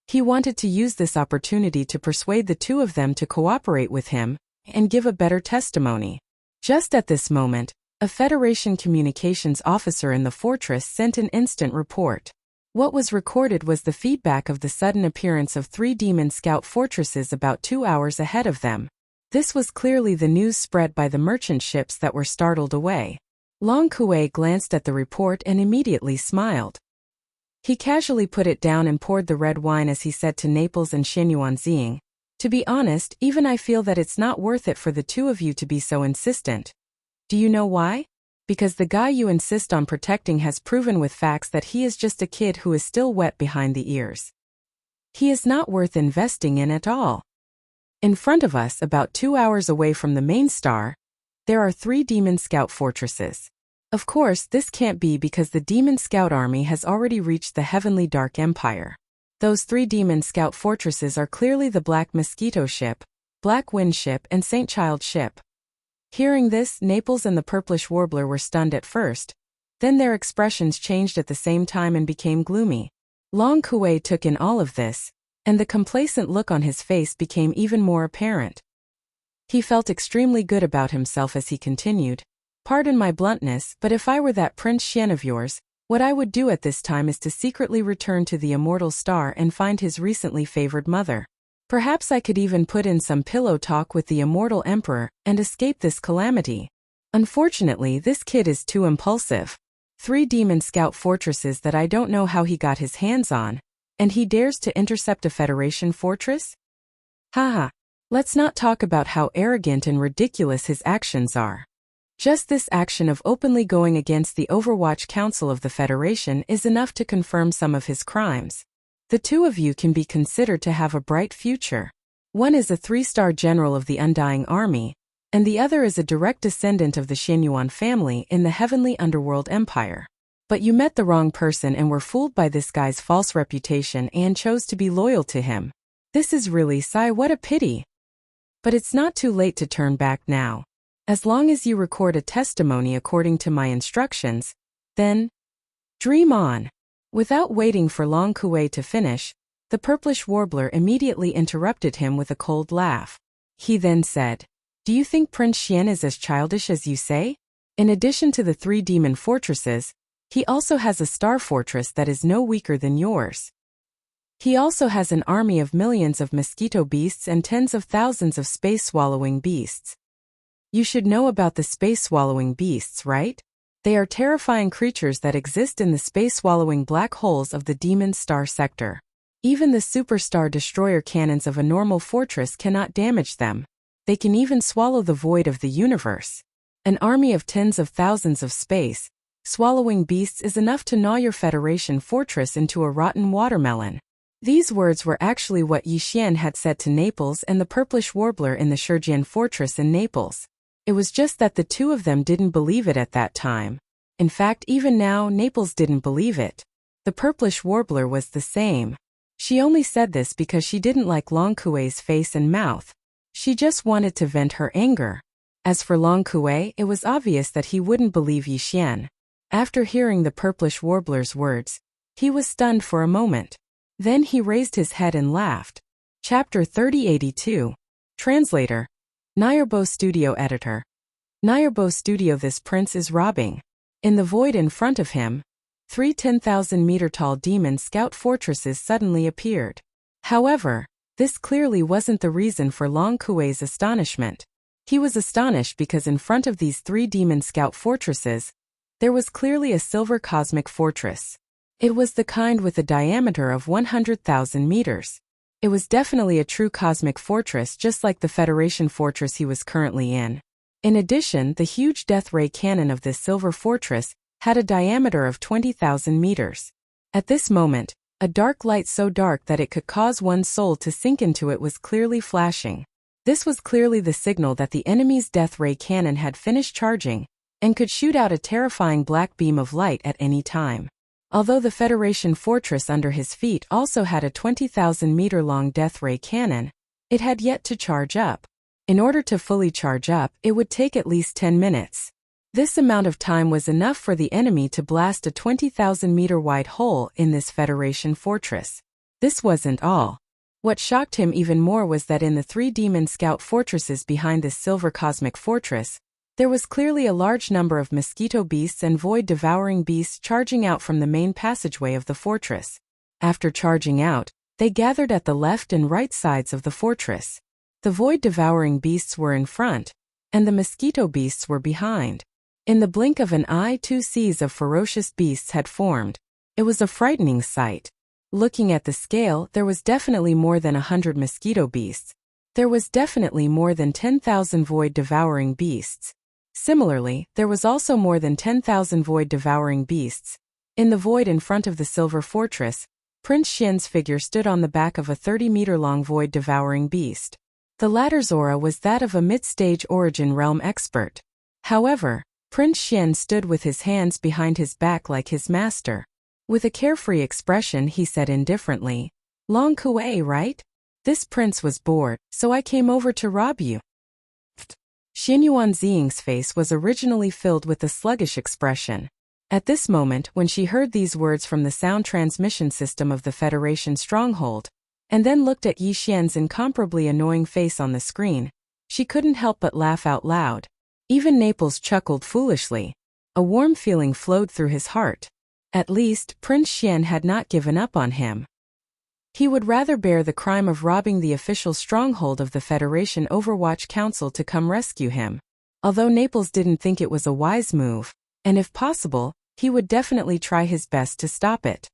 He wanted to use this opportunity to persuade the 2 of them to cooperate with him and give a better testimony. Just at this moment, a Federation communications officer in the fortress sent an instant report. What was recorded was the feedback of the sudden appearance of 3 demon scout fortresses about 2 hours ahead of them. This was clearly the news spread by the merchant ships that were startled away. Long Kuei glanced at the report and immediately smiled. He casually put it down and poured the red wine as he said to Naples and Xianyuanzing, "To be honest, even I feel that it's not worth it for the two of you to be so insistent. Do you know why? Because the guy you insist on protecting has proven with facts that he is just a kid who is still wet behind the ears. He is not worth investing in at all." In front of us, about 2 hours away from the main star, there are 3 demon scout fortresses. Of course, this can't be because the demon scout army has already reached the heavenly dark empire. Those 3 demon scout fortresses are clearly the Black Mosquito ship, Black Wind ship, and Saint Child ship. Hearing this, Naples and the Purplish Warbler were stunned at first, then their expressions changed at the same time and became gloomy. Long Kuei took in all of this, and the complacent look on his face became even more apparent. He felt extremely good about himself as he continued, "Pardon my bluntness, but if I were that Prince Xian of yours, what I would do at this time is to secretly return to the immortal star and find his recently favored mother. Perhaps I could even put in some pillow talk with the immortal emperor and escape this calamity. Unfortunately, this kid is too impulsive. 3 demon scout fortresses that I don't know how he got his hands on, and he dares to intercept a Federation fortress? Haha. Let's not talk about how arrogant and ridiculous his actions are. Just this action of openly going against the Overwatch Council of the Federation is enough to confirm some of his crimes. The two of you can be considered to have a bright future. One is a 3-star general of the Undying Army, and the other is a direct descendant of the Xianyuan family in the Heavenly Underworld Empire. But you met the wrong person and were fooled by this guy's false reputation and chose to be loyal to him. This is really, what a pity. But it's not too late to turn back now. As long as you record a testimony according to my instructions, then dream on." Without waiting for Long Kuei to finish, the Purplish Warbler immediately interrupted him with a cold laugh. He then said, "Do you think Prince Xian is as childish as you say? In addition to the 3 demon fortresses, he also has a star fortress that is no weaker than yours. He also has an army of millions of mosquito beasts and tens of thousands of space-swallowing beasts. You should know about the space-swallowing beasts, right? They are terrifying creatures that exist in the space-swallowing black holes of the demon star sector. Even the superstar destroyer cannons of a normal fortress cannot damage them. They can even swallow the void of the universe. An army of tens of thousands of space-swallowing beasts is enough to gnaw your Federation fortress into a rotten watermelon." These words were actually what Yi Xian had said to Naples and the Purplish Warbler in the Shurjian fortress in Naples. It was just that the two of them didn't believe it at that time. In fact, even now, Naples didn't believe it. The Purplish Warbler was the same. She only said this because she didn't like Long Kuei's face and mouth. She just wanted to vent her anger. As for Long Kuei, it was obvious that he wouldn't believe Yi Xian. After hearing the Purplish Warbler's words, he was stunned for a moment. Then he raised his head and laughed. Chapter 3082. Translator. Nayarbo Studio Editor. Nayarbo Studio. This prince is robbing. In the void in front of him, 3 10,000-meter-tall demon scout fortresses suddenly appeared. However, this clearly wasn't the reason for Long Kuei's astonishment. He was astonished because in front of these 3 demon scout fortresses, there was clearly a silver cosmic fortress. It was the kind with a diameter of 100,000 meters. It was definitely a true cosmic fortress, just like the Federation fortress he was currently in. In addition, the huge death ray cannon of this silver fortress had a diameter of 20,000 meters. At this moment, a dark light so dark that it could cause one's soul to sink into it was clearly flashing. This was clearly the signal that the enemy's death ray cannon had finished charging and could shoot out a terrifying black beam of light at any time. Although the Federation fortress under his feet also had a 20,000-meter-long death ray cannon, it had yet to charge up. In order to fully charge up, it would take at least 10 minutes. This amount of time was enough for the enemy to blast a 20,000-meter-wide hole in this Federation fortress. This wasn't all. What shocked him even more was that in the 3 demon scout fortresses behind this silver cosmic fortress, there was clearly a large number of mosquito beasts and void devouring beasts charging out from the main passageway of the fortress. After charging out, they gathered at the left and right sides of the fortress. The void devouring beasts were in front, and the mosquito beasts were behind. In the blink of an eye, 2 seas of ferocious beasts had formed. It was a frightening sight. Looking at the scale, there was definitely more than 100 mosquito beasts. There was definitely more than 10,000 void devouring beasts. Similarly, there was also more than 10,000 void devouring beasts. In the void in front of the silver fortress, Prince Xian's figure stood on the back of a 30-meter-long void devouring beast. The latter's aura was that of a mid-stage origin realm expert. However, Prince Xian stood with his hands behind his back like his master. With a carefree expression he said indifferently, "Long Kuei, right? This prince was bored, so I came over to rob you." Xin Yuanziying's face was originally filled with a sluggish expression. At this moment, when she heard these words from the sound transmission system of the Federation stronghold, and then looked at Yi Xian's incomparably annoying face on the screen, she couldn't help but laugh out loud. Even Naples chuckled foolishly. A warm feeling flowed through his heart. At least, Prince Xian had not given up on him. He would rather bear the crime of robbing the official stronghold of the Federation Overwatch Council to come rescue him. Although Naples didn't think it was a wise move, and if possible, he would definitely try his best to stop it.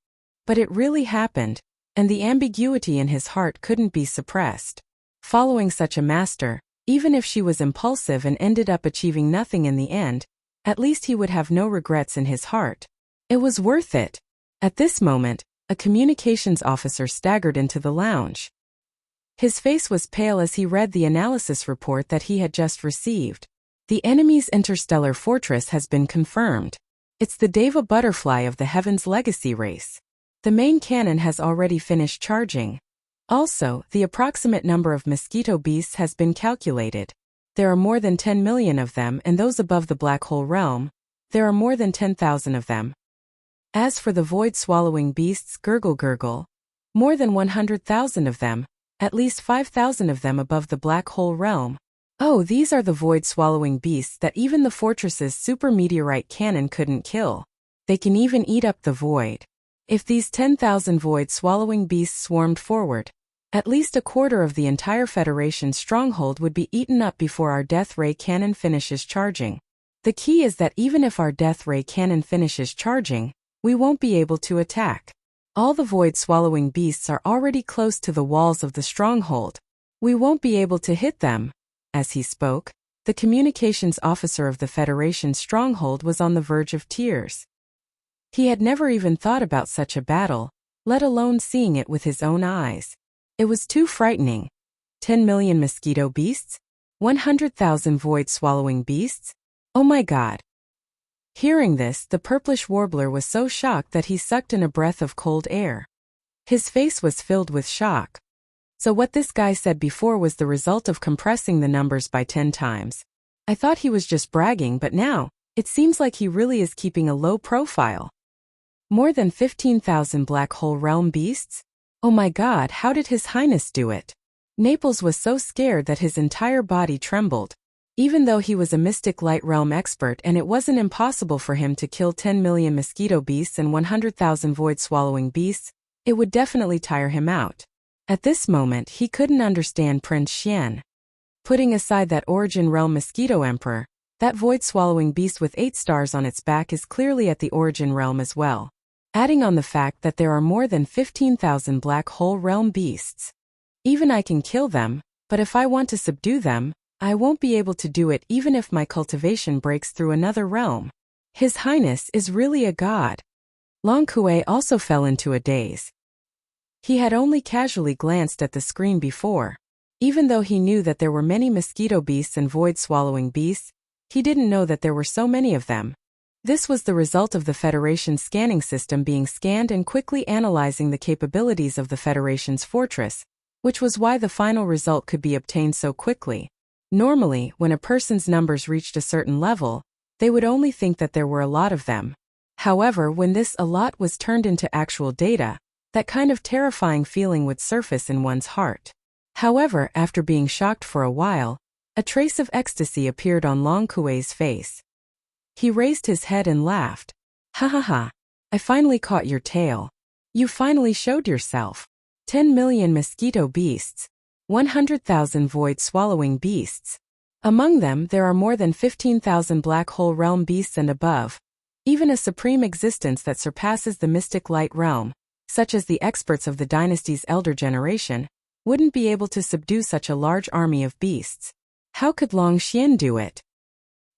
But it really happened, and the ambiguity in his heart couldn't be suppressed. Following such a master, even if she was impulsive and ended up achieving nothing in the end, at least he would have no regrets in his heart. It was worth it. At this moment, a communications officer staggered into the lounge. His face was pale as he read the analysis report that he had just received. The enemy's interstellar fortress has been confirmed. It's the Deva butterfly of the Heaven's Legacy race. The main cannon has already finished charging. Also, the approximate number of mosquito beasts has been calculated. There are more than 10 million of them, and those above the black hole realm, there are more than 10,000 of them. As for the void-swallowing beasts, gurgle gurgle, more than 100,000 of them, at least 5,000 of them above the black hole realm. Oh, these are the void-swallowing beasts that even the fortress's super meteorite cannon couldn't kill. They can even eat up the void. If these 10,000 void-swallowing beasts swarmed forward, at least a quarter of the entire Federation stronghold would be eaten up before our death ray cannon finishes charging. The key is that even if our death ray cannon finishes charging, we won't be able to attack. All the void-swallowing beasts are already close to the walls of the stronghold. We won't be able to hit them. As he spoke, the communications officer of the Federation stronghold was on the verge of tears. He had never even thought about such a battle, let alone seeing it with his own eyes. It was too frightening. 10 million mosquito beasts? 100,000 void-swallowing beasts? Oh my god. Hearing this, the purplish warbler was so shocked that he sucked in a breath of cold air. His face was filled with shock. So what this guy said before was the result of compressing the numbers by 10 times. I thought he was just bragging, but now, it seems like he really is keeping a low profile. More than 15,000 black hole realm beasts? Oh my god, how did His Highness do it? Naples was so scared that his entire body trembled. Even though he was a mystic light realm expert and it wasn't impossible for him to kill 10 million mosquito beasts and 100,000 void-swallowing beasts, it would definitely tire him out. At this moment he couldn't understand Prince Xian. Putting aside that origin realm mosquito emperor, that void-swallowing beast with 8 stars on its back is clearly at the origin realm as well. Adding on the fact that there are more than 15,000 black hole realm beasts. Even I can kill them, but if I want to subdue them, I won't be able to do it even if my cultivation breaks through another realm. His Highness is really a god. Long Kuei also fell into a daze. He had only casually glanced at the screen before. Even though he knew that there were many mosquito beasts and void-swallowing beasts, he didn't know that there were so many of them. This was the result of the Federation's scanning system being scanned and quickly analyzing the capabilities of the Federation's fortress, which was why the final result could be obtained so quickly. Normally, when a person's numbers reached a certain level, they would only think that there were a lot of them. However, when this a lot was turned into actual data, that kind of terrifying feeling would surface in one's heart. However, after being shocked for a while, a trace of ecstasy appeared on Long Kuei's face. He raised his head and laughed. Ha ha ha, I finally caught your tail. You finally showed yourself. 10 million mosquito beasts. 100,000 void-swallowing beasts. Among them there are more than 15,000 black hole realm beasts and above. Even a supreme existence that surpasses the mystic light realm, such as the experts of the dynasty's elder generation, wouldn't be able to subdue such a large army of beasts. How could Long Xian do it?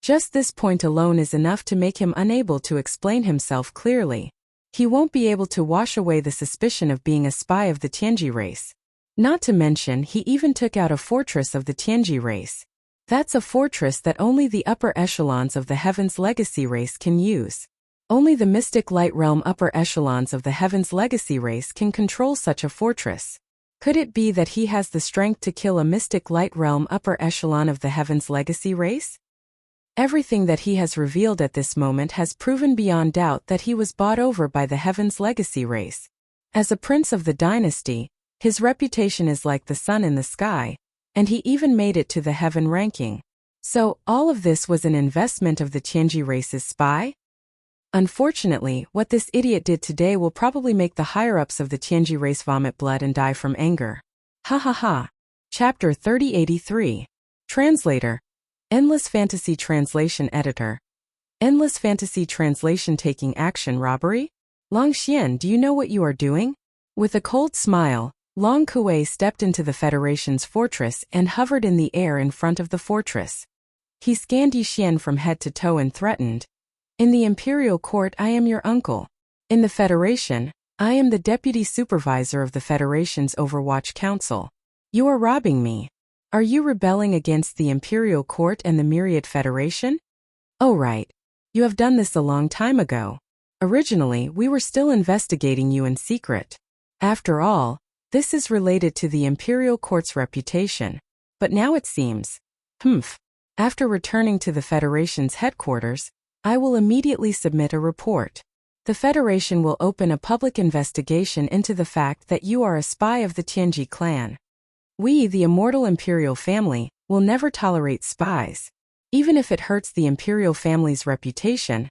Just this point alone is enough to make him unable to explain himself clearly. He won't be able to wash away the suspicion of being a spy of the Tianji race. Not to mention, he even took out a fortress of the Tianji race. That's a fortress that only the upper echelons of the Heaven's Legacy race can use. Only the mystic light realm upper echelons of the Heaven's Legacy race can control such a fortress. Could it be that he has the strength to kill a mystic light realm upper echelon of the Heaven's Legacy race? Everything that he has revealed at this moment has proven beyond doubt that he was bought over by the Heaven's Legacy race. As a prince of the dynasty, his reputation is like the sun in the sky, and he even made it to the heaven ranking. So, all of this was an investment of the Tianji race's spy? Unfortunately, what this idiot did today will probably make the higher-ups of the Tianji race vomit blood and die from anger. Ha ha ha. Chapter 3083. Translator. Endless Fantasy Translation Editor. Endless Fantasy Translation Taking Action Robbery? Long Xian, do you know what you are doing? With a cold smile, Long Kuei stepped into the Federation's fortress and hovered in the air in front of the fortress. He scanned Yi Xian from head to toe and threatened, "In the Imperial Court I am your uncle. In the Federation, I am the Deputy Supervisor of the Federation's Overwatch Council. You are robbing me. Are you rebelling against the Imperial Court and the Myriad Federation? Oh right. You have done this a long time ago. Originally, we were still investigating you in secret. After all, this is related to the Imperial Court's reputation. But now it seems, after returning to the Federation's headquarters, I will immediately submit a report. The Federation will open a public investigation into the fact that you are a spy of the Tianji clan. We, the immortal Imperial family, will never tolerate spies. Even if it hurts the Imperial family's reputation,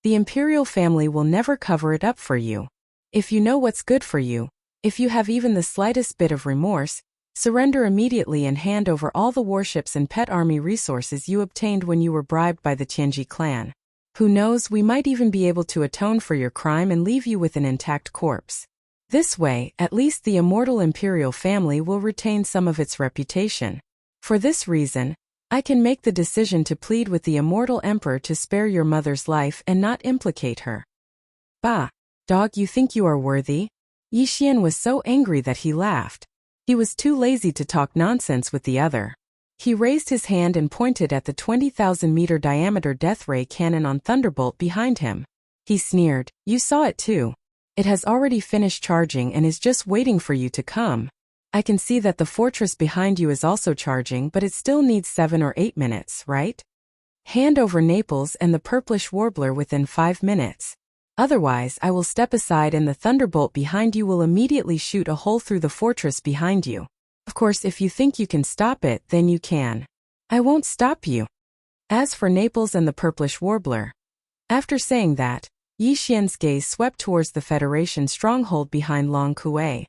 the Imperial family will never cover it up for you. If you know what's good for you, if you have even the slightest bit of remorse, surrender immediately and hand over all the warships and pet army resources you obtained when you were bribed by the Tianji clan. Who knows, we might even be able to atone for your crime and leave you with an intact corpse. This way, at least the immortal Imperial family will retain some of its reputation. For this reason, I can make the decision to plead with the immortal Emperor to spare your mother's life and not implicate her." "Bah, dog, you think you are worthy?" Yi Xian was so angry that he laughed. He was too lazy to talk nonsense with the other. He raised his hand and pointed at the 20,000-meter diameter death ray cannon on Thunderbolt behind him. He sneered, "You saw it too. It has already finished charging and is just waiting for you to come. I can see that the fortress behind you is also charging, but it still needs 7 or 8 minutes, right? Hand over Naples and the purplish warbler within 5 minutes. Otherwise, I will step aside and the Thunderbolt behind you will immediately shoot a hole through the fortress behind you. Of course, if you think you can stop it, then you can. I won't stop you." As for Naples and the purplish warbler. After saying that, Yi Xian's gaze swept towards the Federation stronghold behind Long Kuei.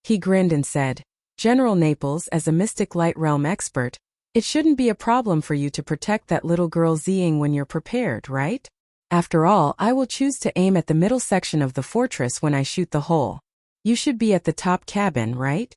He grinned and said, "General Naples, as a mystic light realm expert, it shouldn't be a problem for you to protect that little girl Ziying when you're prepared, right? After all, I will choose to aim at the middle section of the fortress when I shoot the hole. You should be at the top cabin, right?"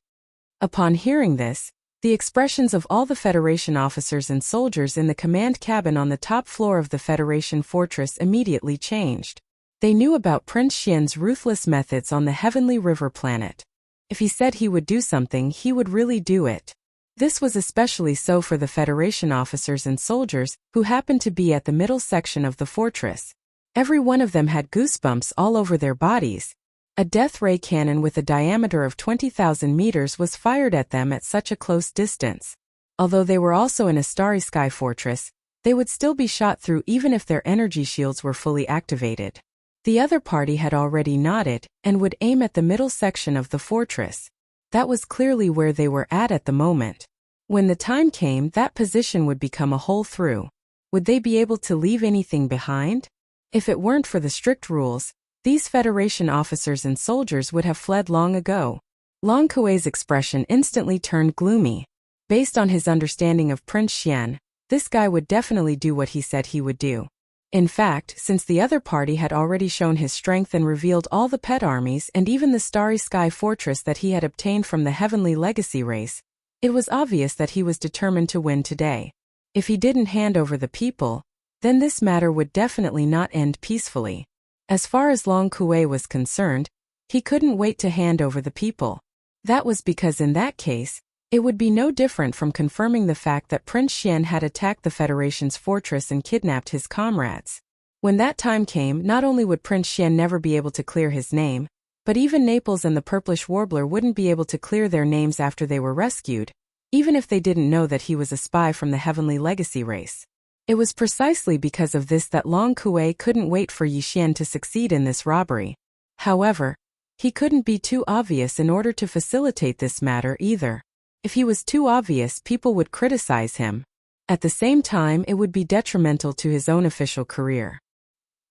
Upon hearing this, the expressions of all the Federation officers and soldiers in the command cabin on the top floor of the Federation fortress immediately changed. They knew about Prince Xian's ruthless methods on the Heavenly River planet. If he said he would do something, he would really do it. This was especially so for the Federation officers and soldiers who happened to be at the middle section of the fortress. Every one of them had goosebumps all over their bodies. A death ray cannon with a diameter of 20,000 meters was fired at them at such a close distance. Although they were also in a starry sky fortress, they would still be shot through even if their energy shields were fully activated. The other party had already nodded and would aim at the middle section of the fortress. That was clearly where they were at the moment. When the time came, that position would become a hole through. Would they be able to leave anything behind? If it weren't for the strict rules, these Federation officers and soldiers would have fled long ago. Long Kuei's expression instantly turned gloomy. Based on his understanding of Prince Xian, this guy would definitely do what he said he would do. In fact, since the other party had already shown his strength and revealed all the pet armies and even the starry sky fortress that he had obtained from the heavenly legacy race, it was obvious that he was determined to win today. If he didn't hand over the people, then this matter would definitely not end peacefully. As far as Long Kuei was concerned, he couldn't wait to hand over the people. That was because in that case, it would be no different from confirming the fact that Prince Xian had attacked the Federation's fortress and kidnapped his comrades. When that time came, not only would Prince Xian never be able to clear his name, but even Naples and the Purplish Warbler wouldn't be able to clear their names after they were rescued, even if they didn't know that he was a spy from the Heavenly Legacy race. It was precisely because of this that Long Kuei couldn't wait for Yi Xian to succeed in this robbery. However, he couldn't be too obvious in order to facilitate this matter either. If he was too obvious, people would criticize him. At the same time, it would be detrimental to his own official career.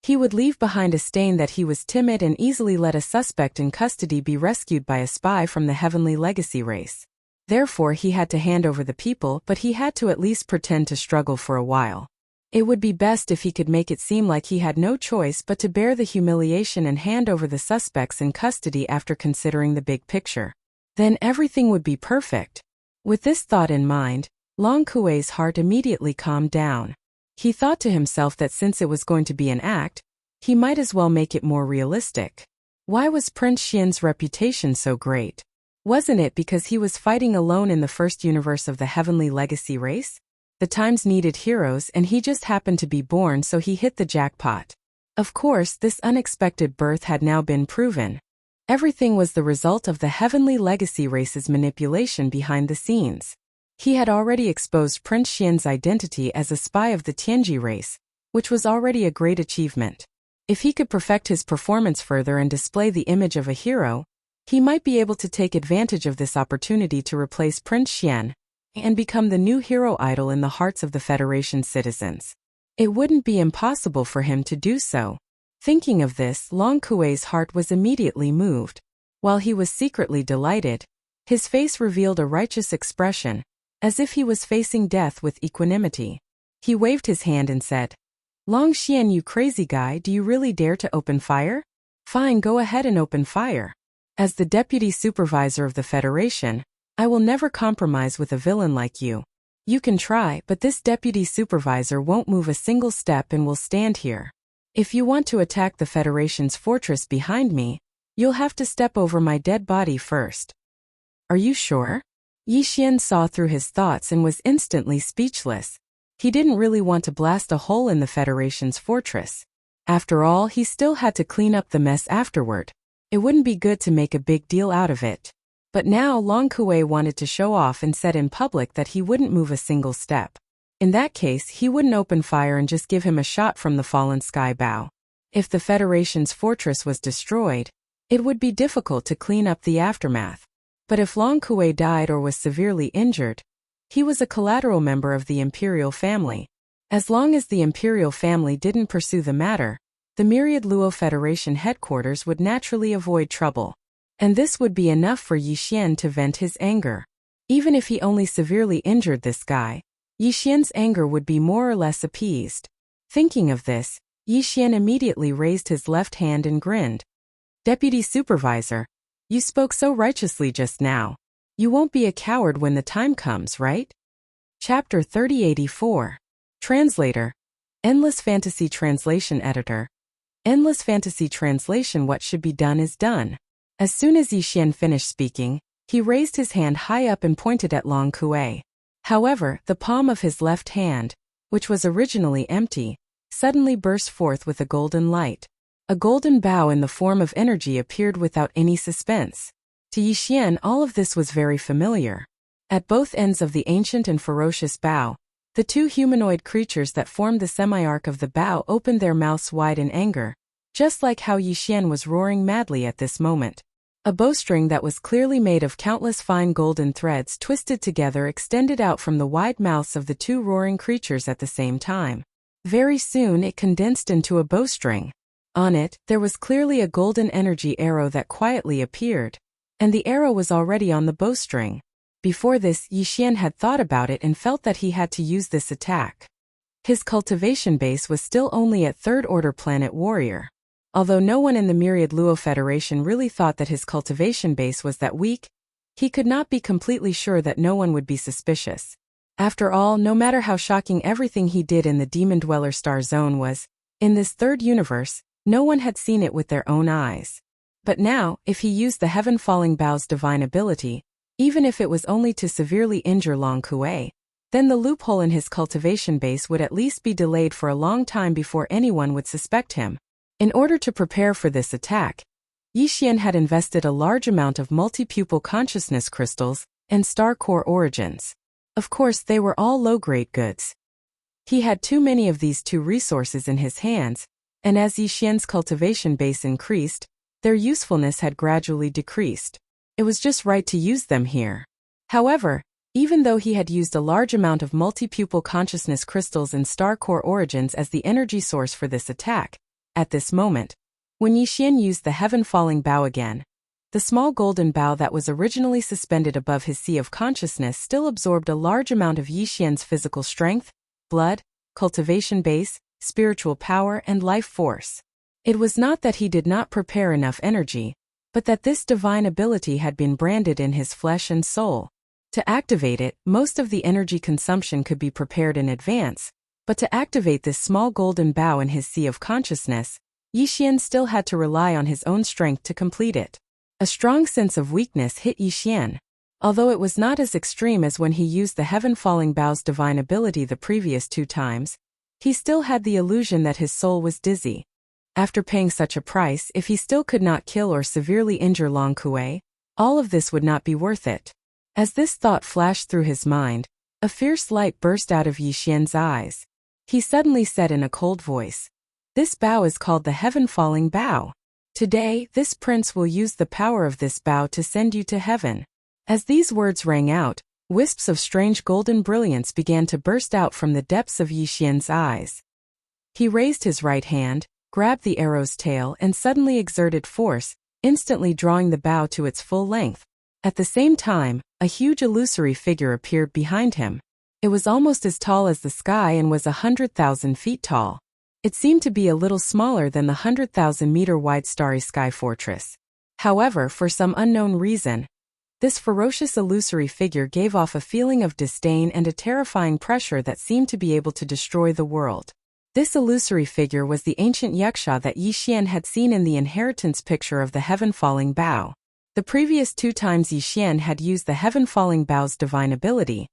He would leave behind a stain that he was timid and easily let a suspect in custody be rescued by a spy from the Heavenly Legacy race. Therefore, he had to hand over the people, but he had to at least pretend to struggle for a while. It would be best if he could make it seem like he had no choice but to bear the humiliation and hand over the suspects in custody after considering the big picture. Then everything would be perfect. With this thought in mind, Long Kuei's heart immediately calmed down. He thought to himself that since it was going to be an act, he might as well make it more realistic. Why was Prince Xian's reputation so great? Wasn't it because he was fighting alone in the first universe of the Heavenly Legacy race? The times needed heroes and he just happened to be born, so he hit the jackpot. Of course, this unexpected birth had now been proven. Everything was the result of the Heavenly Legacy race's manipulation behind the scenes. He had already exposed Prince Xian's identity as a spy of the Tianji race, which was already a great achievement. If he could perfect his performance further and display the image of a hero, he might be able to take advantage of this opportunity to replace Prince Xian and become the new hero idol in the hearts of the Federation's citizens. It wouldn't be impossible for him to do so. Thinking of this, Long Kuei's heart was immediately moved. While he was secretly delighted, his face revealed a righteous expression, as if he was facing death with equanimity. He waved his hand and said, "Long Xian, you crazy guy, do you really dare to open fire? Fine, go ahead and open fire. As the deputy supervisor of the Federation, I will never compromise with a villain like you. You can try, but this deputy supervisor won't move a single step and will stand here. If you want to attack the Federation's fortress behind me, you'll have to step over my dead body first." "Are you sure?" Yi Xian saw through his thoughts and was instantly speechless. He didn't really want to blast a hole in the Federation's fortress. After all, he still had to clean up the mess afterward. It wouldn't be good to make a big deal out of it. But now Long Kuei wanted to show off and said in public that he wouldn't move a single step. In that case, he wouldn't open fire and just give him a shot from the fallen sky bow. If the Federation's fortress was destroyed, it would be difficult to clean up the aftermath. But if Long Kuei died or was severely injured, he was a collateral member of the imperial family. As long as the imperial family didn't pursue the matter, the myriad Luo Federation headquarters would naturally avoid trouble. And this would be enough for Yi Xian to vent his anger. Even if he only severely injured this guy, Yi Xian's anger would be more or less appeased. Thinking of this, Yi Xian immediately raised his left hand and grinned. "Deputy Supervisor, you spoke so righteously just now. You won't be a coward when the time comes, right?" Chapter 3084. Translator. Endless Fantasy Translation Editor. Endless Fantasy Translation. What should be done is done. As soon as Yi Xian finished speaking, he raised his hand high up and pointed at Long Kuei. However, the palm of his left hand, which was originally empty, suddenly burst forth with a golden light. A golden bow in the form of energy appeared without any suspense. To Yi Xian, all of this was very familiar. At both ends of the ancient and ferocious bow, the two humanoid creatures that formed the semi-arc of the bow opened their mouths wide in anger, just like how Yi Xian was roaring madly at this moment. A bowstring that was clearly made of countless fine golden threads twisted together extended out from the wide mouths of the two roaring creatures at the same time. Very soon it condensed into a bowstring. On it, there was clearly a golden energy arrow that quietly appeared, and the arrow was already on the bowstring. Before this, Yi Xian had thought about it and felt that he had to use this attack. His cultivation base was still only at third-order planet warrior. Although no one in the Myriad Luo Federation really thought that his cultivation base was that weak, he could not be completely sure that no one would be suspicious. After all, no matter how shocking everything he did in the Demon Dweller Star Zone was, in this third universe, no one had seen it with their own eyes. But now, if he used the Heaven Falling Bow's divine ability, even if it was only to severely injure Long Kuei, then the loophole in his cultivation base would at least be delayed for a long time before anyone would suspect him. In order to prepare for this attack, Yi Xian had invested a large amount of multi-pupil consciousness crystals and star core origins. Of course, they were all low-grade goods. He had too many of these two resources in his hands, and as Yi Xian's cultivation base increased, their usefulness had gradually decreased. It was just right to use them here. However, even though he had used a large amount of multi-pupil consciousness crystals and star core origins as the energy source for this attack, at this moment, when Yi Xian used the Heaven Falling Bow again, the small golden bow that was originally suspended above his sea of consciousness still absorbed a large amount of Yi Xian's physical strength, blood, cultivation base, spiritual power, and life force. It was not that he did not prepare enough energy, but that this divine ability had been branded in his flesh and soul. To activate it, most of the energy consumption could be prepared in advance, but to activate this small golden bow in his sea of consciousness, Yi Xian still had to rely on his own strength to complete it. A strong sense of weakness hit Yi Xian. Although it was not as extreme as when he used the Heaven Falling Bow's divine ability the previous 2 times, he still had the illusion that his soul was dizzy. After paying such a price, if he still could not kill or severely injure Long Kuei, all of this would not be worth it. As this thought flashed through his mind, a fierce light burst out of Yi Xian's eyes. He suddenly said in a cold voice, "This bow is called the Heaven Falling Bow. Today, this prince will use the power of this bow to send you to heaven." As these words rang out, wisps of strange golden brilliance began to burst out from the depths of Yi Xian's eyes. He raised his right hand, grabbed the arrow's tail, and suddenly exerted force, instantly drawing the bow to its full length. At the same time, a huge illusory figure appeared behind him. It was almost as tall as the sky and was 100,000 feet tall. It seemed to be a little smaller than the 100,000-meter-wide Starry Sky Fortress. However, for some unknown reason, this ferocious illusory figure gave off a feeling of disdain and a terrifying pressure that seemed to be able to destroy the world. This illusory figure was the ancient Yaksha that Yi Xian had seen in the inheritance picture of the Heaven Falling Bow. The previous 2 times Yi Xian had used the Heaven Falling Bow's divine ability,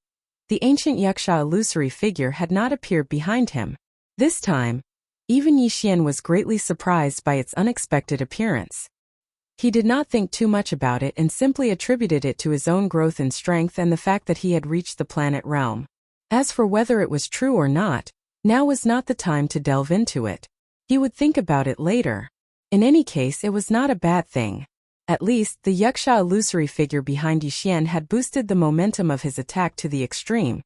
the ancient Yaksha illusory figure had not appeared behind him. This time, even Yi Xian was greatly surprised by its unexpected appearance. He did not think too much about it and simply attributed it to his own growth in strength and the fact that he had reached the planet realm. As for whether it was true or not, now was not the time to delve into it. He would think about it later. In any case, it was not a bad thing. At least, the Yaksha illusory figure behind Yi Xian had boosted the momentum of his attack to the extreme.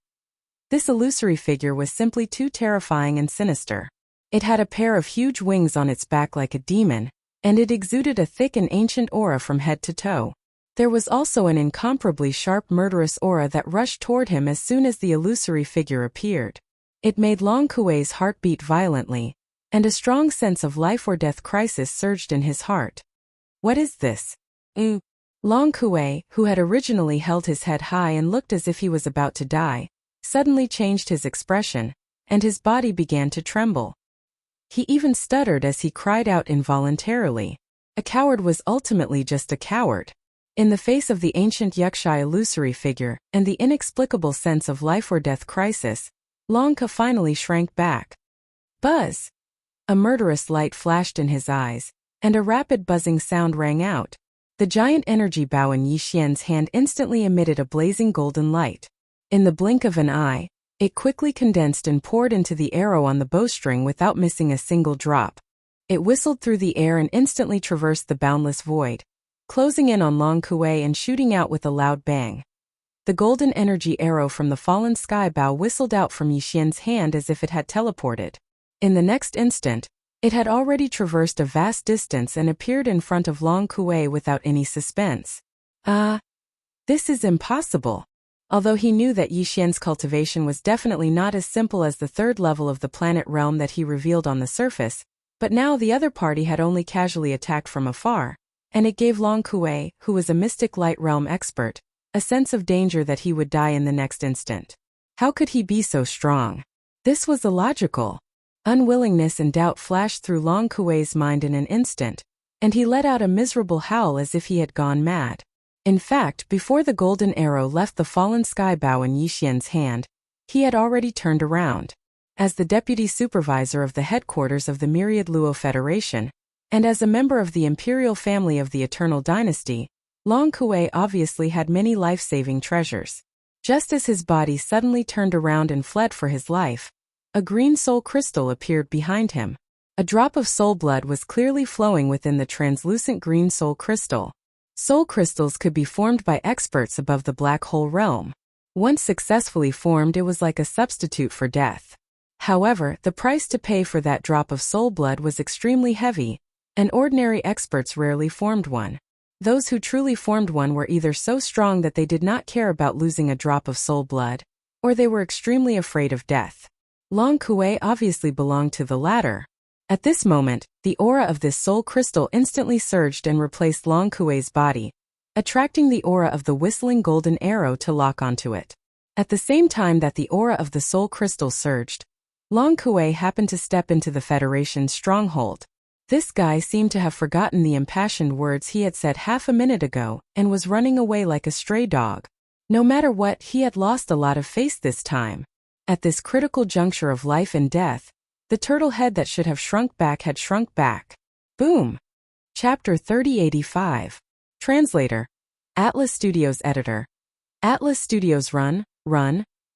This illusory figure was simply too terrifying and sinister. It had a pair of huge wings on its back like a demon, and it exuded a thick and ancient aura from head to toe. There was also an incomparably sharp murderous aura that rushed toward him as soon as the illusory figure appeared. It made Long Kuei's heart beat violently, and a strong sense of life-or-death crisis surged in his heart. What is this? Long Kuei, who had originally held his head high and looked as if he was about to die, suddenly changed his expression, and his body began to tremble. He even stuttered as he cried out involuntarily. A coward was ultimately just a coward. In the face of the ancient Yaksha illusory figure and the inexplicable sense of life-or-death crisis, Long Kuei finally shrank back. Buzz! A murderous light flashed in his eyes, and a rapid buzzing sound rang out. The giant energy bow in Yi Xian's hand instantly emitted a blazing golden light. In the blink of an eye, it quickly condensed and poured into the arrow on the bowstring without missing a single drop. It whistled through the air and instantly traversed the boundless void, closing in on Long Kuei and shooting out with a loud bang. The golden energy arrow from the fallen sky bow whistled out from Yi Xian's hand as if it had teleported. In the next instant, it had already traversed a vast distance and appeared in front of Long Kuei without any suspense. This is impossible. Although he knew that Yi Xian's cultivation was definitely not as simple as the third level of the planet realm that he revealed on the surface, but now the other party had only casually attacked from afar, and it gave Long Kuei, who was a mystic light realm expert, a sense of danger that he would die in the next instant. How could he be so strong? This was illogical. Unwillingness and doubt flashed through Long Kuei's mind in an instant, and he let out a miserable howl as if he had gone mad. In fact, before the golden arrow left the fallen sky bow in Yi Xian's hand, he had already turned around. As the deputy supervisor of the headquarters of the Myriad Luo Federation, and as a member of the imperial family of the Eternal Dynasty, Long Kuei obviously had many life-saving treasures. Just as his body suddenly turned around and fled for his life, a green soul crystal appeared behind him. A drop of soul blood was clearly flowing within the translucent green soul crystal. Soul crystals could be formed by experts above the black hole realm. Once successfully formed, it was like a substitute for death. However, the price to pay for that drop of soul blood was extremely heavy, and ordinary experts rarely formed one. Those who truly formed one were either so strong that they did not care about losing a drop of soul blood, or they were extremely afraid of death. Long Kuei obviously belonged to the latter. At this moment, the aura of this soul crystal instantly surged and replaced Long Kuei's body, attracting the aura of the whistling golden arrow to lock onto it. At the same time that the aura of the soul crystal surged, Long Kuei happened to step into the Federation's stronghold. This guy seemed to have forgotten the impassioned words he had said half a minute ago and was running away like a stray dog. No matter what, he had lost a lot of face this time. At this critical juncture of life and death, the turtle head that should have shrunk back had shrunk back. Boom! Chapter 3085. Translator. Atlas Studios Editor. Atlas Studios Run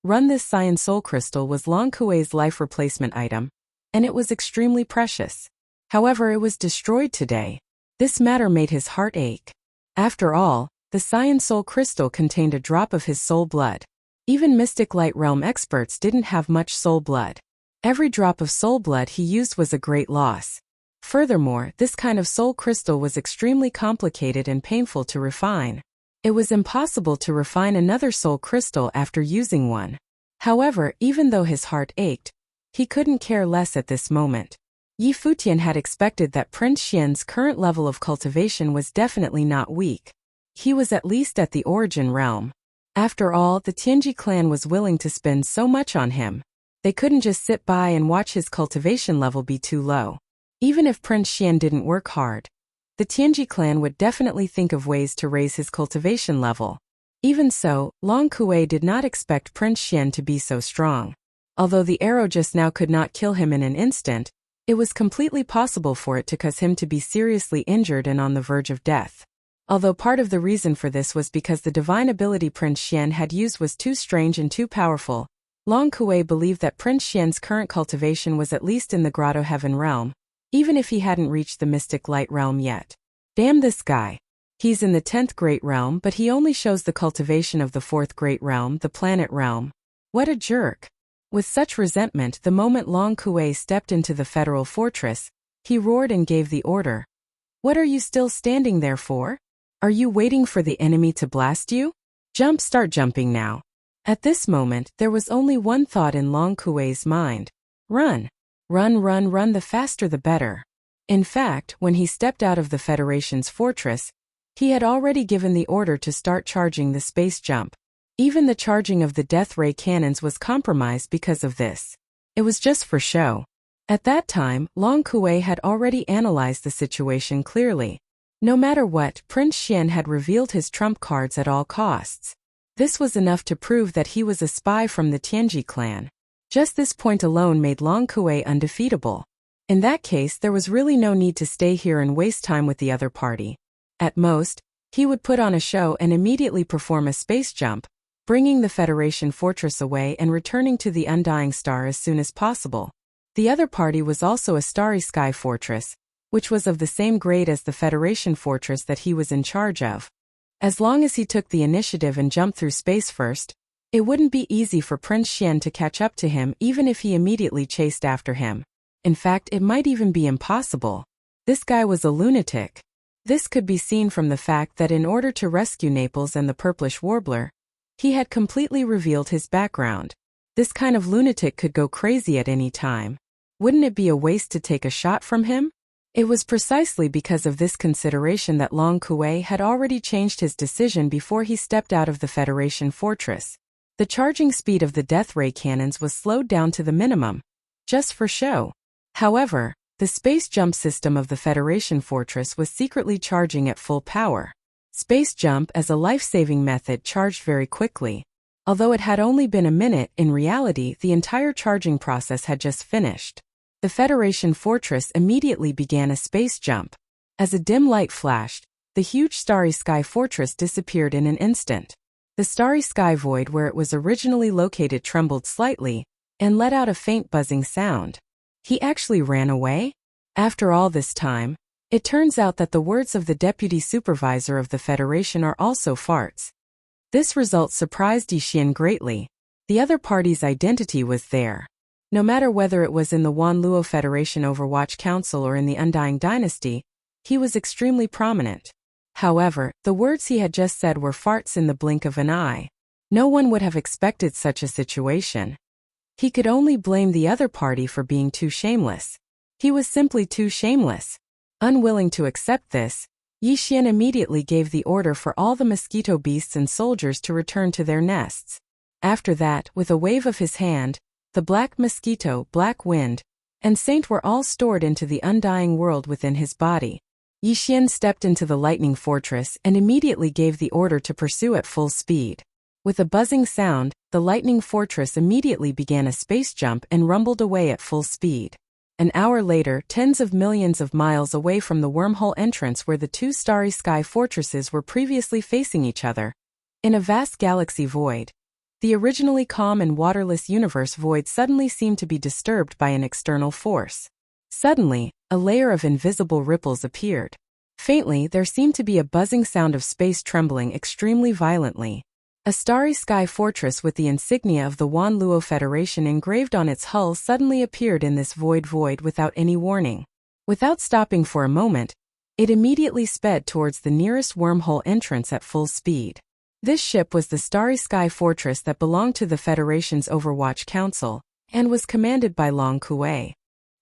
this Cyan Soul Crystal was Long Kuei's life replacement item, and it was extremely precious. However, it was destroyed today. This matter made his heart ache. After all, the Cyan Soul Crystal contained a drop of his soul blood. Even Mystic Light Realm experts didn't have much soul blood. Every drop of soul blood he used was a great loss. Furthermore, this kind of soul crystal was extremely complicated and painful to refine. It was impossible to refine another soul crystal after using one. However, even though his heart ached, he couldn't care less at this moment. Yi Futian had expected that Prince Xian's current level of cultivation was definitely not weak. He was at least at the origin realm. After all, the Tianji clan was willing to spend so much on him. They couldn't just sit by and watch his cultivation level be too low. Even if Prince Xian didn't work hard, the Tianji clan would definitely think of ways to raise his cultivation level. Even so, Long Kuei did not expect Prince Xian to be so strong. Although the arrow just now could not kill him in an instant, it was completely possible for it to cause him to be seriously injured and on the verge of death. Although part of the reason for this was because the divine ability Prince Xian had used was too strange and too powerful, Long Kuei believed that Prince Xian's current cultivation was at least in the Grotto Heaven realm, even if he hadn't reached the Mystic Light realm yet. Damn this guy. He's in the 10th Great Realm, but he only shows the cultivation of the 4th Great Realm, the planet realm. What a jerk. With such resentment, the moment Long Kuei stepped into the federal fortress, he roared and gave the order. What are you still standing there for? Are you waiting for the enemy to blast you? Start jumping now. At this moment, there was only one thought in Long Kuei's mind. Run. Run, the faster the better. In fact, when he stepped out of the Federation's fortress, he had already given the order to start charging the space jump. Even the charging of the death ray cannons was compromised because of this. It was just for show. At that time, Long Kuei had already analyzed the situation clearly. No matter what, Prince Xian had revealed his trump cards at all costs. This was enough to prove that he was a spy from the Tianji clan. Just this point alone made Long Kuei undefeatable. In that case, there was really no need to stay here and waste time with the other party. At most, he would put on a show and immediately perform a space jump, bringing the Federation fortress away and returning to the Undying Star as soon as possible. The other party was also a starry sky fortress, which was of the same grade as the Federation fortress that he was in charge of. As long as he took the initiative and jumped through space first, it wouldn't be easy for Prince Xian to catch up to him even if he immediately chased after him. In fact, it might even be impossible. This guy was a lunatic. This could be seen from the fact that in order to rescue Naples and the Purplish Warbler, He had completely revealed his background. This kind of lunatic could go crazy at any time. Wouldn't it be a waste to take a shot from him? It was precisely because of this consideration that Long Kuei had already changed his decision before he stepped out of the Federation fortress. The charging speed of the death ray cannons was slowed down to the minimum, just for show. However, the space jump system of the Federation fortress was secretly charging at full power. Space jump as a life-saving method charged very quickly. Although it had only been a minute, in reality the entire charging process had just finished. The Federation fortress immediately began a space jump. As a dim light flashed, the huge starry sky fortress disappeared in an instant. The starry sky void where it was originally located trembled slightly, and let out a faint buzzing sound. He actually ran away? After all this time, it turns out that the words of the deputy supervisor of the Federation are also farts. This result surprised Yixian greatly. The other party's identity was there. No matter whether it was in the Wanluo Federation Overwatch Council or in the Undying Dynasty, he was extremely prominent. However, the words he had just said were farts in the blink of an eye. No one would have expected such a situation. He could only blame the other party for being too shameless. He was simply too shameless. Unwilling to accept this, Yixian immediately gave the order for all the mosquito beasts and soldiers to return to their nests. After that, with a wave of his hand, the Black Mosquito, Black Wind, and Saint were all stored into the undying world within his body. Yixian stepped into the lightning fortress and immediately gave the order to pursue at full speed. With a buzzing sound, the lightning fortress immediately began a space jump and rumbled away at full speed. An hour later, tens of millions of miles away from the wormhole entrance where the two starry sky fortresses were previously facing each other, in a vast galaxy void, the originally calm and waterless universe void suddenly seemed to be disturbed by an external force. Suddenly, a layer of invisible ripples appeared. Faintly, there seemed to be a buzzing sound of space trembling extremely violently. A starry sky fortress with the insignia of the Wanluo Federation engraved on its hull suddenly appeared in this void without any warning. Without stopping for a moment, it immediately sped towards the nearest wormhole entrance at full speed. This ship was the Starry Sky Fortress that belonged to the Federation's Overwatch Council, and was commanded by Long Kuei.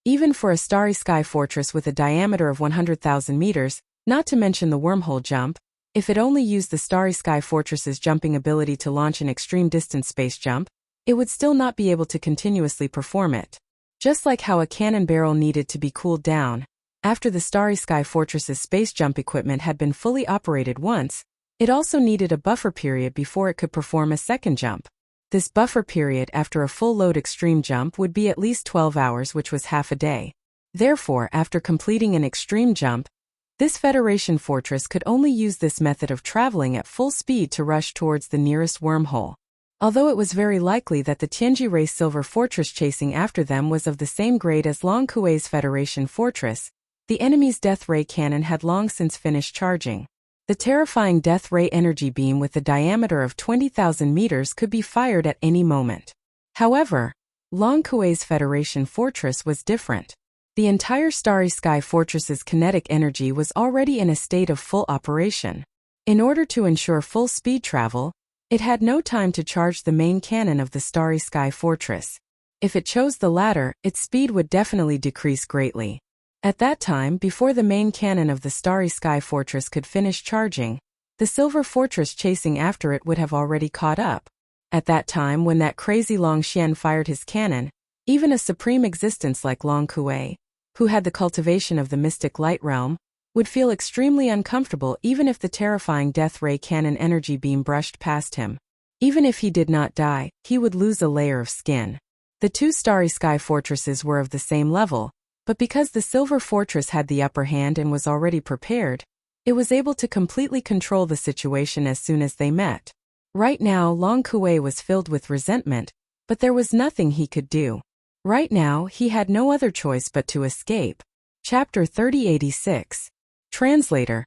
Even for a Starry Sky Fortress with a diameter of 100,000 meters, not to mention the wormhole jump, if it only used the Starry Sky Fortress's jumping ability to launch an extreme distance space jump, it would still not be able to continuously perform it. Just like how a cannon barrel needed to be cooled down, after the Starry Sky Fortress's space jump equipment had been fully operated once, it also needed a buffer period before it could perform a second jump. This buffer period after a full-load extreme jump would be at least 12 hours, which was half a day. Therefore, after completing an extreme jump, this Federation fortress could only use this method of traveling at full speed to rush towards the nearest wormhole. Although it was very likely that the Tianji Ray Silver Fortress chasing after them was of the same grade as Long Kuei's Federation fortress, the enemy's death ray cannon had long since finished charging. The terrifying death ray energy beam with a diameter of 20,000 meters could be fired at any moment. However, Long Kuei's Federation fortress was different. The entire Starry Sky Fortress's kinetic energy was already in a state of full operation. In order to ensure full speed travel, it had no time to charge the main cannon of the Starry Sky Fortress. If it chose the latter, its speed would definitely decrease greatly. At that time, before the main cannon of the Starry Sky Fortress could finish charging, the Silver Fortress chasing after it would have already caught up. At that time, when that crazy Long Xian fired his cannon, even a supreme existence like Long Kuei, who had the cultivation of the mystic light realm, would feel extremely uncomfortable even if the terrifying death ray cannon energy beam brushed past him. Even if he did not die, he would lose a layer of skin. The two Starry Sky Fortresses were of the same level, but because the Silver Fortress had the upper hand and was already prepared, it was able to completely control the situation as soon as they met. Right now, Long Kuei was filled with resentment, but there was nothing he could do. Right now, he had no other choice but to escape. Chapter 3086. Translator.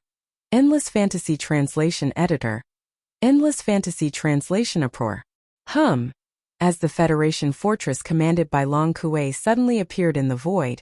Endless Fantasy Translation Editor. Endless Fantasy Translation Uproar. As the Federation fortress commanded by Long Kuei suddenly appeared in the void,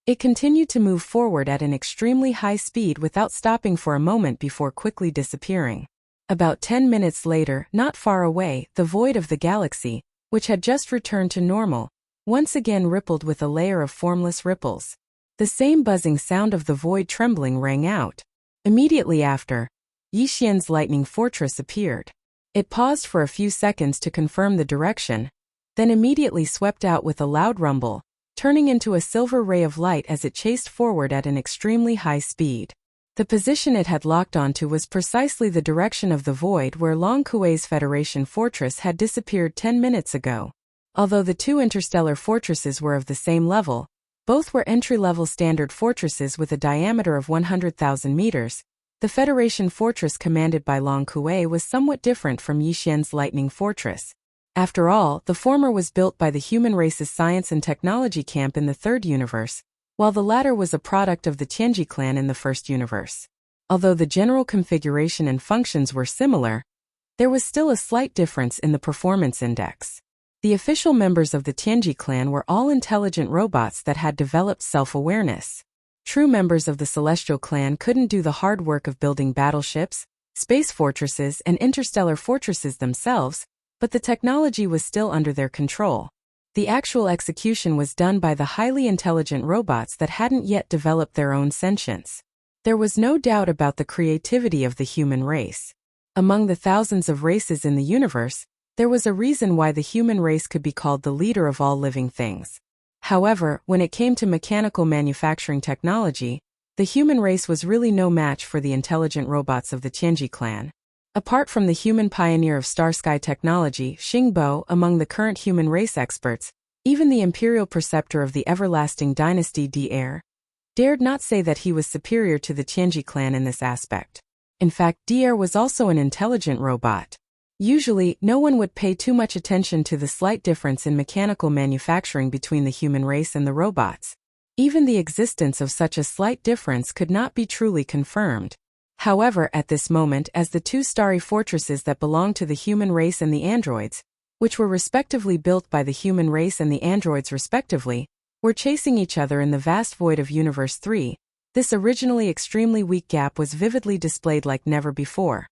it continued to move forward at an extremely high speed without stopping for a moment before quickly disappearing. About 10 minutes later, not far away, the void of the galaxy, which had just returned to normal, once again rippled with a layer of formless ripples. The same buzzing sound of the void trembling rang out. Immediately after, Yixian's lightning fortress appeared. It paused for a few seconds to confirm the direction, then immediately swept out with a loud rumble, turning into a silver ray of light as it chased forward at an extremely high speed. The position it had locked onto was precisely the direction of the void where Long Kuei's Federation fortress had disappeared 10 minutes ago. Although the two interstellar fortresses were of the same level, both were entry-level standard fortresses with a diameter of 100,000 meters. The Federation fortress commanded by Long Kuei was somewhat different from Yixian's lightning fortress. After all, the former was built by the human race's science and technology camp in the third universe, while the latter was a product of the Tianji clan in the first universe. Although the general configuration and functions were similar, there was still a slight difference in the performance index. The official members of the Tianji clan were all intelligent robots that had developed self-awareness. True members of the Celestial clan couldn't do the hard work of building battleships, space fortresses, and interstellar fortresses themselves, but the technology was still under their control. The actual execution was done by the highly intelligent robots that hadn't yet developed their own sentience. There was no doubt about the creativity of the human race. Among the thousands of races in the universe, there was a reason why the human race could be called the leader of all living things. However, when it came to mechanical manufacturing technology, the human race was really no match for the intelligent robots of the Tianji clan. Apart from the human pioneer of Starsky technology, Xingbo, among the current human race experts, even the imperial preceptor of the everlasting dynasty Di'er, dared not say that he was superior to the Tianji clan in this aspect. In fact, Di'er was also an intelligent robot. Usually, no one would pay too much attention to the slight difference in mechanical manufacturing between the human race and the robots. Even the existence of such a slight difference could not be truly confirmed. However, at this moment, as the two starry fortresses that belonged to the human race and the androids, which were respectively built by the human race and the androids respectively, were chasing each other in the vast void of Universe 3, this originally extremely weak gap was vividly displayed like never before.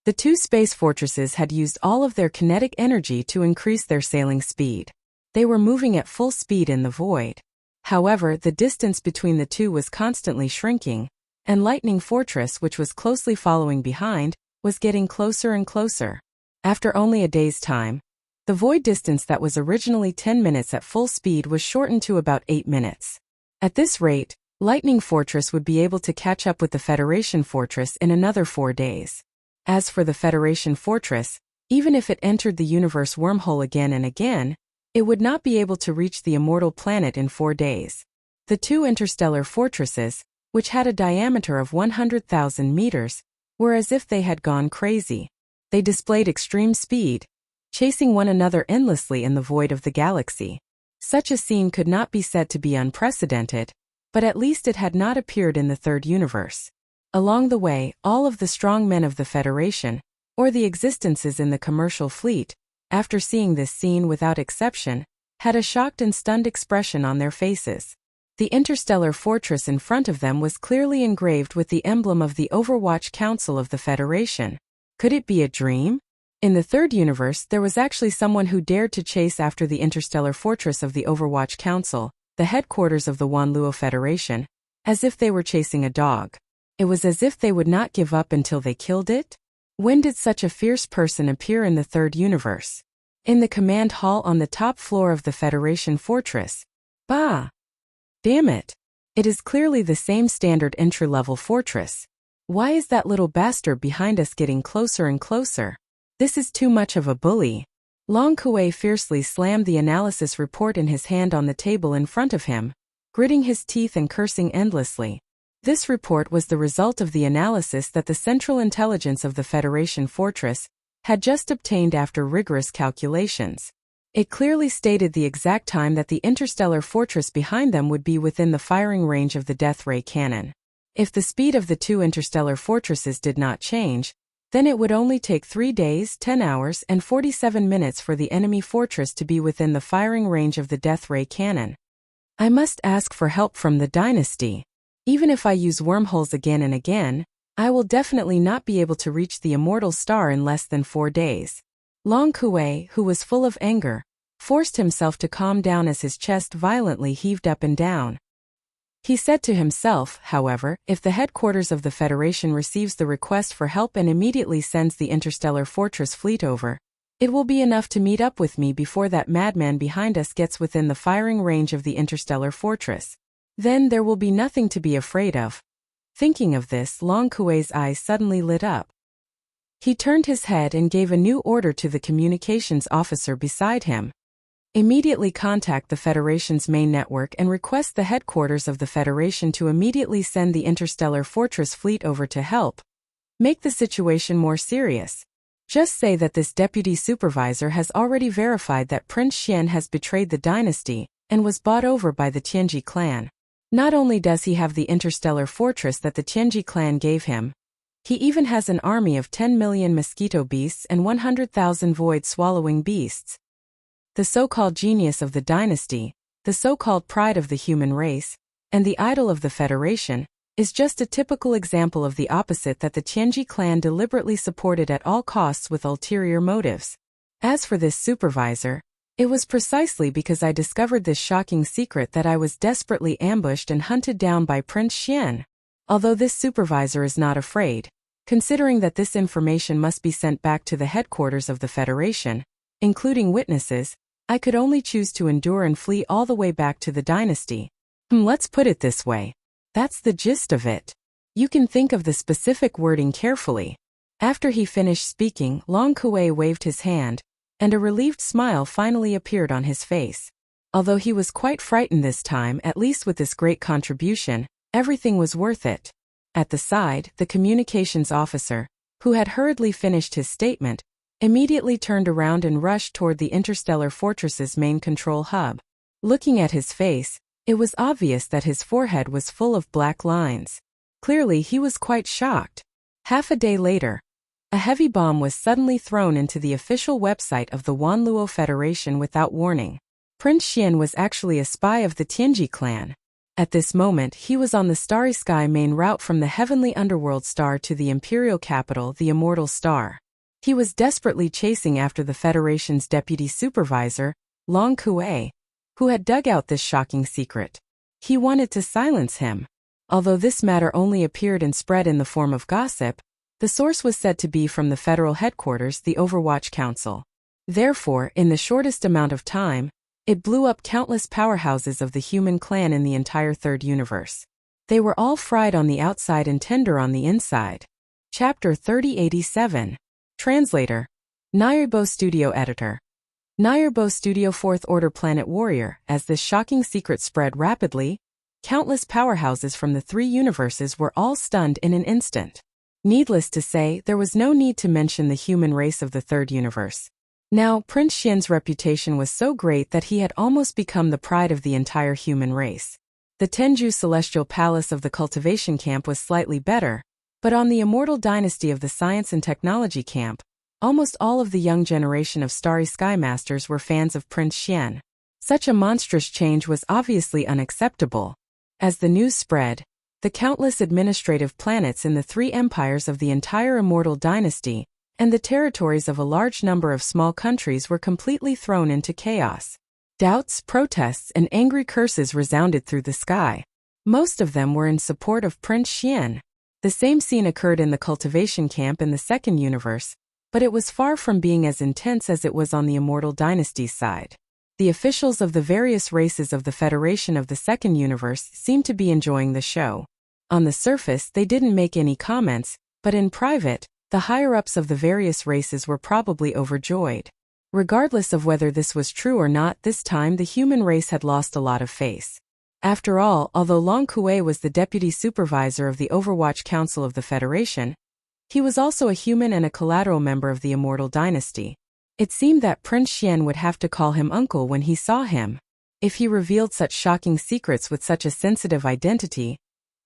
The two space fortresses had used all of their kinetic energy to increase their sailing speed. They were moving at full speed in the void. However, the distance between the two was constantly shrinking, and Lightning Fortress, which was closely following behind, was getting closer and closer. After only a day's time, the void distance that was originally 10 minutes at full speed was shortened to about 8 minutes. At this rate, Lightning Fortress would be able to catch up with the Federation Fortress in another 4 days. As for the Federation Fortress, even if it entered the universe wormhole again and again, it would not be able to reach the immortal planet in 4 days. The two interstellar fortresses, which had a diameter of 100,000 meters, were as if they had gone crazy. They displayed extreme speed, chasing one another endlessly in the void of the galaxy. Such a scene could not be said to be unprecedented, but at least it had not appeared in the third universe. Along the way, all of the strong men of the Federation, or the existences in the commercial fleet, after seeing this scene without exception, had a shocked and stunned expression on their faces. The interstellar fortress in front of them was clearly engraved with the emblem of the Overwatch Council of the Federation. Could it be a dream? In the third universe, there was actually someone who dared to chase after the interstellar fortress of the Overwatch Council, the headquarters of the Wanluo Federation, as if they were chasing a dog. It was as if they would not give up until they killed it. When did such a fierce person appear in the third universe? In the command hall on the top floor of the Federation Fortress. Bah! Damn it! It is clearly the same standard entry-level fortress. Why is that little bastard behind us getting closer and closer? This is too much of a bully. Long Kuei fiercely slammed the analysis report in his hand on the table in front of him, gritting his teeth and cursing endlessly. This report was the result of the analysis that the Central Intelligence of the Federation Fortress had just obtained after rigorous calculations. It clearly stated the exact time that the interstellar fortress behind them would be within the firing range of the death ray cannon. If the speed of the two interstellar fortresses did not change, then it would only take 3 days, 10 hours, and 47 minutes for the enemy fortress to be within the firing range of the death ray cannon. I must ask for help from the dynasty. Even if I use wormholes again and again, I will definitely not be able to reach the immortal star in less than 4 days. Long Kuei, who was full of anger, forced himself to calm down as his chest violently heaved up and down. He said to himself, however, if the headquarters of the Federation receives the request for help and immediately sends the interstellar fortress fleet over, it will be enough to meet up with me before that madman behind us gets within the firing range of the interstellar fortress. Then there will be nothing to be afraid of. Thinking of this, Long Kuei's eyes suddenly lit up. He turned his head and gave a new order to the communications officer beside him. Immediately contact the Federation's main network and request the headquarters of the Federation to immediately send the interstellar fortress fleet over to help. Make the situation more serious. Just say that this deputy supervisor has already verified that Prince Xian has betrayed the dynasty and was bought over by the Tianji clan. Not only does he have the interstellar fortress that the Tianji clan gave him, he even has an army of 10 million mosquito beasts and 100,000 void-swallowing beasts. The so-called genius of the dynasty, the so-called pride of the human race, and the idol of the Federation, is just a typical example of the opposite that the Tianji clan deliberately supported at all costs with ulterior motives. As for this supervisor, it was precisely because I discovered this shocking secret that I was desperately ambushed and hunted down by Prince Xian. Although this supervisor is not afraid, considering that this information must be sent back to the headquarters of the Federation, including witnesses, I could only choose to endure and flee all the way back to the dynasty. Let's put it this way. That's the gist of it. You can think of the specific wording carefully. After he finished speaking, Long Kuei waved his hand, and a relieved smile finally appeared on his face. Although he was quite frightened this time, at least with this great contribution, everything was worth it. At the side, the communications officer, who had hurriedly finished his statement, immediately turned around and rushed toward the interstellar fortress's main control hub. Looking at his face, it was obvious that his forehead was full of black lines. Clearly he was quite shocked. Half a day later, a heavy bomb was suddenly thrown into the official website of the Wanluo Federation without warning. Prince Xian was actually a spy of the Tianji clan. At this moment he was on the Starry Sky main route from the heavenly underworld star to the imperial capital, the immortal star. He was desperately chasing after the Federation's deputy supervisor, Long Kuei, who had dug out this shocking secret. He wanted to silence him. Although this matter only appeared and spread in the form of gossip, the source was said to be from the federal headquarters, the Overwatch Council. Therefore, in the shortest amount of time, it blew up countless powerhouses of the human clan in the entire third universe. They were all fried on the outside and tender on the inside. Chapter 3087. Translator. Nairbo Studio Editor. Nairbo Studio 4th Order Planet Warrior. As this shocking secret spread rapidly, countless powerhouses from the 3 universes were all stunned in an instant. Needless to say, there was no need to mention the human race of the 3rd universe. Now, Prince Xian's reputation was so great that he had almost become the pride of the entire human race. The Tenju Celestial Palace of the Cultivation Camp was slightly better, but on the Immortal Dynasty of the Science and Technology Camp, almost all of the young generation of Starry Sky Masters were fans of Prince Xian. Such a monstrous change was obviously unacceptable. As the news spread, the countless administrative planets in the 3 empires of the entire Immortal Dynasty and the territories of a large number of small countries were completely thrown into chaos. Doubts, protests, and angry curses resounded through the sky. Most of them were in support of Prince Xian. The same scene occurred in the cultivation camp in the 2nd universe, but it was far from being as intense as it was on the Immortal Dynasty's side. The officials of the various races of the Federation of the 2nd universe seemed to be enjoying the show. On the surface, they didn't make any comments, but in private, the higher-ups of the various races were probably overjoyed. Regardless of whether this was true or not, this time the human race had lost a lot of face. After all, although Long Kuei was the deputy supervisor of the Overwatch Council of the Federation, he was also a human and a collateral member of the Immortal Dynasty. It seemed that Prince Xian would have to call him uncle when he saw him. If he revealed such shocking secrets with such a sensitive identity,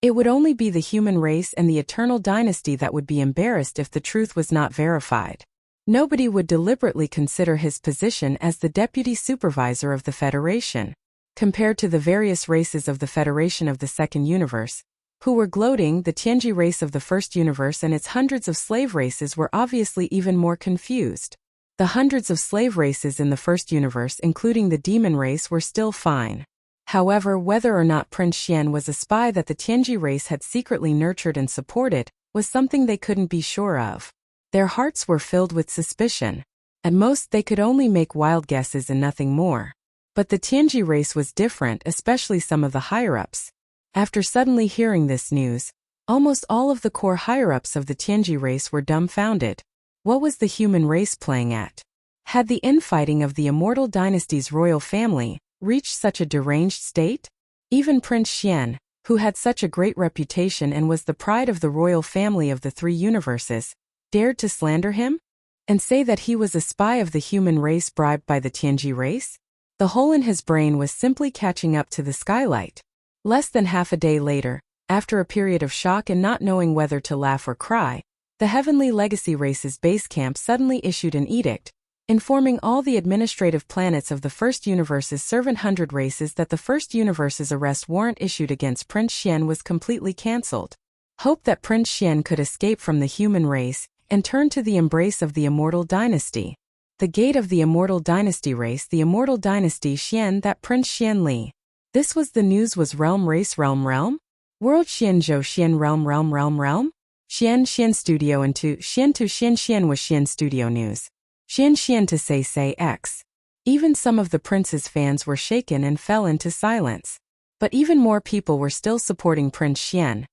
it would only be the human race and the Eternal Dynasty that would be embarrassed if the truth was not verified. Nobody would deliberately consider his position as the deputy supervisor of the Federation. Compared to the various races of the Federation of the 2nd universe, who were gloating. The Tianji race of the first universe and its hundreds of slave races were obviously even more confused. The hundreds of slave races in the first universe, including the demon race, were still fine. However, whether or not Prince Xian was a spy that the Tianji race had secretly nurtured and supported was something they couldn't be sure of. Their hearts were filled with suspicion. At most, they could only make wild guesses and nothing more. But the Tianji race was different, especially some of the higher-ups. After suddenly hearing this news, almost all of the core higher-ups of the Tianji race were dumbfounded. What was the human race playing at? Had the infighting of the immortal dynasty's royal family reached such a deranged state? Even Prince Xian, who had such a great reputation and was the pride of the royal family of the three universes, dared to slander him? And say that he was a spy of the human race bribed by the Tianji race? The hole in his brain was simply catching up to the skylight. Less than half a day later, after a period of shock and not knowing whether to laugh or cry, the Heavenly Legacy Race's base camp suddenly issued an edict, informing all the administrative planets of the first universe's servant 100 races that the first universe's arrest warrant issued against Prince Xian was completely cancelled. Hope that Prince Xian could escape from the human race and turn to the embrace of the immortal dynasty. The gate of the immortal dynasty race, the immortal dynasty Xian, that Prince Xian Li. This was the news. Was realm race realm? World Xian Zhou Xian realm? Xian Studio and Xian was Xian Studio News. Xian to say X. Even some of the prince's fans were shaken and fell into silence. But even more people were still supporting Prince Xian,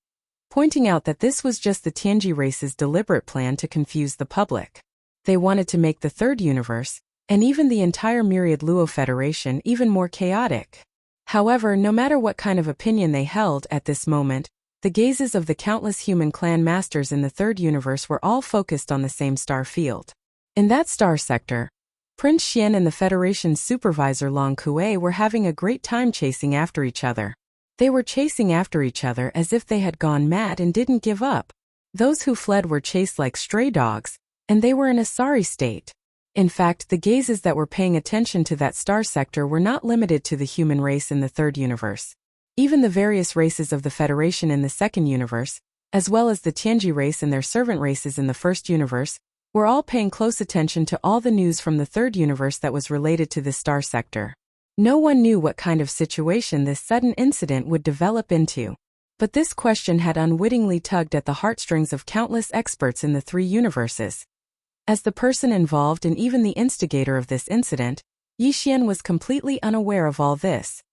pointing out that this was just the Tianji race's deliberate plan to confuse the public. They wanted to make the third universe, and even the entire Myriad Luo Federation, even more chaotic. However, no matter what kind of opinion they held at this moment, the gazes of the countless human clan masters in the third universe were all focused on the same star field. In that star sector, Prince Xian and the Federation's supervisor Long Kuei were having a great time chasing after each other. They were chasing after each other as if they had gone mad and didn't give up. Those who fled were chased like stray dogs, and they were in a sorry state. In fact, the gazes that were paying attention to that star sector were not limited to the human race in the third universe. Even the various races of the Federation in the second universe, as well as the Tianji race and their servant races in the first universe, were all paying close attention to all the news from the third universe that was related to this star sector. No one knew what kind of situation this sudden incident would develop into. But this question had unwittingly tugged at the heartstrings of countless experts in the three universes. As the person involved and even the instigator of this incident, Yi Xian was completely unaware of all this.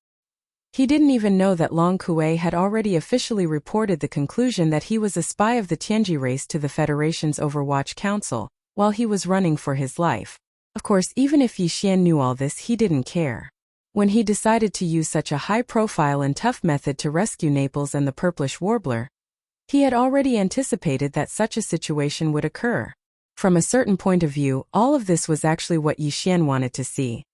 He didn't even know that Long Kuei had already officially reported the conclusion that he was a spy of the Tianji race to the Federation's Overwatch Council, while he was running for his life. Of course, even if Yi Xian knew all this, he didn't care. When he decided to use such a high-profile and tough method to rescue Naples and the Purplish Warbler, he had already anticipated that such a situation would occur. From a certain point of view, all of this was actually what Yi Xian wanted to see.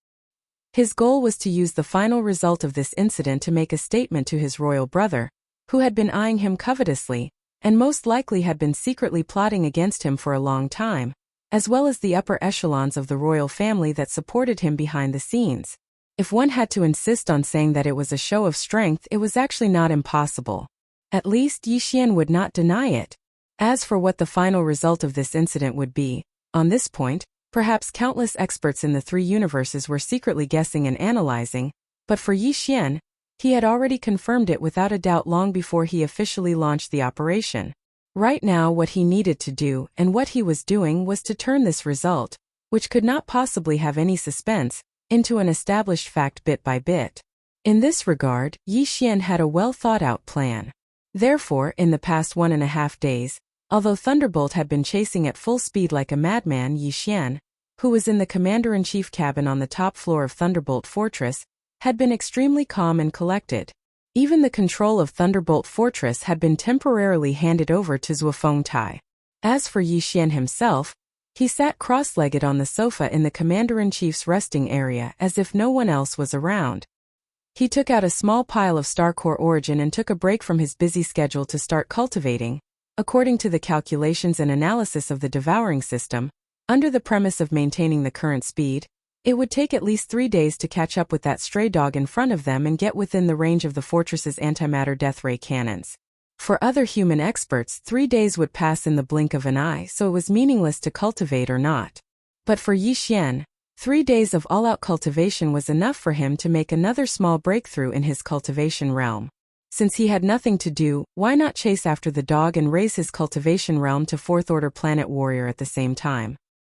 His goal was to use the final result of this incident to make a statement to his royal brother, who had been eyeing him covetously, and most likely had been secretly plotting against him for a long time, as well as the upper echelons of the royal family that supported him behind the scenes. If one had to insist on saying that it was a show of strength, it was actually not impossible. At least Yi Xian would not deny it. As for what the final result of this incident would be, on this point, perhaps countless experts in the three universes were secretly guessing and analyzing, but for Yi Xian, he had already confirmed it without a doubt long before he officially launched the operation. Right now, what he needed to do, and what he was doing, was to turn this result, which could not possibly have any suspense, into an established fact bit by bit. In this regard, Yi Xian had a well-thought-out plan. Therefore, in the past 1.5 days, although Thunderbolt had been chasing at full speed like a madman, Yi Xian, who was in the Commander-in-Chief cabin on the top floor of Thunderbolt Fortress, had been extremely calm and collected. Even the control of Thunderbolt Fortress had been temporarily handed over to Zuofeng Tai. As for Yi Xian himself, he sat cross-legged on the sofa in the Commander-in-Chief's resting area as if no one else was around. He took out a small pile of Starcore Origin and took a break from his busy schedule to start cultivating. According to the calculations and analysis of the Devouring system, under the premise of maintaining the current speed, it would take at least 3 days to catch up with that stray dog in front of them and get within the range of the fortress's antimatter death ray cannons. For other human experts, 3 days would pass in the blink of an eye, so it was meaningless to cultivate or not. But for Yi Xian, 3 days of all-out cultivation was enough for him to make another small breakthrough in his cultivation realm. Since he had nothing to do, why not chase after the dog and raise his cultivation realm to 4th order planet warrior at the same time?